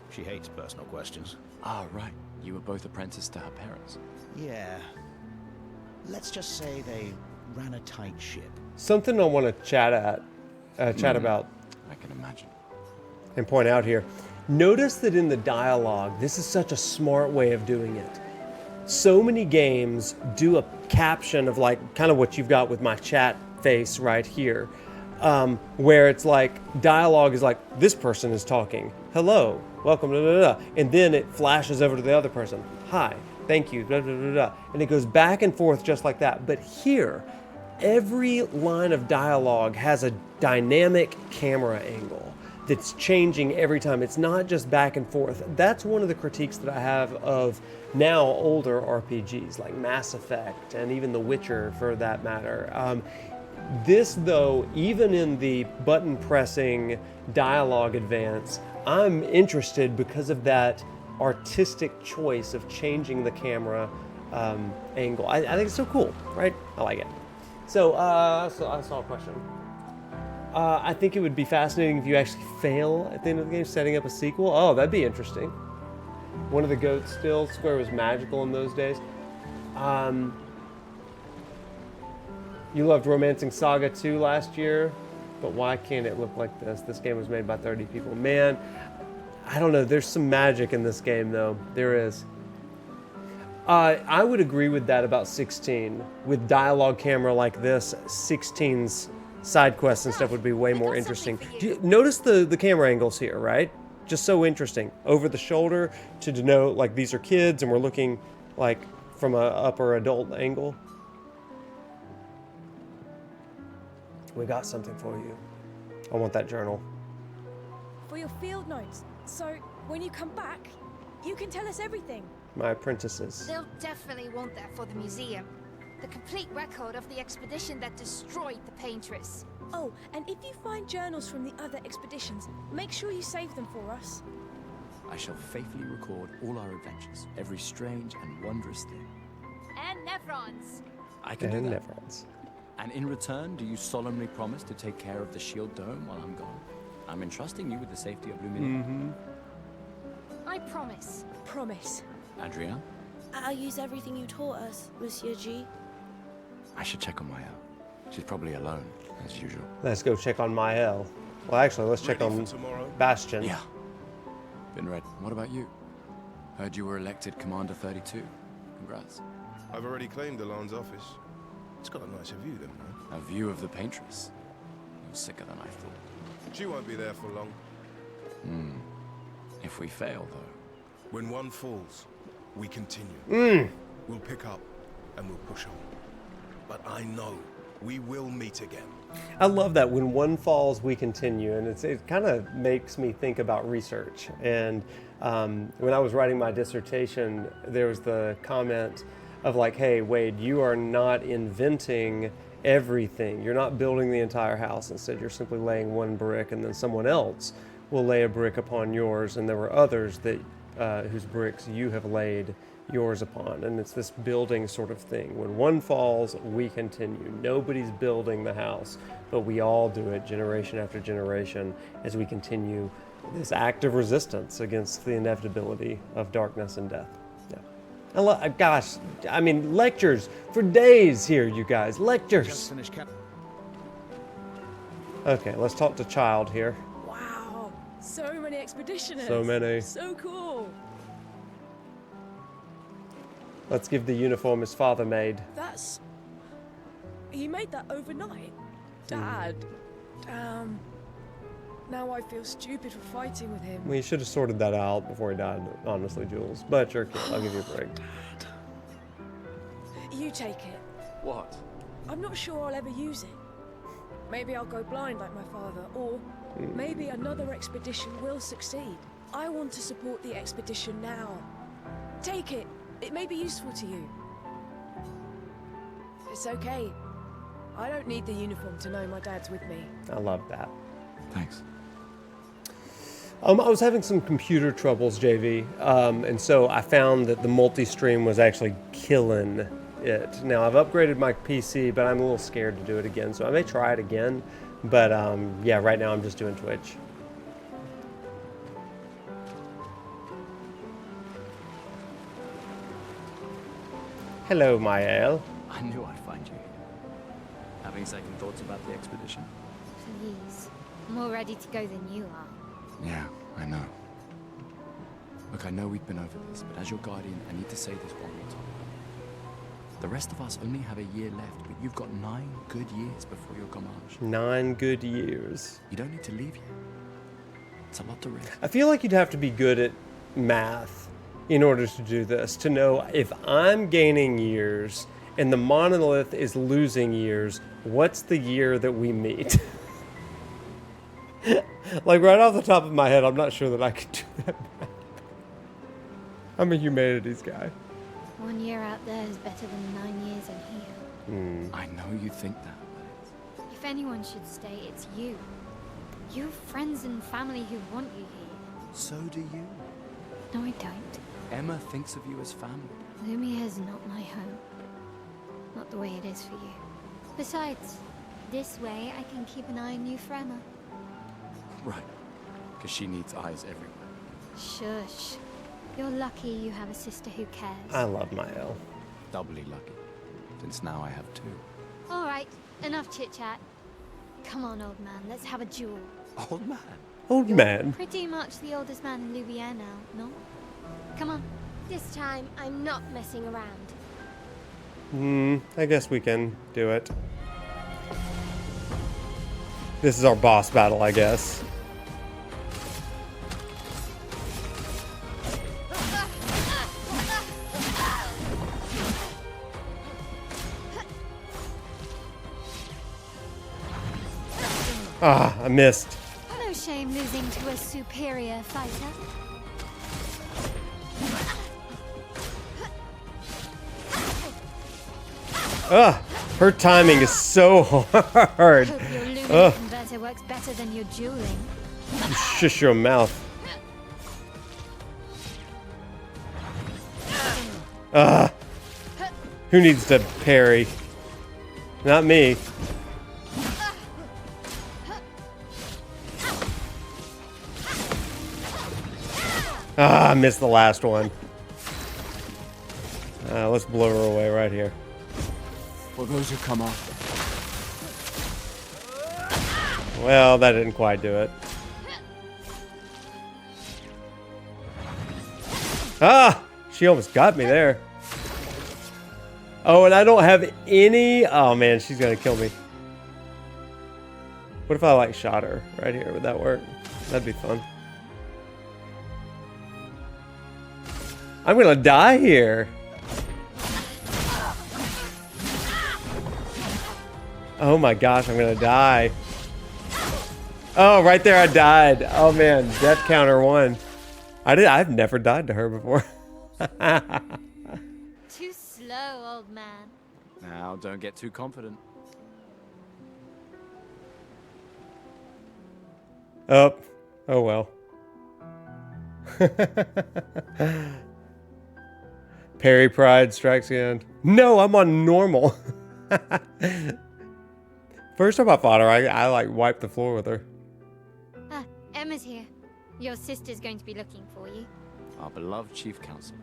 She hates personal questions. Ah, right. You were both apprenticed to her parents. Yeah. Let's just say they ran a tight ship. Something I want to chat about I can imagine. and point out here. Notice that in the dialogue, this is such a smart way of doing it. So many games do a caption of like kind of what you've got with my chat face right here, where it's like dialogue is like, this person is talking. Hello, welcome, da, da, da. And then it flashes over to the other person. Hi, thank you, da, da, da, da. And it goes back and forth just like that. But here, every line of dialogue has a dynamic camera angle that's changing every time. It's not just back and forth. That's one of the critiques that I have of now older RPGs like Mass Effect and even The Witcher for that matter. This though, even in the button pressing dialogue advance, I'm interested because of that artistic choice of changing the camera angle. I think it's so cool, right? I like it. So I saw a question. I think it would be fascinating if you actually fail at the end of the game, setting up a sequel. Oh, that'd be interesting. One of the goats still. Square was magical in those days. You loved Romancing Saga 2 last year, but why can't it look like this? This game was made by 30 people. Man, I don't know. There's some magic in this game, though. There is. I would agree with that about 16. With dialogue camera like this, 16's side quests and stuff would be way more interesting. Notice the camera angles here, right? Just so interesting. Over the shoulder to denote like these are kids and we're looking like from a upper adult angle. We got something for you. I want that journal. For your field notes. So when you come back, you can tell us everything. My apprentices. They'll definitely want that for the museum. The complete record of the expedition that destroyed the Paintress. Oh, and if you find journals from the other expeditions, make sure you save them for us. I shall faithfully record all our adventures, every strange and wondrous thing. And Nevrons. I can do that. Nevrons. And in return, do you solemnly promise to take care of the shield dome while I'm gone? I'm entrusting you with the safety of Lumiere. I promise. Promise. Adrienne? I'll use everything you taught us, Monsieur G. I should check on Maëlle. She's probably alone, as usual. Let's go check on Maëlle. Well, actually, let's check on Bastion. Yeah. Been ready. What about you? Heard you were elected Commander 32. Congrats. I've already claimed Alain's office. It's got a nicer view, don't it? A view of the Paintress. You're sicker than I thought. She won't be there for long. If we fail, though. When one falls, we continue. We'll pick up and we'll push on. But I know we will meet again. I love that. When one falls, we continue. And it kind of makes me think about research. And when I was writing my dissertation, there was the comment of like, hey, Wade, you are not inventing everything. You're not building the entire house. Instead, you're simply laying one brick and then someone else will lay a brick upon yours. And there were others that whose bricks you have laid yours upon. And it's this building sort of thing. When one falls, we continue. Nobody's building the house, but we all do it generation after generation as we continue this act of resistance against the inevitability of darkness and death. Yeah. Gosh, I mean, lectures for days here, you guys. Lectures. Okay, let's talk to Child here. Wow, so many expeditioners. So many. So cool. Let's give the uniform his father made. That's... He made that overnight? Dad. Damn. Now I feel stupid for fighting with him. Well, you should have sorted that out before he died, honestly, Jules. But you're okay. I'll give you a break. You take it. What? I'm not sure I'll ever use it. Maybe I'll go blind like my father, or maybe another expedition will succeed. I want to support the expedition now. Take it. It may be useful to you. It's okay. I don't need the uniform to know my dad's with me. I love that. Thanks. I was having some computer troubles, JV, and so I found that the multi-stream was actually killing it. Now, I've upgraded my PC, but I'm a little scared to do it again, so I may try it again. But yeah, right now I'm just doing Twitch. Hello, Maëlle. I knew I'd find you. Having second thoughts about the expedition? Please. I'm more ready to go than you are. Yeah, I know. Look, I know we've been over this, but as your guardian, I need to say this one more time. The rest of us only have a year left, but you've got 9 good years before your Gommage. 9 good years. You don't need to leave yet. It's a lot to risk. I feel like you'd have to be good at math in order to do this, to know if I'm gaining years and the monolith is losing years, what's the year that we meet? Like right off the top of my head, I'm not sure that I could do that math. I'm a humanities guy. 1 year out there is better than 9 years in here. I know you think that, but If anyone should stay, it's you. You have friends and family who want you here. so do you. No, I don't. Emma thinks of you as family. Lumiere's not my home. Not the way it is for you. Besides, This way, I can keep an eye on you forever. Right. Because she needs eyes everywhere. Shush. You're lucky you have a sister who cares. I love my L. Doubly lucky, since now I have two. All right, enough chit-chat. Come on, old man, let's have a duel. Old man? Old man? Pretty much the oldest man in Louvier now, no? Come on. This time, I'm not messing around. I guess we can do it. This is our boss battle, I guess. Ah, I missed. No shame losing to a superior fighter. Ah, her timing is so hard. Hope your luminous converter works better than your dueling. Shush your mouth. Ah, who needs to parry? Not me. Ah, I missed the last one. Let's blow her away right here. For those who come after. Well, that didn't quite do it. Ah! She almost got me there. Oh, and I don't have any... Oh, man, she's gonna kill me. What if I, like, shot her right here? Would that work? That'd be fun. I'm gonna die here. Oh my gosh, I'm gonna die. Oh, right there I died. Oh man, death counter 1. I've never died to her before. Too slow, old man. Now, don't get too confident. Oh well. Parry pride strikes again. No, I'm on normal. First time I fought her, I like wiped the floor with her. Ah, Emma's here. Your sister's going to be looking for you. Our beloved chief counselor.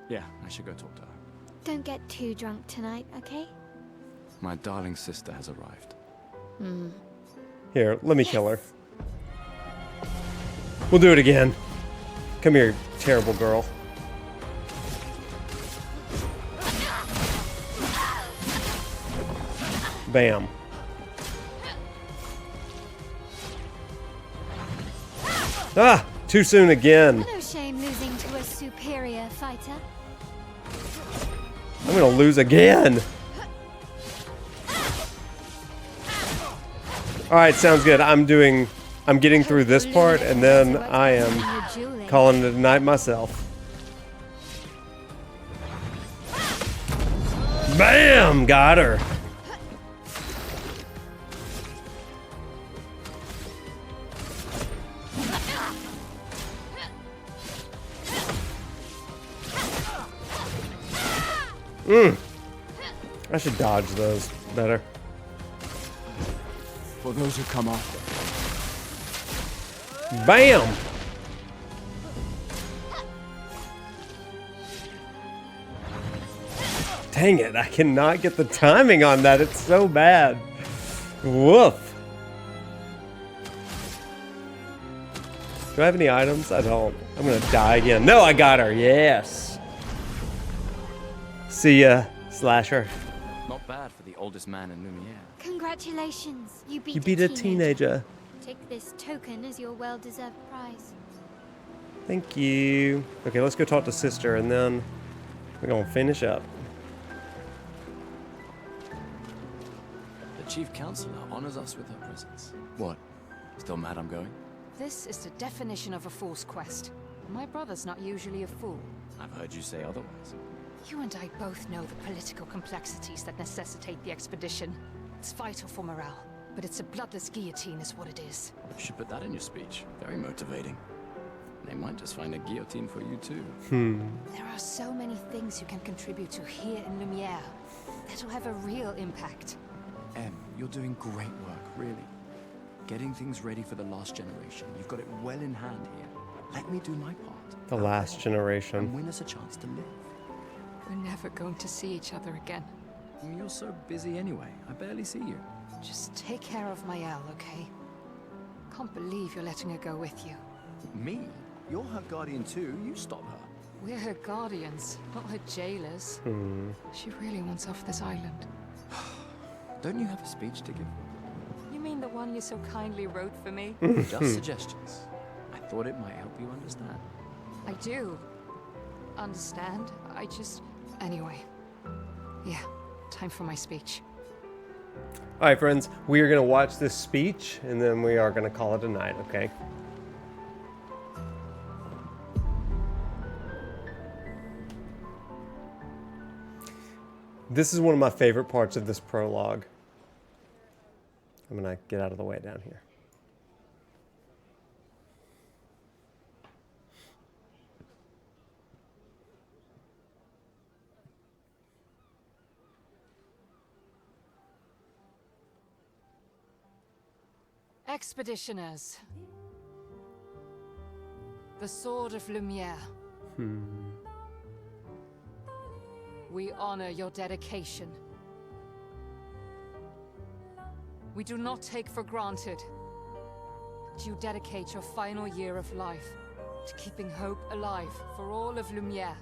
Yeah, I should go talk to her. Don't get too drunk tonight, okay? My darling sister has arrived. Here, let me kill her. We'll do it again. Come here, terrible girl. Bam. Ah! Too soon again. No shame losing to a superior fighter. I'm gonna lose again. Alright, sounds good. I'm getting through this part, and then I am calling it a night myself. Bam! Got her. I should dodge those better. For those who come after. Bam! Dang it, I cannot get the timing on that. It's so bad. Woof. Do I have any items? I don't. I'm gonna die again. No, I got her. Yes. See ya, slasher. Not bad for the oldest man in Lumiere. Congratulations, you beat, You beat a teenager. Take this token as your well-deserved prize. Thank you. Okay, let's go talk to sister, and then we're gonna finish up. The chief counselor honors us with her presence. What? Still mad I'm going? This is the definition of a fool's quest. My brother's not usually a fool. I've heard you say otherwise. You and I both know the political complexities that necessitate the expedition. It's vital for morale, but it's a bloodless guillotine is what it is. You should put that in your speech. Very motivating. They might just find a guillotine for you too. There are so many things you can contribute to here in Lumiere that'll have a real impact. Em, you're doing great work, really. Getting things ready for the last generation. You've got it well in hand here. Let me do my part. The last generation. And win us a chance to live. We're never going to see each other again. You're so busy anyway. I barely see you. Just take care of Mayel, okay? Can't believe you're letting her go with you. Me? You're her guardian too. You stop her. We're her guardians, not her jailers. She really wants off this island. Don't you have a speech to give? You mean the one you so kindly wrote for me? Just suggestions. I thought it might help you understand. I do. Understand? I just... Anyway. Yeah, time for my speech. All right, friends, we are going to watch this speech, and then we are going to call it a night, okay? This is one of my favorite parts of this prologue. I'm going to get out of the way down here. Expeditioners. The Sword of Lumiere. We honor your dedication. We do not take for granted that you dedicate your final year of life to keeping hope alive for all of Lumiere.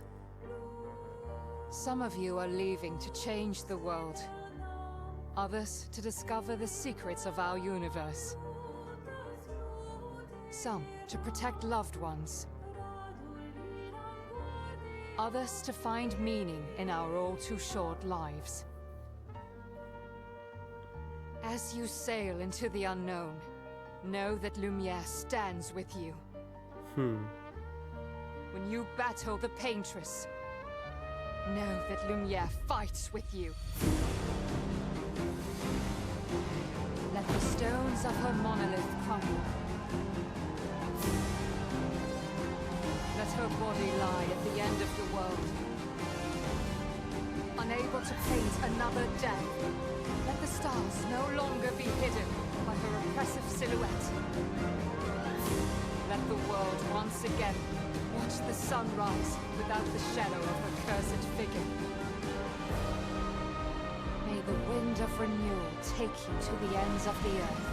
Some of you are leaving to change the world. Others to discover the secrets of our universe. Some to protect loved ones. Others to find meaning in our all-too-short lives. As you sail into the unknown, know that Lumiere stands with you. When you battle the Paintress, know that Lumiere fights with you. Let the stones of her monolith crumble. Let her body lie at the end of the world. Unable to paint another death, let the stars no longer be hidden by her oppressive silhouette. Let the world once again watch the sun rise without the shadow of her cursed figure. May the wind of renewal take you to the ends of the earth.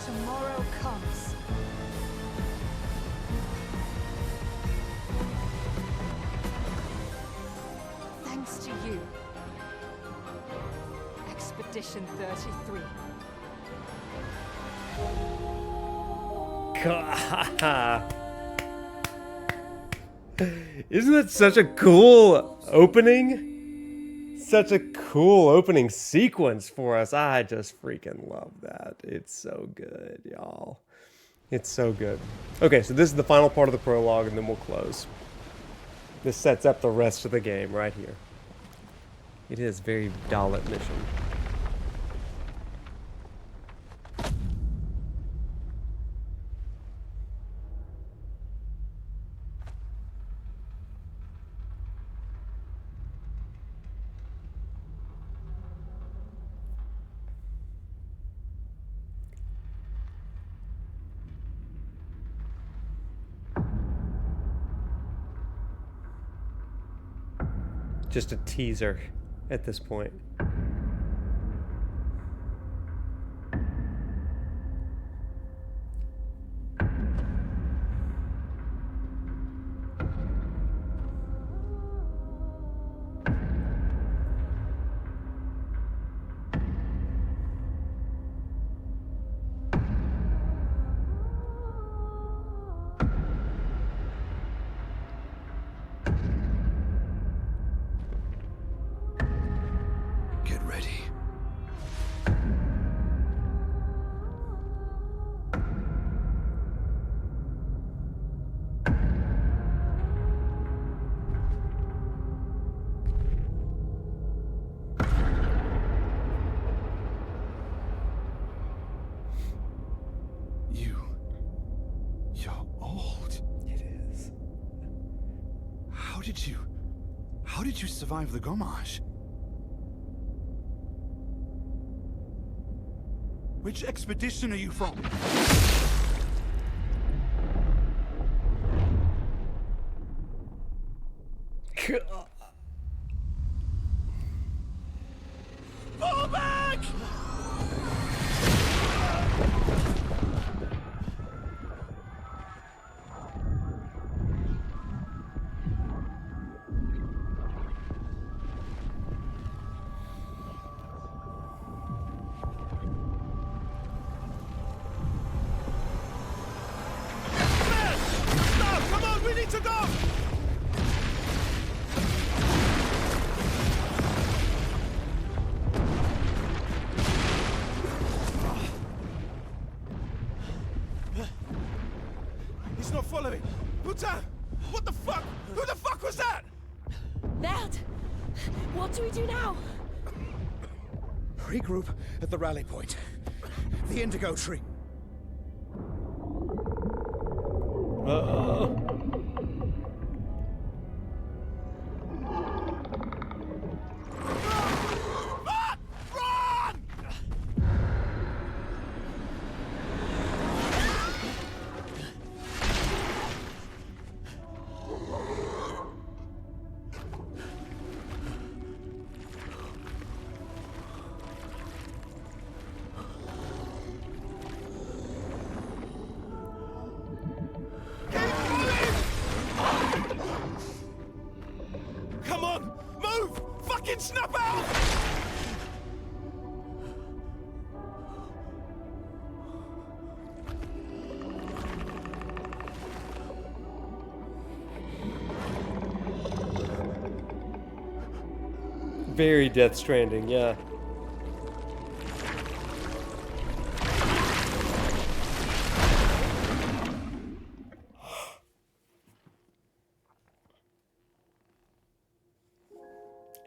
Tomorrow comes. Thanks to you. Expedition 33. Isn't that such a cool opening? Such a cool opening sequence for us. I just freaking love that. It's so good, y'all. It's so good. Okay, so this is the final part of the prologue, and then we'll close. This sets up the rest of the game right here. It is very Dalit mission. Just a teaser at this point. How did you survive the Gommage? Which expedition are you from? Fall back! Stop! Come on, we need to go! He's not following. Putain! What the fuck? Who the fuck was that? That! What do we do now? Regroup at the rally point. The Indigo Tree. Come on! Move! Fucking snap out! Very Death Stranding, yeah.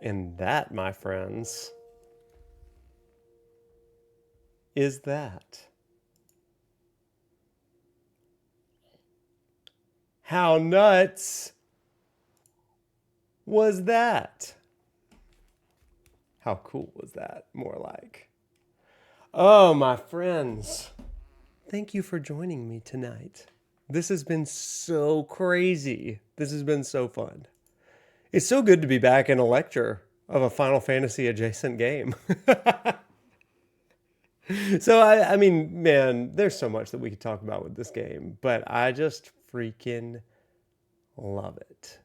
And that, my friends, is that. How nuts was that? How cool was that? More like. Oh, my friends. Thank you for joining me tonight. This has been so crazy. This has been so fun. It's so good to be back in a lecture of a Final Fantasy adjacent game. So, I mean, man, there's so much that we could talk about with this game, but I just freaking love it.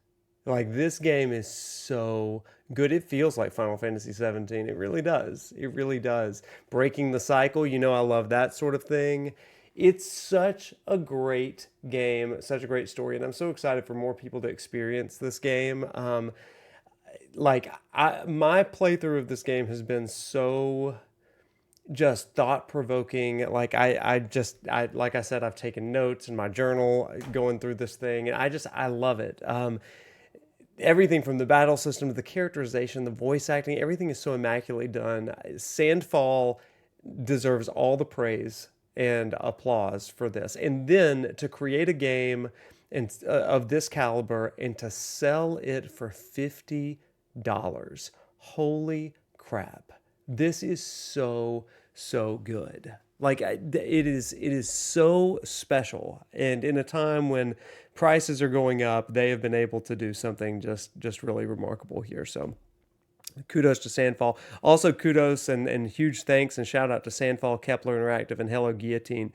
Like, this game is so good. It feels like Final Fantasy 17. It really does. It really does. Breaking the cycle, you know, I love that sort of thing. It's such a great game, such a great story, and I'm so excited for more people to experience this game. My playthrough of this game has been so just thought-provoking. Like like I said, I've taken notes in my journal going through this thing, and I love it. Everything from the battle system to the characterization, the voice acting, everything is so immaculately done. Sandfall deserves all the praise and applause for this. And then to create a game of this caliber and to sell it for $50. Holy crap. This is so good. Like, it is so special. And in a time when prices are going up, they have been able to do something just really remarkable here. So kudos to Sandfall. Also, kudos and huge thanks and shout out to Sandfall, Kepler Interactive, and Hello Guillotine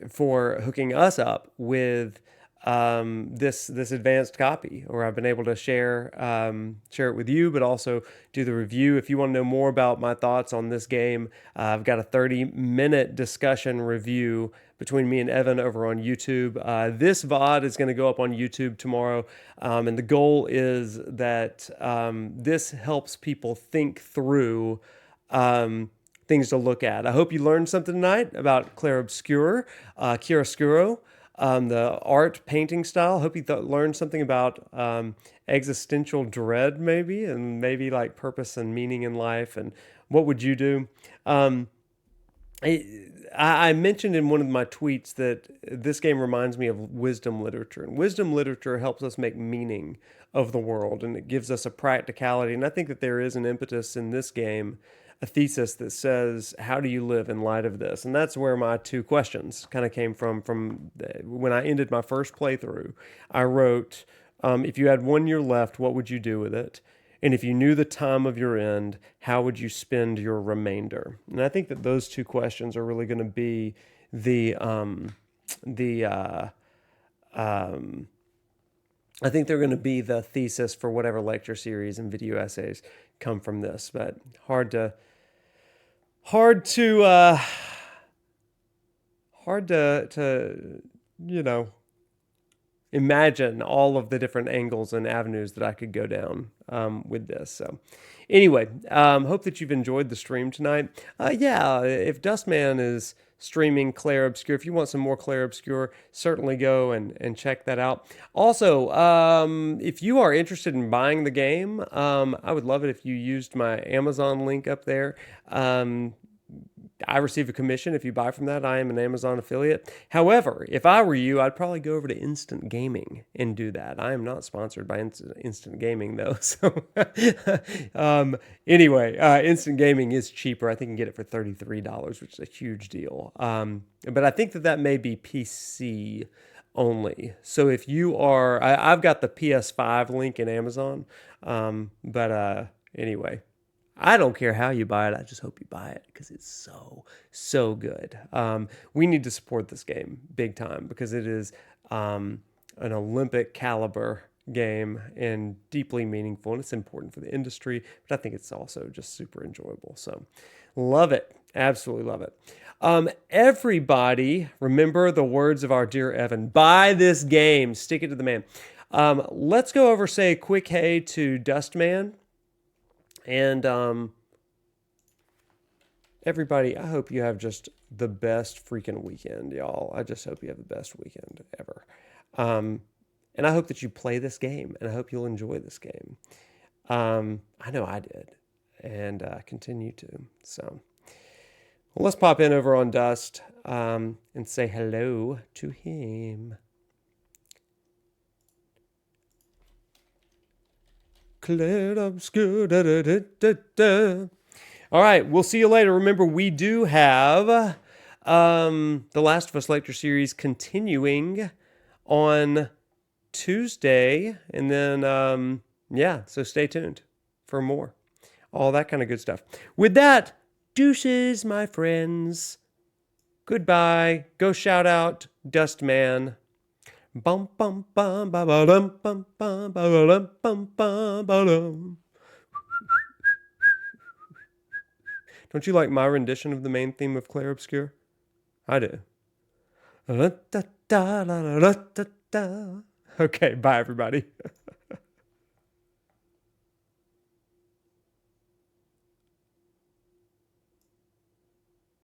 for hooking us up with this advanced copy, or I've been able to share it with you, but also do the review. If you want to know more about my thoughts on this game, I've got a 30-minute discussion review between me and Evan over on YouTube. This VOD is going to go up on YouTube tomorrow, and the goal is that this helps people think through things to look at. I hope you learned something tonight about Clair Obscur, chiaroscuro, the art painting style. Hope you learned something about existential dread, maybe, and maybe like purpose and meaning in life, and what would you do. I mentioned in one of my tweets that this game reminds me of wisdom literature. And wisdom literature helps us make meaning of the world, and it gives us a practicality. And I think that there is an impetus in this game, a thesis that says, how do you live in light of this? And that's where my two questions kind of came from when I ended my first playthrough. I wrote, if you had 1 year left, what would you do with it? And if you knew the time of your end, how would you spend your remainder? And I think that those two questions are really going to be I think they're going to be the thesis for whatever lecture series and video essays come from this. But hard to imagine all of the different angles and avenues that I could go down with this. So anyway, hope that you've enjoyed the stream tonight. If Dustman is streaming Clair Obscur, if you want some more Clair Obscur, certainly go and check that out. Also, if you are interested in buying the game, I would love it if you used my Amazon link up there. I receive a commission if you buy from that. I am an Amazon affiliate. However, if I were you, I'd probably go over to Instant Gaming and do that. I am not sponsored by Instant Gaming, though. So anyway, Instant Gaming is cheaper. I think you can get it for $33, which is a huge deal. But I think that may be PC only. So if you are... I've got the PS5 link in Amazon. Anyway... I don't care how you buy it. I just hope you buy it because it's so good. We need to support this game big time because it is an Olympic caliber game and deeply meaningful, and it's important for the industry, but I think it's also just super enjoyable. So love it. Absolutely love it. Everybody, remember the words of our dear Evan. Buy this game. Stick it to the man. Let's go over, say a quick hey to Dustman. And everybody, I hope you have just the best freaking weekend, y'all. I just hope you have the best weekend ever. And I hope that you play this game, and I hope you'll enjoy this game. I know I did, and continue to. So, well, let's pop in over on Dust and say hello to him. Clair Obscur, da, da, da, da, da. All right, we'll see you later. Remember, we do have the Last of Us lecture series continuing on Tuesday, and then so stay tuned for more. All that kind of good stuff. With that, deuces, my friends. Goodbye. Go shout out Dustman. Bum bum bum ba ba dum bum bum ba ba dum bum bum ba dum. Don't you like my rendition of the main theme of Clair Obscur? I do. Okay, bye everybody.